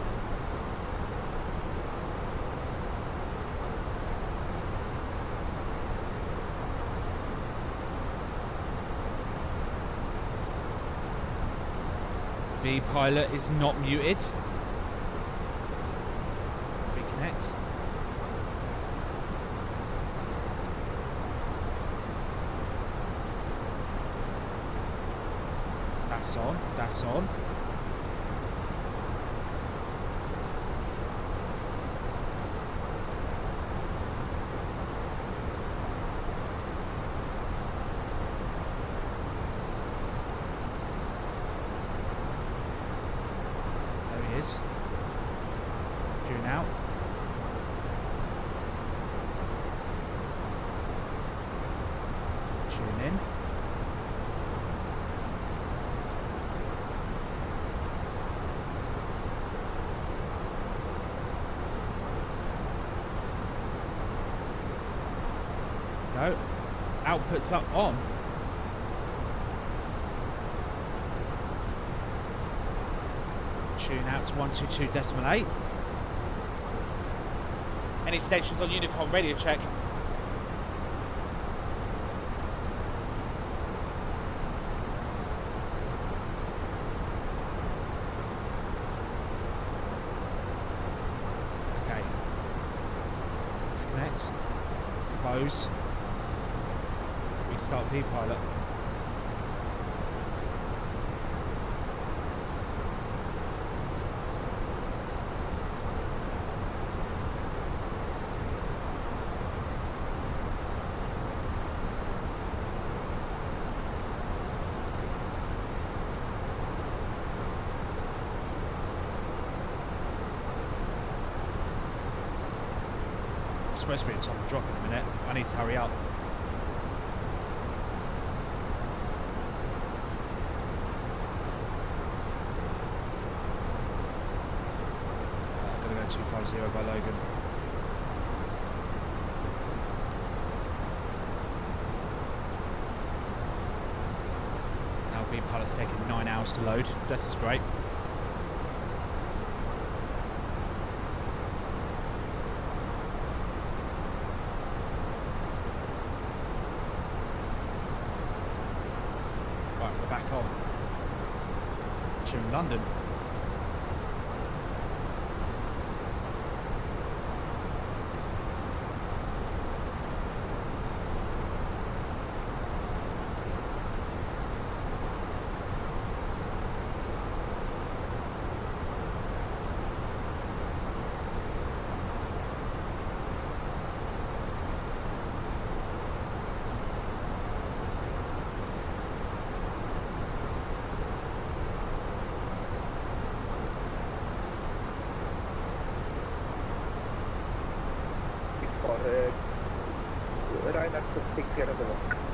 The pilot is not muted. Reconnect. That's on, that's on. There he is. Tune out. Tune in. No. Outputs up on. Tune out to 122.8. Any stations on Unicom, radio check. Okay. Disconnect. Close. Restart V-Pilot. It's supposed to be a top drop in a minute. I need to hurry up. Gonna go 250 by Logan. Now V-Pilot's taking 9 hours to load. This is great. Right, we're back on. Tune London.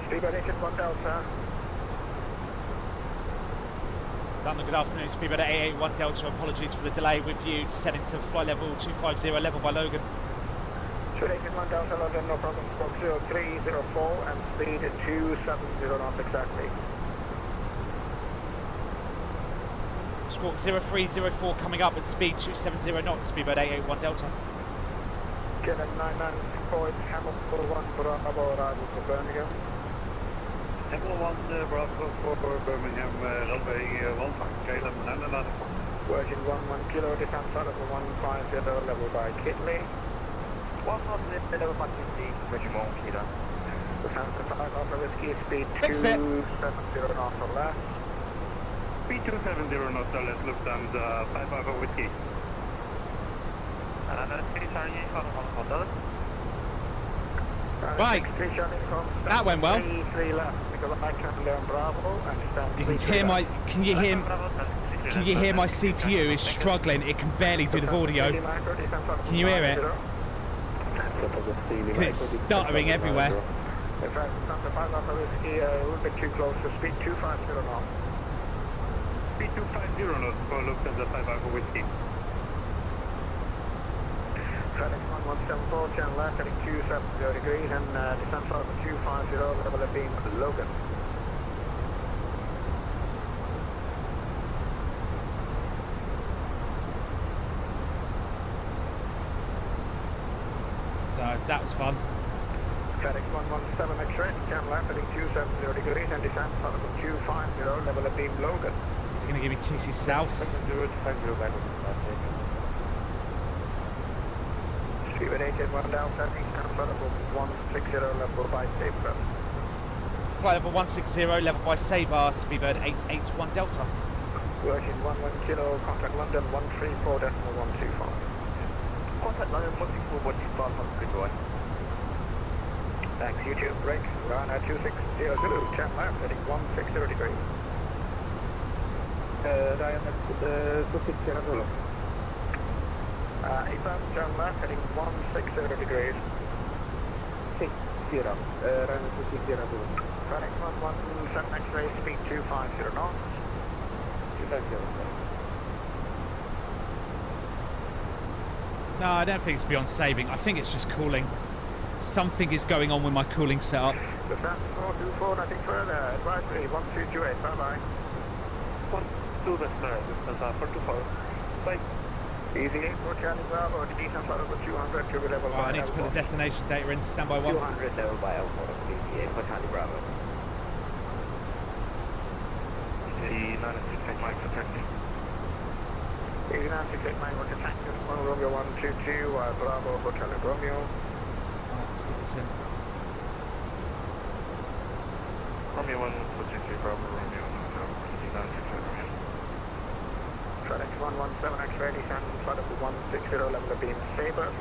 Speedbird engine 1 Delta. London, good afternoon. Speedbird 881 Delta. Apologies for the delay with you. Descending to flight level 250, level by Logan. Speed engine 1 Delta, London, no problem. Squawk 0304 and speed 270 knots exactly. Squawk 0304 coming up at speed 270 knots. Speedbird 881 Delta. Kevin 994, it's Hamilton 1 Bravo, arrival for Birmingham. Hamilton 1 Bravo for Birmingham, runway 15, Caleb 994. Virgin 11 Kilo, descent flight level 150, level by Kitley. 1 level by Kitley, Virgin 1 Kilo. Descent to 5 Alpha Whiskey, speed Fixed it. 270 knots or less. Speed 270 knots or less, Lufthansa 5 Alpha Whiskey. Right. That went well. 3 left, Nikolai Canada Bravo, and stand You can hear my. Can you hear? Can you hear my CPU is struggling? It can barely do the audio. Can you hear it? Because it's stuttering everywhere. In fact, Santa 5 Alpha Whiskey, a little bit too close to speed 250 knots. Speed 250 knots for Lufthansa 5 Alpha Whiskey. FedEx 1174, channel left, heading 270 degrees, and descent flight level 250, level of beam Logan. So that was fun. FedEx 117 X-ray, channel left, heading 270 degrees, and descent flight level 250, level of beam Logan. Is it going to give me TC South? Speedbird 881 Delta, descent flight level 160, level by Sabre. Flight level 160, level by Sabre. Speedbird 881 Delta. Virgin 11 Kilo, contact London 134.125. Contact London 134.125, good boy. Thanks, YouTube. Break. Runner 2600, channel left, heading 160 degrees. Ryanair 2600. Lufthansa, turn left, heading 160 degrees. 60, runway 60, FedEx 117 X-ray, speed 250 knots. 250. No, I don't think it's beyond saving. I think it's just cooling. Something is going on with my cooling setup. Lufthansa 424, nothing further. Advisory 1228, bye-bye. 12 Vster, Lufthansa 424. Bye. Easy 8 for Charlie Bravo, descent level 200 to level 5. I need to put the destination data in, standby 1. 200 level by L4, easy 8 for Charlie Bravo. Easy 968 Mike for taxi. Easy 968 Mike for taxi, 1 Romeo 122, Bravo, Hotel Romeo. Let's get this in. Romeo 123, Bravo, Romeo, Easy 968. FedEx 117 X-ray, descent level 160, level of beam Sabre.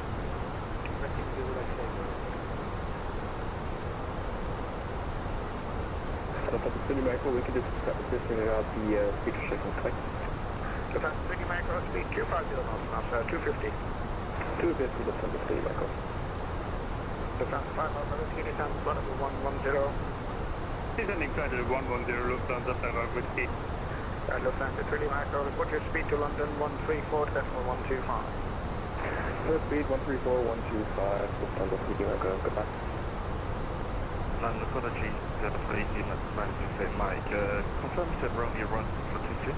Spoony macro, we can just start assisting out the speaker shaking, correct? Lufthansa Spoony macro, speed 250 knots, now 250. 250, Lufthansa Spoony macro. Lufthansa 5 descent level 110. Descending flight 110, Lufthansa 5 whiskey. Lufthansa 3 macro, report your speed to London 134.125. Speed 134.125, Lufthansa Spoony macro, goodbye. London apologies for Easy 968 Mike. Confirm you said Romeo 142.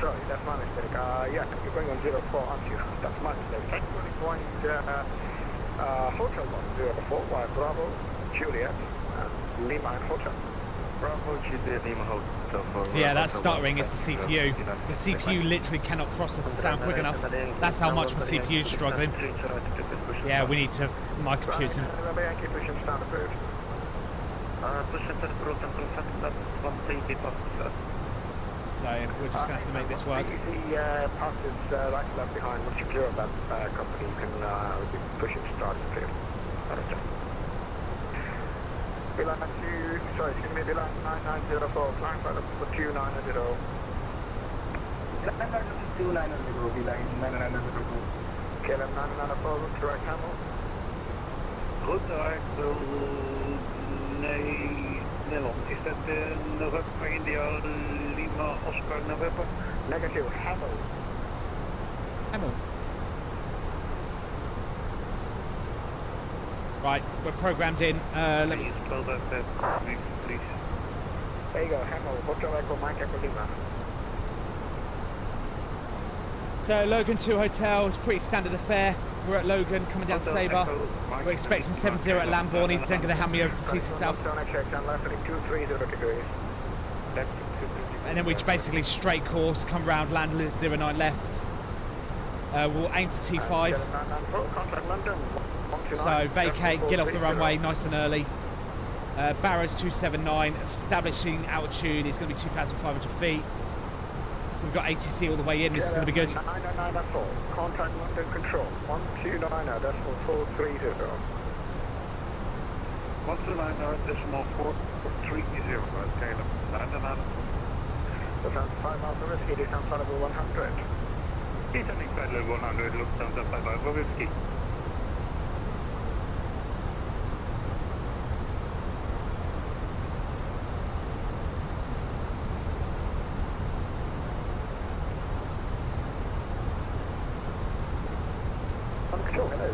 Sorry, that's my mistake. Yeah, you're going on 04, aren't you? That's my mistake. Technically going Hotel 104, while Bravo, Juliet, Lima and Hotel. Bravo, Juliet, Lima, Hotel for... Yeah, that's stuttering. It's the CPU. The CPU literally cannot process the sound quick enough. That's how much my CPU is struggling. Yeah, we need to... My computer... So we're just going to have to make this work. The passes right and left behind. Once you're clear of that company, you can push it start and clear. Beeline 2, sorry, excuse me, Beeline 9904, flying by the 2990. Beeline 2990, Beeline 9904. KLM 9904, route to right Hamel. Route to right, Nederland. Is that November India Lima Oscar November? Negative, Hamel. Hamel. Right, we're programmed in. Let me spell that, please. There you go, Hamel, Hotel Echo, Mike Echo Lima. So Logan 2 Hotel is pretty standard affair. We're at Logan, coming down to Sabre. We're expecting 70 at Lamborghini, then going to hand me over to CC South. And then we basically straight course, come round, land 09 left. We'll aim for T5. So vacate, get off the runway nice and early. Barrows 279, establishing altitude is going to be 2,500 feet. We've got ATC all the way in, this is going to be good. 999.4, contact London Control, 1290.430. 1290.430, okay, 999. Lufthansa 5 Alpha Whiskey, descent level 100. Descending flight level 100, Lufthansa 5 Alpha Whiskey. Control, hello,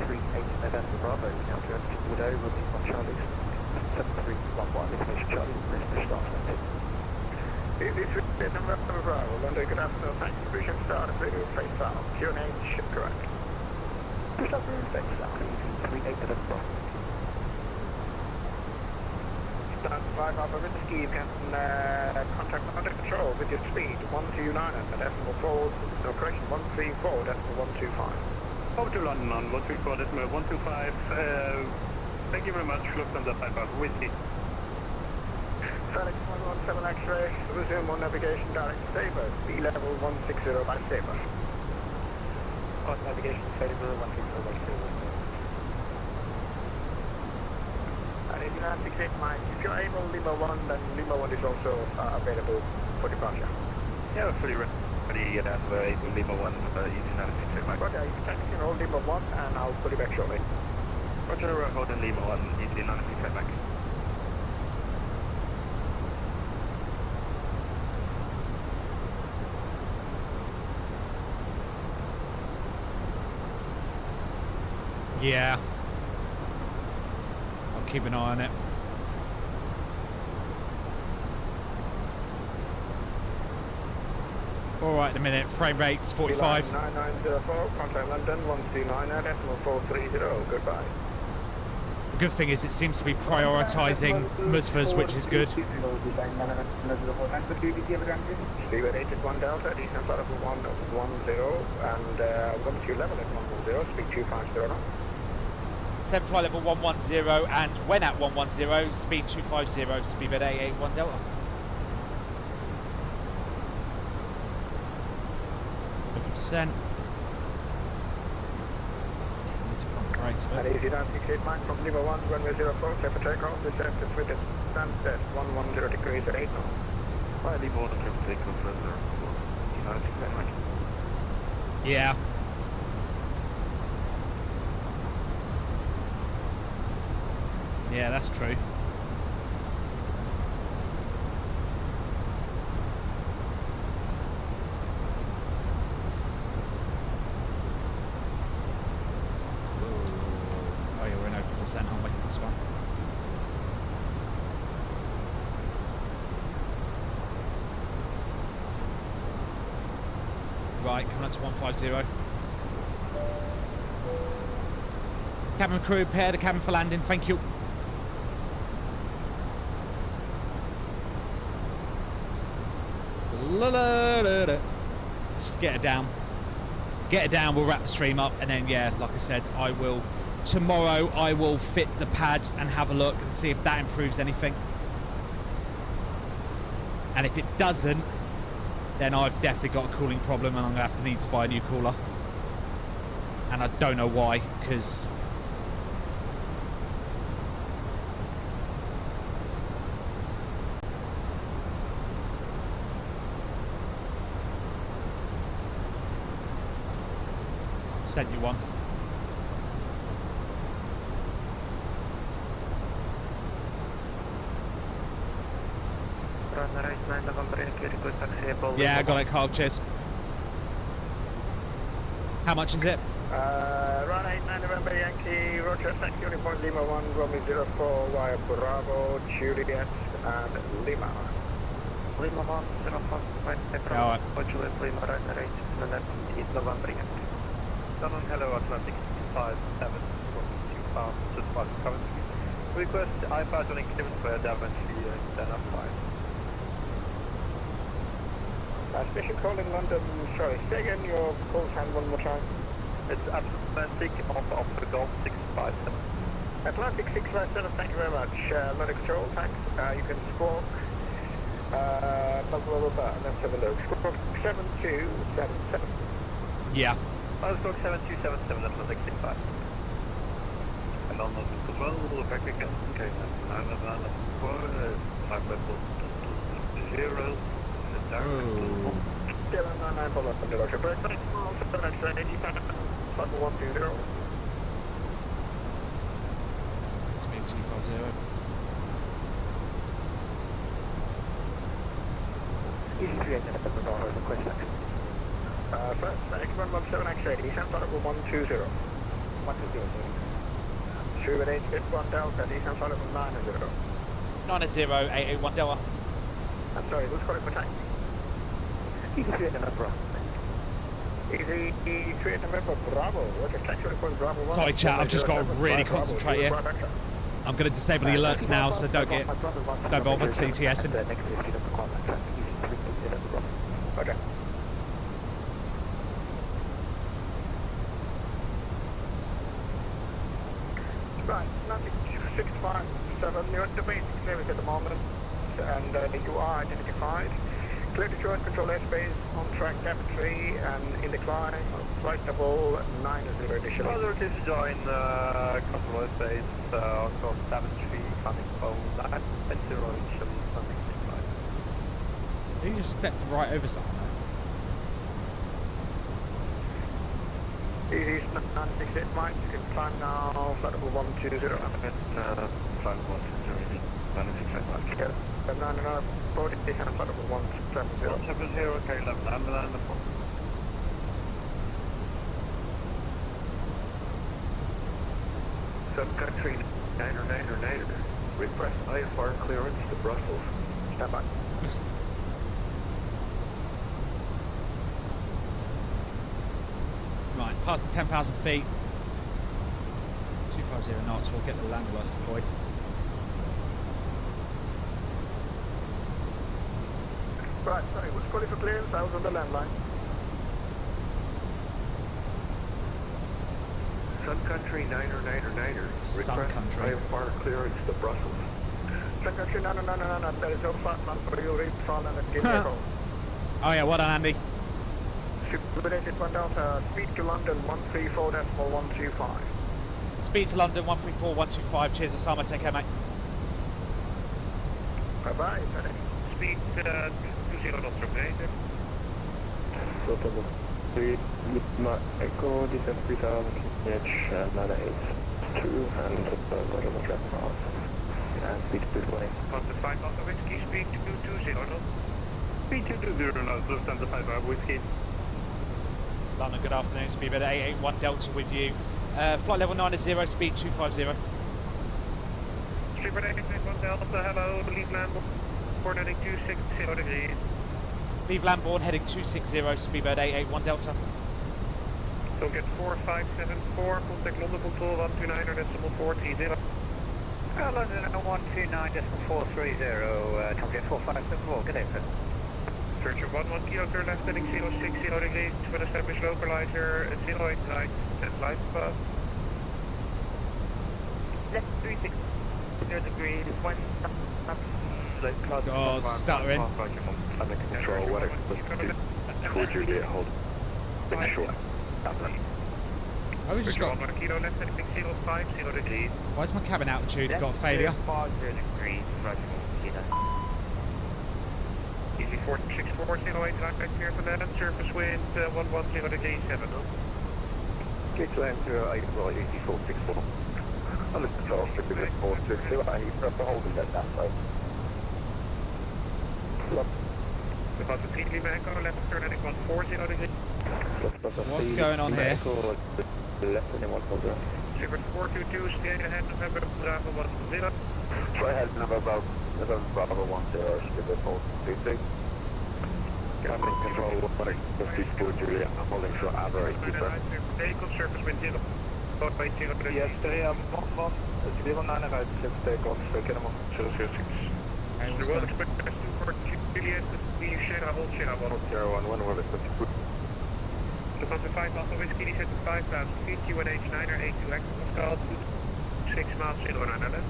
38 November Bravo, now to Wood over, on Charlie 7311, information Charlie, British start. This is November Bravo, London, good afternoon, thanks for pushing start, radio face south, your name ship correct. Push up room face south, 38 November Bravo. Stand 5 Alpha Whiskey, you can contact London Control with your speed, 129 at decimal 4, no correction, 134, decimal 125. Over to London on 134, decimal 125. Thank you very much, Lufthansa 5 Alpha Whiskey. FedEx 117 X-ray, resume on navigation direct Sabre, sea level 160 by Sabre. On navigation Sabre, 160 by Sabre. And if you're not 68 Mike, if you're able, Lima 1, then Lima 1 is also available for departure. Yeah, fully ready. Ready at Lima 1, easy 96 Mike. Roger, you can taxi and hold Lima 1 and I'll put you back shortly. Roger, hold in Lima 1, easy 96 Mike. Yeah. I'll keep an eye on it. Alright, in a minute. Frame rate's 45. 9904, contact London 129.430. Goodbye. The good thing is it seems to be prioritising Musfas, which is good. Speedway 81 Delta, descent flight level 110, and welcome to level at 110, speed 250 now. Descent flight level 110, and when at 110, speed 250, speedbed 881 Delta. Descent. Need to pump the brakes a And bit. easy 968 Mike from Lima 1, runway 04, set for takeoff, descent is with the sunset 110 degrees at 8 knots. Right, Lima 1, can take off further. Easy 96 Mike. Yeah. Yeah, that's true. Oh yeah, we're in open descent, aren't we? That's fine. Right, coming up to 150. Cabin crew, prepare the cabin for landing, thank you. La -la -la -la. Just get it down. Get it down, we'll wrap the stream up, and then, yeah, like I said, I will... Tomorrow, I will fit the pads and have a look and see if that improves anything. And if it doesn't, then I've definitely got a cooling problem and I'm going to need to buy a new cooler. And I don't know why, because... Sent you one. Yeah, I got it, Carl. Cheers. How much is it? Run 89 November Yankee, Roger, thank you, Uniform Lima 1, Romeo 04, via Bravo, Juliet, and Lima. Lima 1, 05, Juliet, Lima, right, and then East November Yankee. London, hello, Atlantic 57, 25, Coventry. Request iPad on clearance for damage fee and then apply. Special call in London, sorry, say again your call time one more time. It's Atlantic of the Golf 657. Atlantic 657, thank you very much. London Control, thanks. You can squawk, blah, blah, blah, blah, let's have a look. Squawk 7277. Yeah. I'll squawk 7277, Atlantic 65. And on the as well, back again. Okay, 5 level 0. Oh. Still on 99 follow up on the Roger. Break 7 X-ray, 87, 120. Speed 250. Easy 3 engine at the Bravo, request action. First, X117 X-ray, descent flight level 120. 120, Through an 851 Delta, descent flight level 90. 90, 881 Delta. I'm sorry, who's calling for taxi? Easy 3 engine at Bravo. Easy 3 November Bravo, Roger, taxi report Bravo 1. Sorry, chat, I've just got to really concentrate here. I'm going to disable the alerts now, so don't bother TTSing. Okay. Right, Atlantic 657, you're at the basic clearance at the moment, and you are identified. Clear to join control airspace, on track cabinetry, and in decline, flight level 90 additional. Other to join control airspace, on course 73, coming phone 9, and 0 initial, something 65. You just stepped right over something East 968 Mike, you can climb now, flight level 120. Flight level 120, 968 Mike. Yeah, 940, and flight level 170. 170, okay, level, land the port. Some country, niner. Request IFR clearance to Brussels. Stand by. Right, passing 10,000 feet. 250 knots, we'll get the land blast deployed. Right, sorry, was calling for clearance, I was on the landline. Sun Country, niner. Sun Request Country. IFR clearance to Brussels. Sun Country, no, there is no flight plan for you, reach fall and give me a call. Oh yeah, well done, Andy. Super 1 Delta, speed to London 134.125. Speed to London 134.125. Cheers, Osama. Take care, mate. Bye-bye. Speed 20 knots, okay? Total 3, Lima Echo, descent 3000, km 982, and whatever trap off. And speed 220. After 5 knots of whiskey, speed 220 knots. Speed 220 knots, Lufthansa 5 of whiskey. London, good afternoon. Speedbird 881 Delta with you. Flight level 90, speed 250. Speedbird 881 Delta, hello, leave Lamborn heading 260 degrees. Leave Lamborn heading 260, Speedbird 881 Delta. So get 4574, contact London control 129.430. London 129.430, target 4574, good day, sir. Search of 11 kilo, turn left heading 060 degrees, will establish localizer 089, set light path. Left 360 degrees, 1 God, stuttering. Under control, weather, towards Juliet, hold. Make sure. Oh, we just got... 1 kilo, left heading 050 degrees. Why is my cabin altitude got a failure? 50 degrees, right, Easy 4640, 89, clear for land, surface wind 110 degrees 7 knots. Gate to land 084, easy 464. Under control, strictly with 462, I need to hold and let that go. About the 3 Lima Echo, left turn heading 140 degrees. What's going on here? Left heading 140. Super 422, stay ahead, November, Bravo 10. Try ahead, November Bravo 10, Skipper 422. I'm in control, what I just for Julia, I'm holding short average. Vehicle surface wind 0. Yes, 3, 09 right, let's take off, Kilerox 006. Hey, what's The world going on? express 24 Juliet, the Sierra, hold Sierra 01, we're at 50. The Volanta 5 Alpha Whiskey, descent to 5,000 feet, QNH 982 active Pascal, 6 miles, 09 left.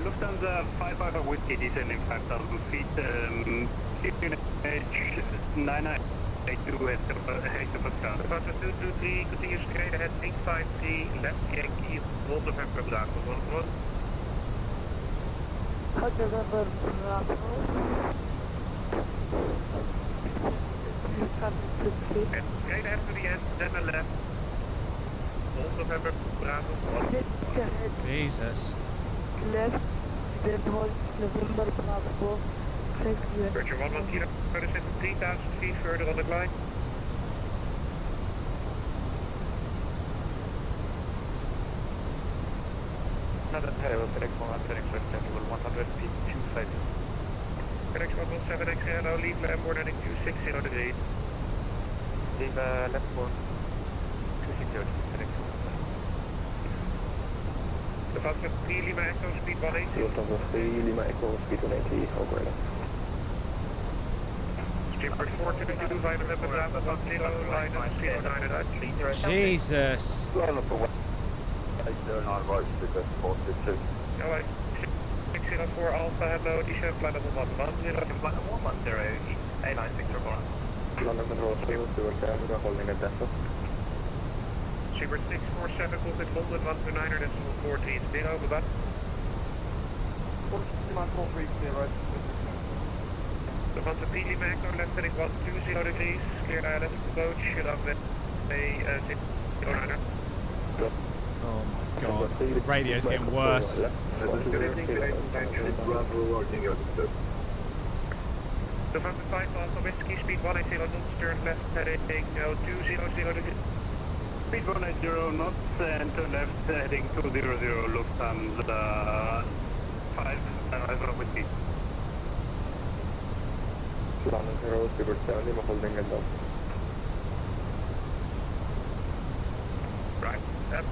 Lufthansa 55 Whiskey, descending 5,000 feet, QNH 982 active Pascal. Lufthansa 223, continues straight ahead, 853, left Yankee, Hold November Bravo 11. November Bravo. And straight ahead to the end, then a left. Hold November Bravo 1. Jesus. Left, then hold November Bravo. Thank you. Roger 11 kilo, descent to 3,000 feet further on the line. Another hello, FedEx 100 feet, 25. FedEx 117 XL, leave Lamborn heading 260 degrees. Leave left for 260, FedEx 117. The Volanta 3 Lima Echo, speed 180. Lufthansa 3 Lima Echo, speed 180, over left. Skipper 422, via November Bravo 10, line at 09 Jesus. Line up for 809 right, because 422. LA 604 Alpha, hello, descent flight level 110. Flight level 110, 896 report. London Control 3, we're holding a Delta. Super 647, contact London 129er, decimal 14, 0, goodbye. Volanta Lima Echo, left heading 120 degrees, clear island approach, runway 09. Oh my god, the radio's getting worse. Good evening, November 5 Alpha Whiskey, speed 180 knots, turn left heading 200 degrees. Speed 180 knots and turn left heading 200 Lufthansa 5 Alpha Whiskey. London 0, Speedbird 7, Lima holding and down. Right.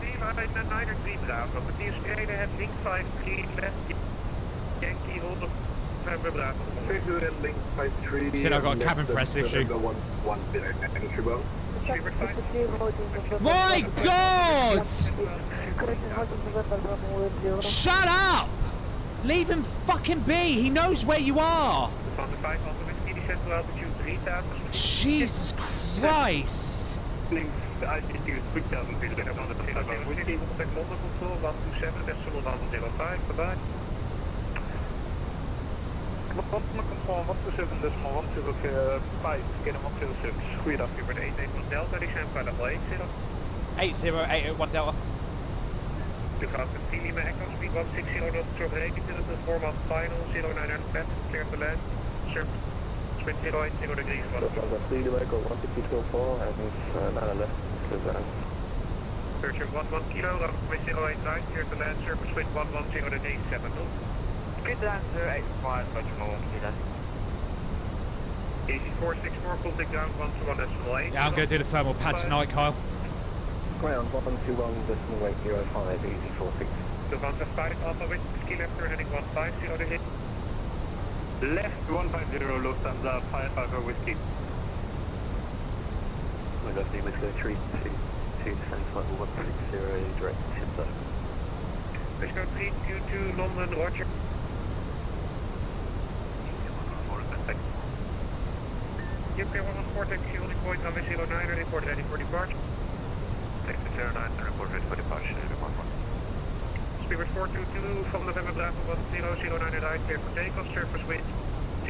P-line 903 Bravo, vertier straight ahead, link 53, left, Yankee, hold up, November Bravo. Link 53. Said I've got a cabin press issue. My god! Shut up! Leave him fucking be, he knows where you are! Jesus Christ! Altitude 3000 feet. Whiskey, contact London control, 127, decimal 105, goodbye. London control, 127, decimal 105, get him 106. Goeiedag, Hubert 181 Delta, die zijn veilig leeg, 80801 Delta. U gaat met Lima Echo, speed 160 knots, overrekend in het format final, 09 pet, clear the land, surf, sprint 080 degrees. Lima Echo, 160.4, and 9 left, clear the land. Searcher 11 kilo, runway 08 right, clear the land, surface wind 110 degrees, 7 knots. Speed land 085, Roger 1 kilo. Easy 464, contact ground 121.8. Yeah, I'm going to do the thermal pad tonight, Kyle. Ground 121.805, easy 46. Volanta 5 Alpha Whiskey, left turn heading 150 degrees. Left 150 Lufthansa 5 Alpha Whiskey. My left name is 322, descent flight 160, direct Heathrow. Whiskey 322 London, Roger. UK 114, taxi holding point, runway 09, report ready for departure. Taxi 09, report ready for departure, Speedbird 422 from November Bravo 1009 right, clear for takeoff, surface wind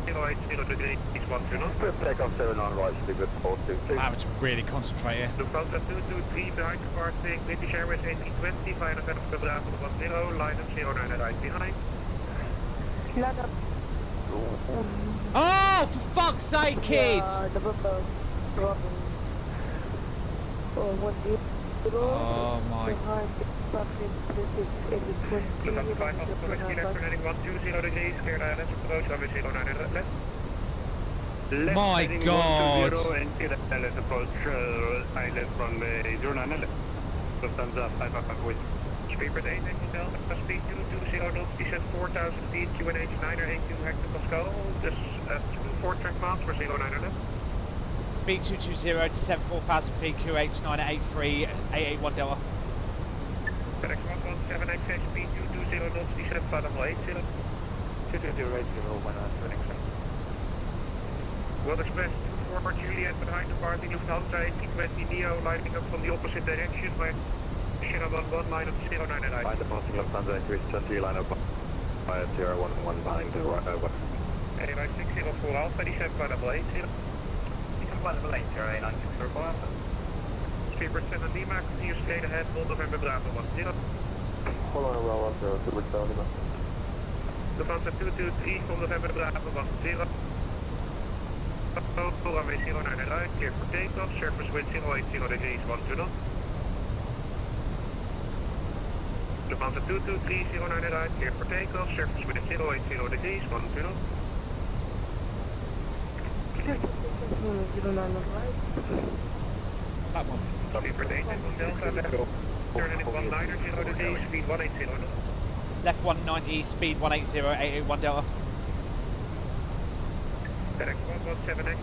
080 degrees, 12 knots. Takeoff 79 right, Speedbird 422. I have to really concentrate here. Lufthansa 223 behind departing, British Airways 1820 via November Bravo 10, line up 09 right behind. Oh, for fuck's sake, kids! Oh my. Lufthansa 5 Alpha Whiskey, left turn heading 120 degrees, clear the islands approach, runway 09 left. My god! And clear the islands approach, island runway 09 left. Lufthansa 5 Alpha Whiskey. Speedbird 8 Delta, speed 220 knots, descent 4000 feet, QNH 982 hectopascal, dus 4 track miles for 09 left. Speed 220, descent 4000 feet, QH 983, 881 Delta. FedEx 117 XS, speed 220 knots, descent bottom 80. 220 when I'm turning World Express 24 Juliet behind departing Lufthansa 1820 Neo, lining up from the opposite direction by Sierra 11, line up 09 right. Behind departing Lufthansa 320, line up by Sierra 11 behind the west. A 604 Alpha, descent bottom 80. Speedbird 7 Lima, continue straight ahead, hold November Bravo 10. Hold on, roll 10, Speedbird 7 Lima. Lufthansa 223 from November Bravo 10. Runway 09 right, clear for takeoff, surface wind 080 degrees, 12 knots. Lufthansa 223, 09 right, clear for takeoff, surface wind 080 degrees, 12 knots. That one. Speedbird 8 Delta, left turn heading 190 degrees, speed 180 knots. Left 190, speed 180, 881 Delta. FedEx 117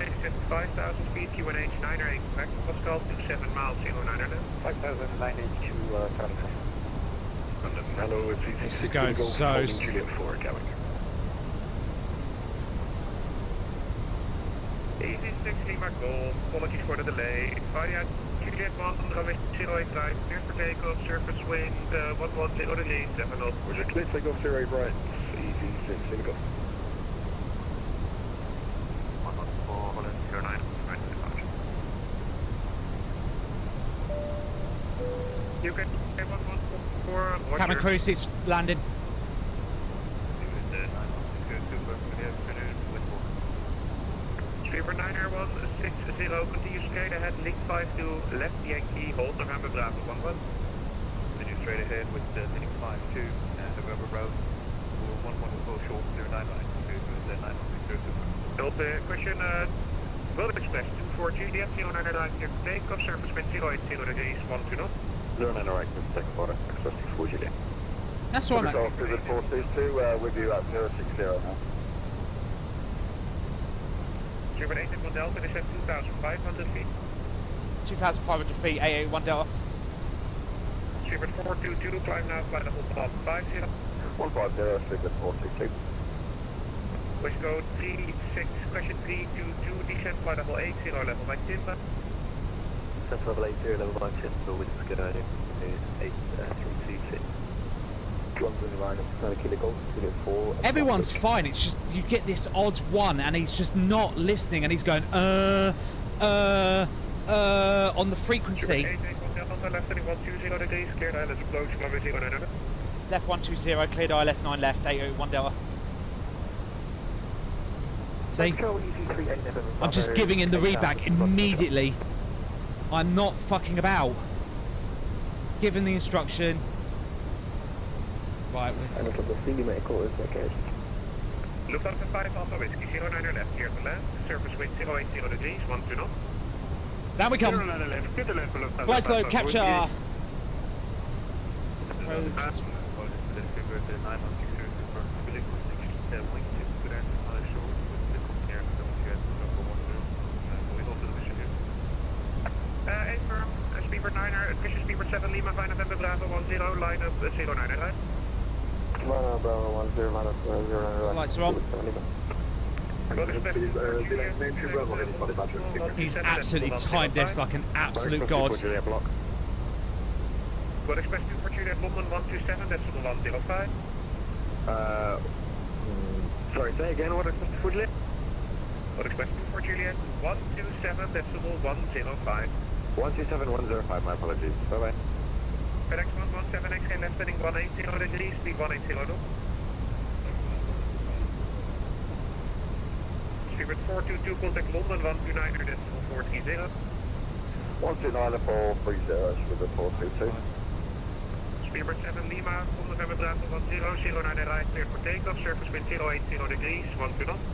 exit, 5000 feet, QNH 908, hectopascal, 27 miles, 09 left. 5092, turn. Hello, it's easy. This is going so... Juliet 4, coming. Easy 6 Lima Golf, apologies for the delay. Via Juliet 1, runway 08 right, clear for takeoff, surface wind 110 degrees, 7 knots. Roger, clear takeoff 08 right, easy 6 Lima Golf. 4, Cabin roger. crew seats landing. Speedbird 9R160, continue straight ahead, link 5 to left Yankee, hold November Bravo 11. Continue straight ahead with link 52 and November Bravo 11 short 099 to Question, World Express 24 Juliet, 099 clear for takeoff, surface wind 080 degrees, 12 knots. 099 second order, Express 24 Juliet. That's what I'm Control to the 422, with you at 060 now. Speedbird 881 Delta, descend 2,500 feet. 2,500 feet, 881 Delta. Speedbird 422, climb now, flight level 150. 150, Speedbird 422. Wish code 36, question 322, descend flight level 80, level by Timber. Descent level 80, level by Timber with Sky 8326. Everyone's fine, it's just you get this odd one and he's just not listening and he's going on the frequency. Left heading 120 degrees, cleared ILS approach, runway 09. Left 120, cleared ILS 9 left, 881 Delta. See? I'm just giving in the read back immediately. I'm not fucking about. Giving the instruction. Right, let's... Lufthansa 5 Alpha Whiskey, 09 left, clear to land, surface wind 080 degrees, 12 knots. Down we come. 09 left, clear to land for Lufthansa. Flight slow, capture. Affirm, Speedbird 9er, Fisher Speedbird 7 Lima, 5 November Bravo 10, line up 09 right? Bravo 10, line up 09 Lights are on. He's absolutely timed this like an absolute god. What expect for Juliet London 127, that's 105. Sorry, say again, what expect for Juliet? What expect for Juliet 127, that's 105. 127105, my apologies. Bye bye. FedEx 117X, left heading 180 degrees, speed 180 knots. Speedbird 422, contact London 129, that's 430. 129 430, Speedbird 422. Speedbird 7 Lima, from November Bravo 10, 09 right, cleared for takeoff, surface wind 080 degrees, 12 knots.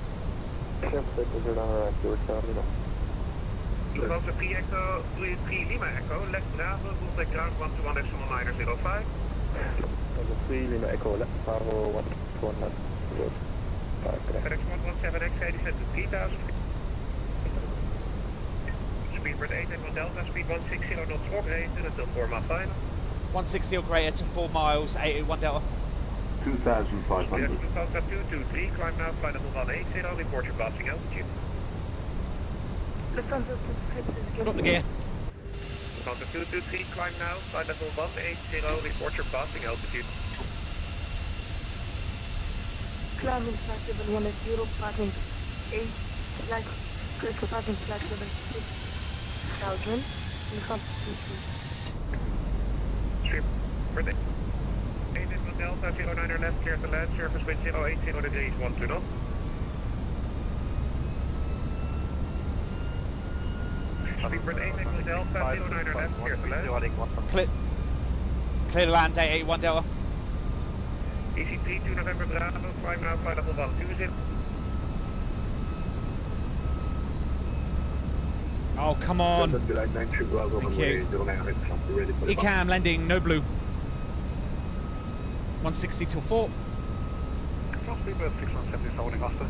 Lufthansa 3 Echo, 3 Lima Echo, left Bravo, contact ground 121.905. 3 Lima Echo, left Bravo 121. FedEx 117X, descend to 3,000 feet. Speedbird 881 Delta, speed 160 knots or greater until 4 mile final. 160 or greater to 4 miles, 881 Delta. 2,500. Lufthansa 223, climb now, flight level 180, report your passing altitude. Drop the gear. Lufthansa 223, climb now, flight level 180, report your passing altitude. Climbing flight level 180, parking 8, flight, critical parking flight level 6,000, Lufthansa 223. Speedbird 881 Delta, 09 left, clear to land, surface wind 080 degrees, 12 knots. Speedbird 881 Delta, 09 left, clear to land. Clear to land, 881 Delta. EC3 to November Bravo, climb now, flight level 120. Oh, come on. Thank you. ECAM landing, no blue. 160 till 4. Speedbird 617 is holding Vster.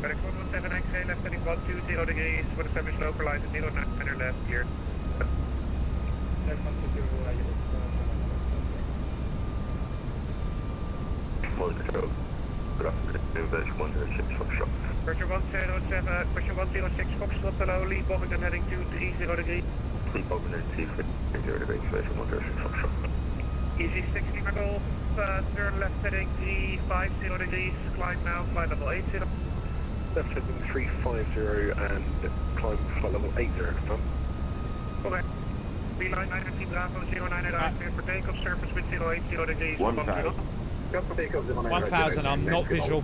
FedEx 117X, left heading 120 degrees, for the established local line to 09 left, clear. Good afternoon, version 106 Foxtrot. Version 107, version 106 Foxtrot, hello, lead Bovington heading 230 degrees. Lead Bovington 230 degrees, version 106 Foxtrot. Easy 60 Golf, turn left heading 350 degrees, climb now, flight level 80. left heading 350 and climb flight level 80, confirm. Okay. Beeline 9 Bravo 09 clear for takeoff, surface wind 080 degrees. 1,000. 1000, I'm not visual.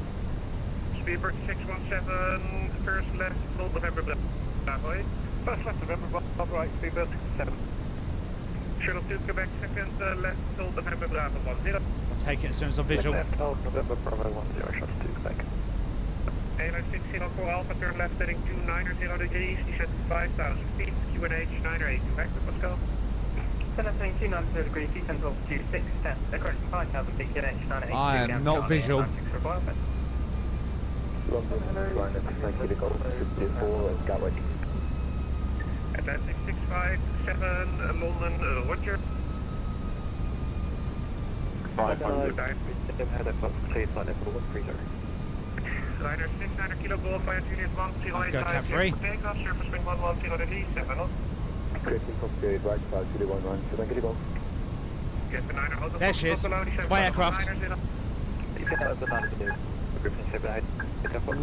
Speedbird 617, first left, Old November Bravo 8. First left November, Bravo right, Speedbird 7. Shuttle 2 Quebec, second left, Old November Bravo 10. I'll take it as soon as I'm visual. Left, Old November Bravo 10, Shuttle 2 Quebec. Airline 604 Alpha, turn left heading 290 degrees, descent 5,000 feet, QNH 982, Hector Pascal. Turn left heading 290 degrees, descent altitude 610, correction 5,000 feet, QNH 982. I am not visual. London, line at 90 to go, 54 at Gatwick. Atlantic 657, London, Roger. 500. Head up, clear flight level 130. Liner 600 kilo Golf via Juliet 1085. Let's go, Cat 3. Takeoff, surface wind 110 degrees, 7 knots. Creating complicated right side, Julie 19, so then get it go. Get the 9er, hold the There she is. My aircraft. You can have the 9 to do. Griffin 7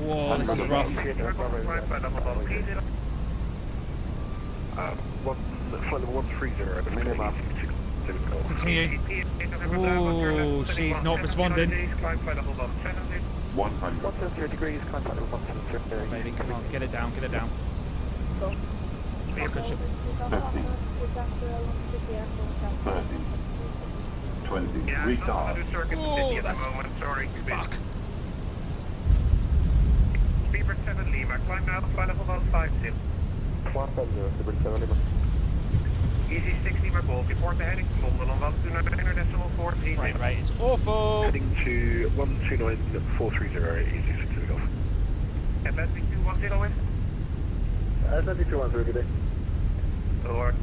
Whoa, this is rough. Flight level 130, minimum 6 to go. Continue. Ooh, she's not responding. 100. 130 degrees, climb flight level 130. Baby, come on, get it down, get it down. 30. 20. Yeah, Retard. Oh, that's sorry. fuck. Speedbird 7 Lima, climb now, flight level 150. 150, Easy 6 Lima Golf, report the heading to London on 129.430. Flight rate is awful. Heading to 129.430, easy 6 to the Gulf. Atlantic 210 west. Atlantic 210 today. Or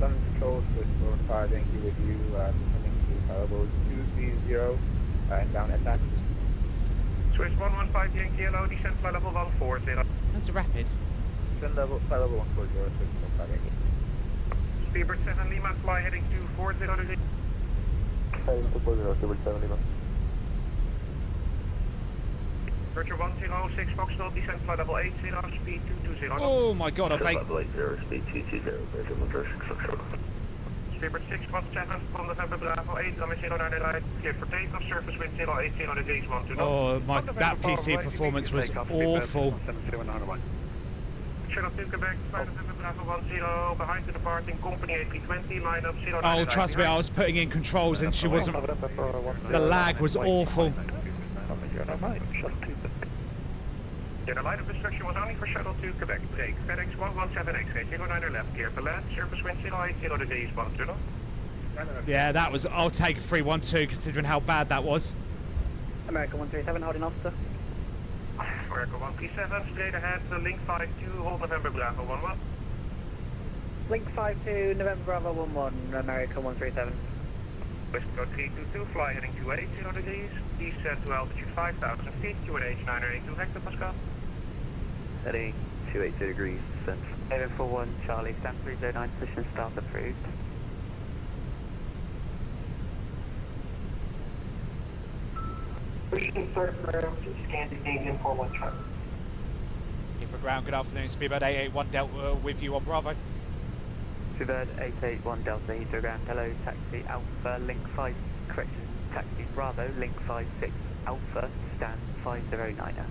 London Control, Swiss 45, thank you with you, coming to Parabo 230, inbound attack. Swiss 115 Yankee Yellow, descent flight level 140. That's a rapid. Flight level 140, Swiss 45, Yankee. Speedbird 7 Lima, fly heading 240 degrees. Heading to 40, Speedbird 7 Lima. Roger 106 Foxtrot, descent flight level 80, speed 220. Oh my god, I think. Level 80, speed 220, Roger 106 Foxtrot. Speedbird 617 from November Bravo 8, runway 09 right, cleared for takeoff, surface wind 080 degrees, 120. Oh my, that PC performance was awful. Shuttle 2 Quebec, flight November Bravo 10, behind the departing company A320, line up 09. Oh, trust me, I was putting in controls and she wasn't. The lag was awful. Yeah, the line of instruction was only for Shuttle 2 Quebec, break, FedEx 117X, 09 left, clear for land, surface wind 080 degrees, 120. Yeah, that was. I'll take a 312 considering how bad that was. American 137, holding officer. American 137, straight ahead, link 52, hold November Bravo 11. Link 52, November Bravo 11, American 137. West Coast 322, fly heading 280 degrees, descent to altitude 5,000 feet, QNH 982, Hector Pascal. Heading 280 degrees, descent. 741 Charlie, stand 309, position start approved. Pushing third room to Scandinavian 41 truck. In for ground, good afternoon, Speedbird 881 Delta with you on Bravo. Speedbird 881 Delta, Heathrow ground, hello, taxi Alpha, link 5, correction, taxi Bravo, link 56, Alpha, stand 509er.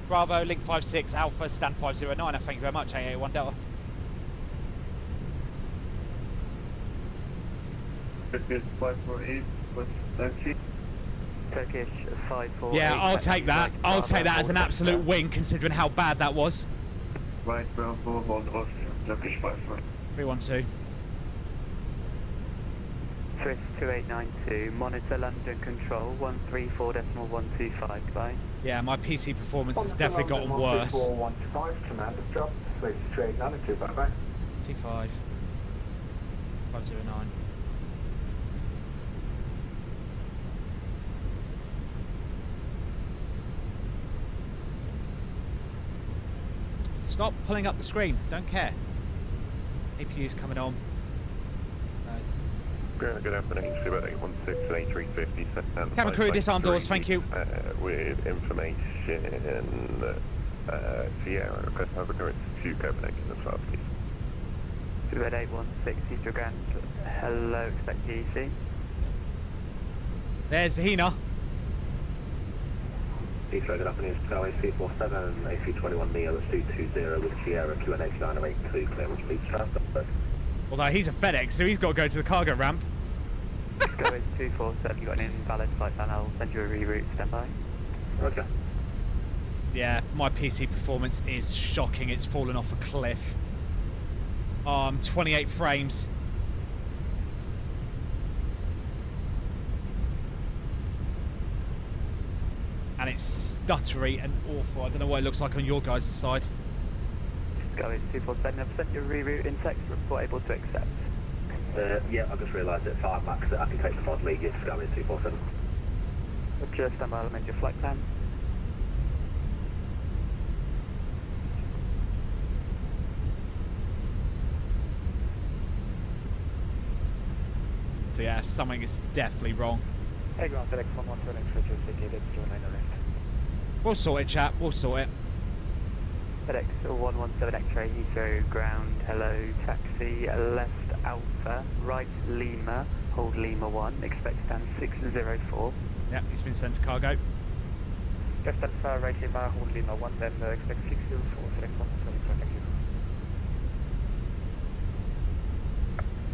Bravo, link 56, Alpha, stand 509. Thank you very much, 881 Delta. Turkish 548, what's that key? Turkish 548. Yeah, I'll take that. I'll take that as an absolute win considering how bad that was. Right, Bravo, hold off, Turkish 548. 312. Swiss 2892, monitor London control 134.125, goodbye. Yeah, my PC performance has definitely gotten worse. 125, commander drop, Swiss 2892, bye bye. T5. 509. Stop pulling up the screen. Don't care. APU's coming on. Good afternoon, Stuart 816 and A350. Cabin crew, disarm doors, thank you. With information, Sierra, request have occurrence to Copenhagen as well, please. Stuart 816, Heathrow Grand. Hello, expect EC. There's Hina. Heathrow, good afternoon, Sky 347, A321 Neo at 220 with Sierra QNH 982, clearance please transfer. Although he's a FedEx, so he's got to go to the cargo ramp. Go is 247, you got an invalid flight plan, I'll send you a reroute, stand by. Roger. Yeah, my PC performance is shocking, it's fallen off a cliff. 28 frames. And it's stuttery and awful. I don't know what it looks like on your guys' side. Go is 247, I've sent you a reroute in text, report able to accept. Yeah, I just realised at 5 max that I can take the mod lead to Sky 247. Roger, stand by, I'll amend your flight plan. So yeah, something is definitely wrong. Hey, ground FedEx 112 Express indicated 09 arrest. We'll sort it, chat. We'll sort it. FedEx 117 X-ray, Heathrow Ground, hello, taxi, left Alpha, right Lima, hold Lima 1, expect stand 604. Yep, he's been sent to cargo. Left Alpha, right Lima, hold Lima 1, then expect 604, FedEx 117,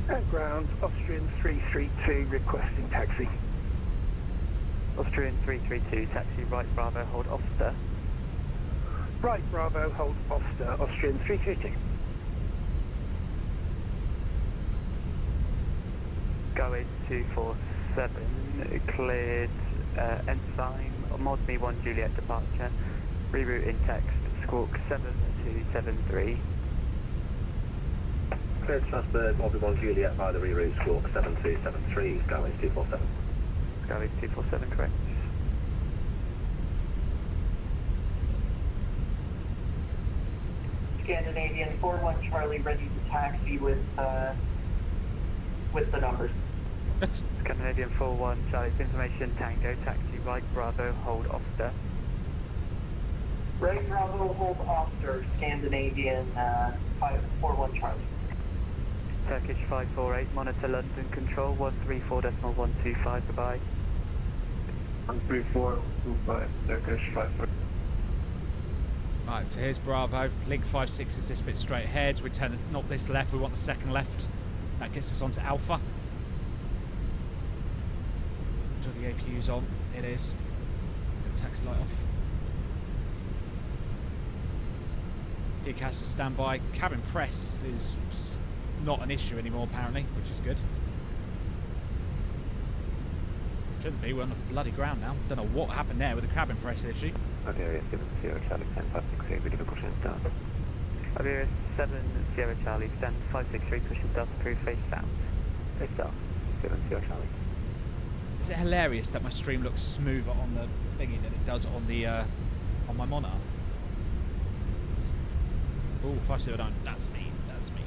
thank you. Ground, Austrian 332, requesting taxi. Austrian 332, taxi, right Bravo, hold Vster. Right, Bravo, hold Vster, Austrian 332. Go is 247, cleared, ensign, mod me 1 Juliet departure, reroute in text, squawk 7273. Clear to transfer mod 1 Juliet via the reroute squawk 7273, Sky 247. Go is 247, correct. Scandinavian 41 Charlie ready to taxi with the numbers. That's Scandinavian 41 Charlie's information, Tango, taxi, right Bravo, hold Vster. Right Bravo, hold Vster, Scandinavian 41 Charlie. Turkish 548, monitor London control 134.125, goodbye. 13425, Turkish 548. right. So here's Bravo. Link 56 is this bit straight ahead. We turn not this left. We want the second left. That gets us onto Alpha. Sure the APU's on. It is. Get the taxi light off. TCAS is standby. Cabin press is not an issue anymore, apparently, which is good. Shouldn't be. We're on the bloody ground now. Don't know what happened there with the cabin press issue. Iberia 7 Sierra Charlie, stand 563, with difficult down. Iberia 7 Sierra Charlie, stand 563, pushing Delta crew, face south. Face south, 7 Sierra Charlie. Is it hilarious that my stream looks smoother on the thingy than it does on the on my monitor? Oh, 509. That's me. That's me.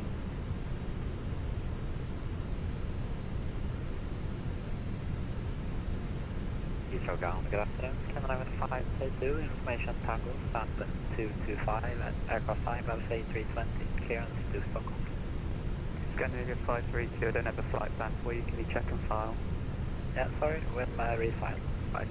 Heathrow Ground, good afternoon. Coming over to 522, information Tango, stand 225, and aircraft time, say 320, clearance to Stockholm. Scandinavia 532, I don't have a flight plan for you, can you check and file? Yeah, sorry, when my refile, 522.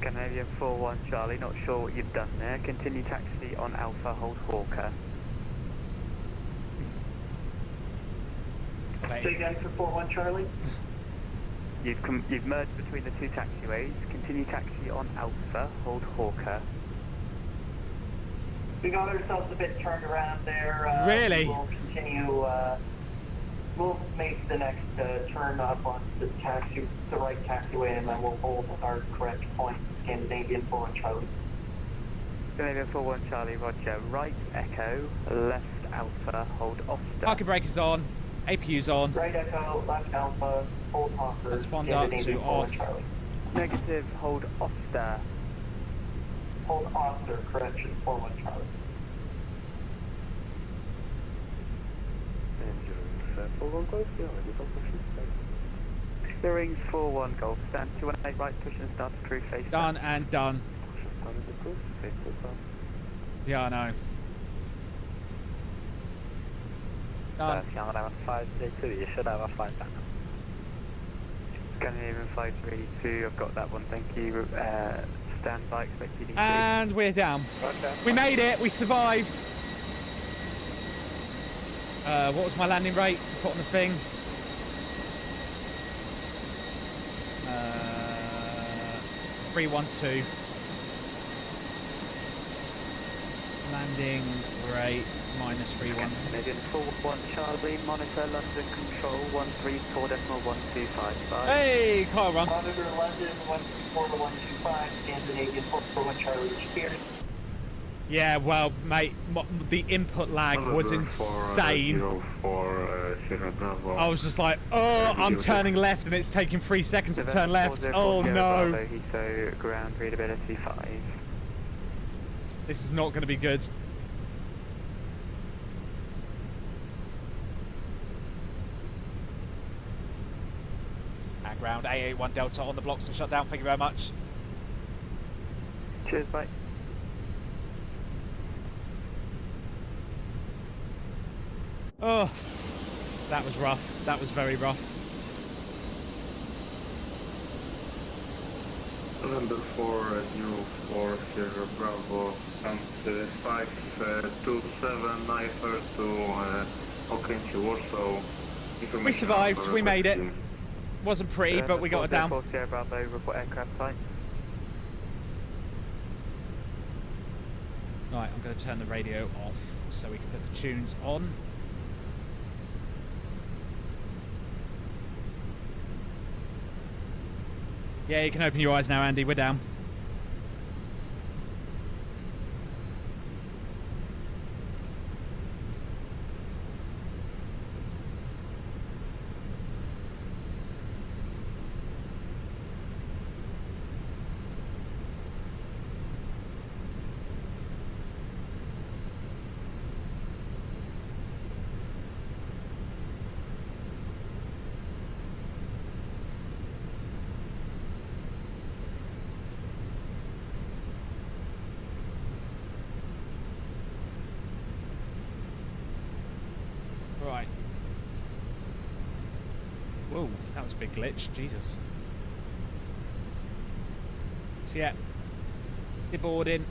Scandinavia 41 Charlie, not sure what you've done there. Continue taxi on Alpha, hold Hawker. Say again for 41 Charlie. You've merged between the two taxiways. Continue taxi on Alpha, hold Hawker. We got ourselves a bit turned around there. Really? We'll continue. We'll make the next turn up on the right taxiway, and then we'll hold our correct point. Scandinavian 41 Charlie. Scandinavian 41 Charlie, roger. Right Echo, left Alpha, hold Vster. Parking brake is on. APU's on. Right Echo, left Alpha, hold Hawker. Respond up to off. Charlie. Negative, hold Vster. Hold Vster, correction, 41 Charlie. 4-1 Golf, yeah, you don't push it. Steering's 4-1 Golf, stand 218 right, push and start to crew face. Done and done. Push and start into cruise, face to start. Yeah, I know. Done. Canada 532, you should have a flight back. Scandinavian 532, I've got that one, thank you. Stand by, expect you to And we're down. We made it, we survived. What was my landing rate to put on the thing? 312. Landing rate minus 31. Canadian 4-1 Charlie, monitor London control 134.125. Bye. Hey, car run. Monitor London 134.125, Scandinavian 4-1 Charlie, here. Yeah, well, mate, the input lag was insane. I was just like, oh, I'm turning left and it's taking 3 seconds to turn left. Oh no. Heathrow, ground readability 5. This is not going to be good. And ground A81 Delta on the blocks and shut down. Thank you very much. Cheers, bye. Oh, that was rough. That was very rough. Number 404 Sierra Bravo and 527 Knifer to Okręcie Warsaw. We survived, we made it. Wasn't pretty, but we got it down. Sierra Bravo, report aircraft type. Right, I'm going to turn the radio off so we can put the tunes on. Yeah, you can open your eyes now, Andy. We're down. Right. Whoa, that was a big glitch. Jesus. So yeah, deboarding,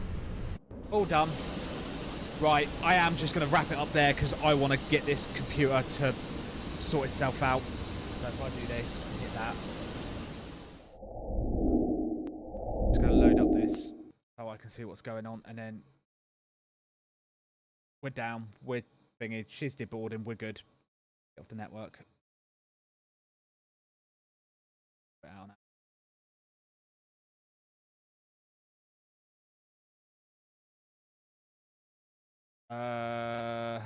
all done. Right, I am just going to wrap it up there because I want to get this computer to sort itself out. So if I do this and hit that, just going to load up this so I can see what's going on, and then we're down. We're thingy. She's deboarding. We're good. Get off the network. We're out now.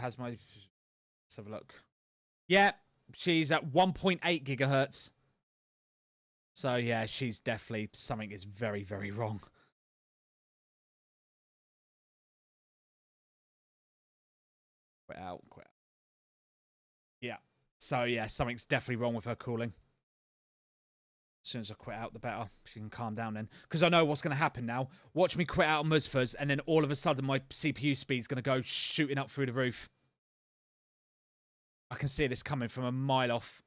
Has my... Let's have a look. Yeah, she's at 1.8 gigahertz. So yeah, she's definitely... Something is very, very wrong. Quit out, quit out. Yeah. So yeah, something's definitely wrong with her cooling. As soon as I quit out, the better. She can calm down then. Because I know what's going to happen now. Watch me quit out on Musfas, and then all of a sudden my CPU speed's going to go shooting up through the roof. I can see this coming from a mile off.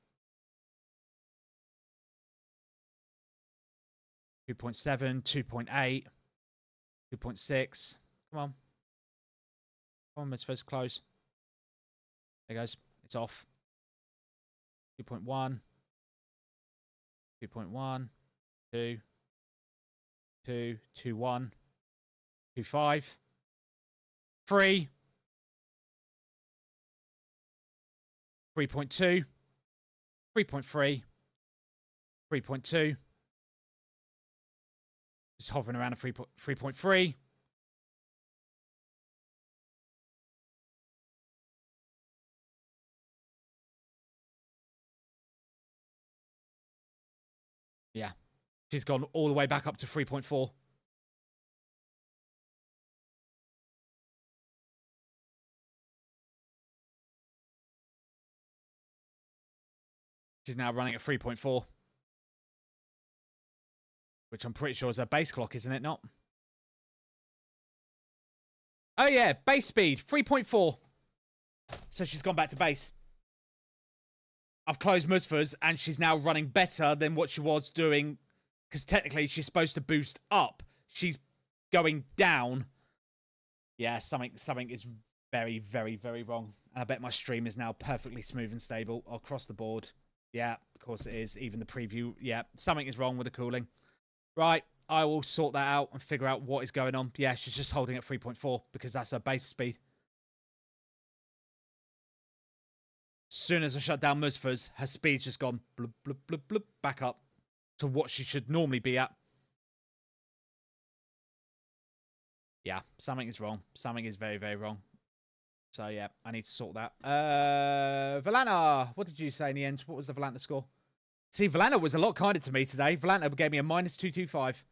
2.7, 2.8, 2.6. Come on. Come on, Musfas, close. There goes. It's off. 2.1. 2.1, 2, 2, 2, 1, 2, 5, 3, 3.2, 3.3, 3.2. Just hovering around a 3.3. Yeah, she's gone all the way back up to 3.4. She's now running at 3.4. Which I'm pretty sure is her base clock, isn't it not? Oh yeah, base speed, 3.4. So she's gone back to base. I've closed Musfers, and she's now running better than what she was doing. Because technically, she's supposed to boost up. She's going down. Yeah, something is very, very, very wrong. And I bet my stream is now perfectly smooth and stable across the board. Yeah, of course it is. Even the preview. Yeah, something is wrong with the cooling. Right, I will sort that out and figure out what is going on. Yeah, she's just holding at 3.4 because that's her base speed. As soon as I shut down Musfers, her speed's just gone blub, blub, blub, blub, back up to what she should normally be at. Yeah, something is wrong. Something is very, very wrong. So, yeah, I need to sort that. Volanta, what did you say in the end? What was the Volanta score? See, Volanta was a lot kinder to me today. Volanta gave me a -225.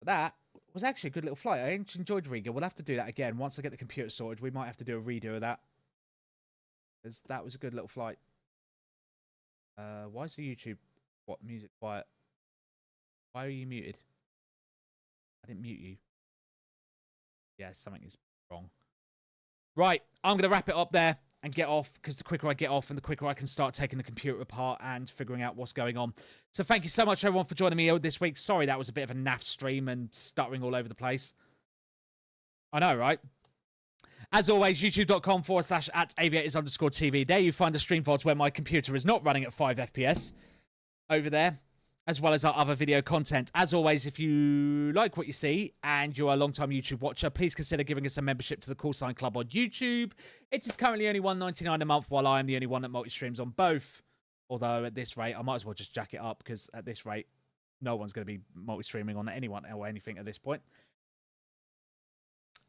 That was actually a good little flight. I enjoyed Riga. We'll have to do that again. Once I get the computer sorted, we might have to do a redo of that. Because that was a good little flight. Why is the YouTube music quiet? Why are you muted? I didn't mute you. Yeah, something is wrong. Right, I'm going to wrap it up there and get off, because the quicker I get off and the quicker I can start taking the computer apart and figuring out what's going on. So thank you so much, everyone, for joining me this week. Sorry that was a bit of a naff stream and stuttering all over the place. I know, right? As always, youtube.com/@aviators_TV. There you find the stream VODs where my computer is not running at 5 FPS over there, as well as our other video content. As always, if you like what you see and you're a long-time YouTube watcher, please consider giving us a membership to the Call Sign Club on YouTube. It is currently only $1.99 a month, while I am the only one that multi-streams on both. Although, at this rate, I might as well just jack it up, because at this rate, no one's going to be multi-streaming on anyone or anything at this point.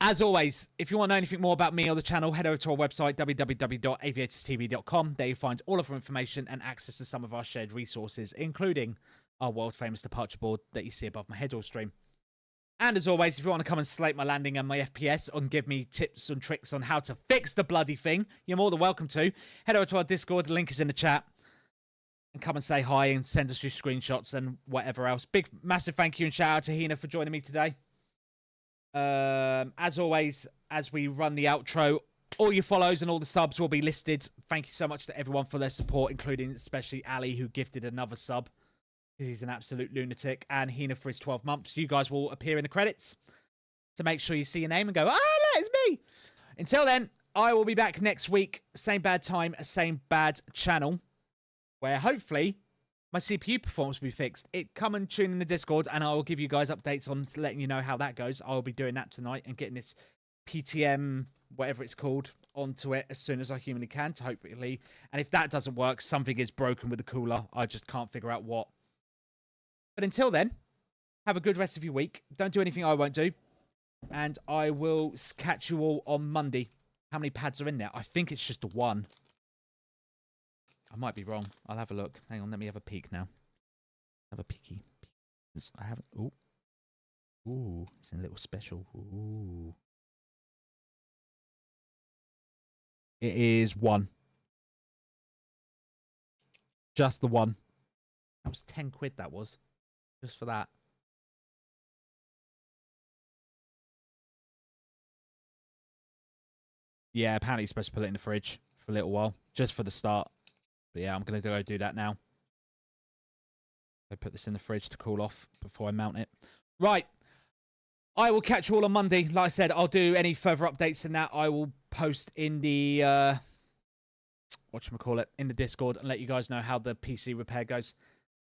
As always, if you want to know anything more about me or the channel, head over to our website, www.aviatorstv.com. There you find all of our information and access to some of our shared resources, including our world-famous departure board that you see above my head all stream. And as always, if you want to come and slate my landing and my FPS and give me tips and tricks on how to fix the bloody thing, you're more than welcome to. Head over to our Discord, the link is in the chat. And come and say hi and send us your screenshots and whatever else. Big, massive thank you and shout out to Hina for joining me today. As always, as we run the outro, all your follows and all the subs will be listed. Thank you so much to everyone for their support, including especially Ali, who gifted another sub, because he's an absolute lunatic, and Hina for his 12 months. You guys will appear in the credits, so make sure you see your name and go, ah, that is me. Until then, I will be back next week. Same bad time, same bad channel, where hopefully my CPU performance will be fixed. Come and tune in the Discord, and I will give you guys updates on letting you know how that goes. I will be doing that tonight and getting this PTM, whatever it's called, onto it as soon as I humanly can, to hopefully. And if that doesn't work, something is broken with the cooler. I just can't figure out what. But until then, have a good rest of your week. Don't do anything I won't do. And I will catch you all on Monday. How many pads are in there? I think it's just the one. I might be wrong. I'll have a look. Hang on, let me have a peek now. Have a peeky. I haven't. Ooh. Ooh, it's a little special. Ooh. It is one. Just the one. That was 10 quid, that was. Just for that. Yeah, apparently you're supposed to put it in the fridge for a little while. Just for the start. But yeah, I'm going to go do that now. I put this in the fridge to cool off before I mount it. Right. I will catch you all on Monday. Like I said, I'll do any further updates than that. I will post in the, whatchamacallit, in the Discord and let you guys know how the PC repair goes.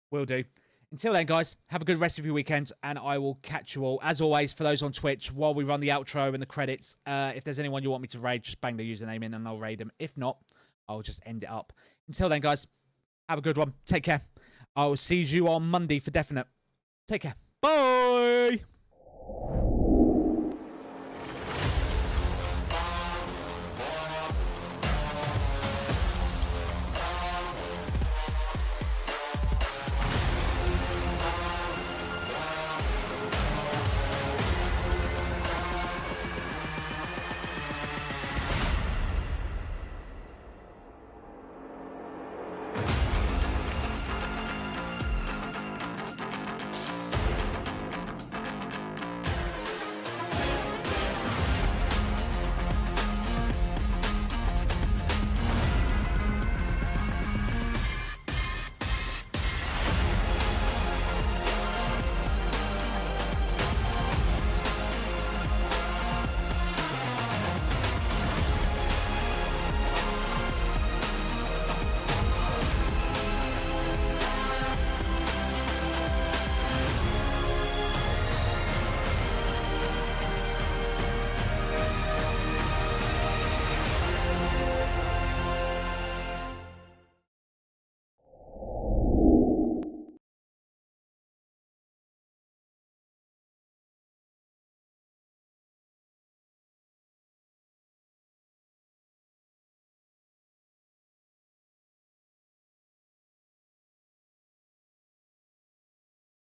Will do. Until then, guys, have a good rest of your weekend, and I will catch you all. As always, for those on Twitch, while we run the outro and the credits, if there's anyone you want me to raid, just bang the username in and I'll raid them. If not, I'll just end it up. Until then, guys, have a good one. Take care. I will see you on Monday for definite. Take care. Bye!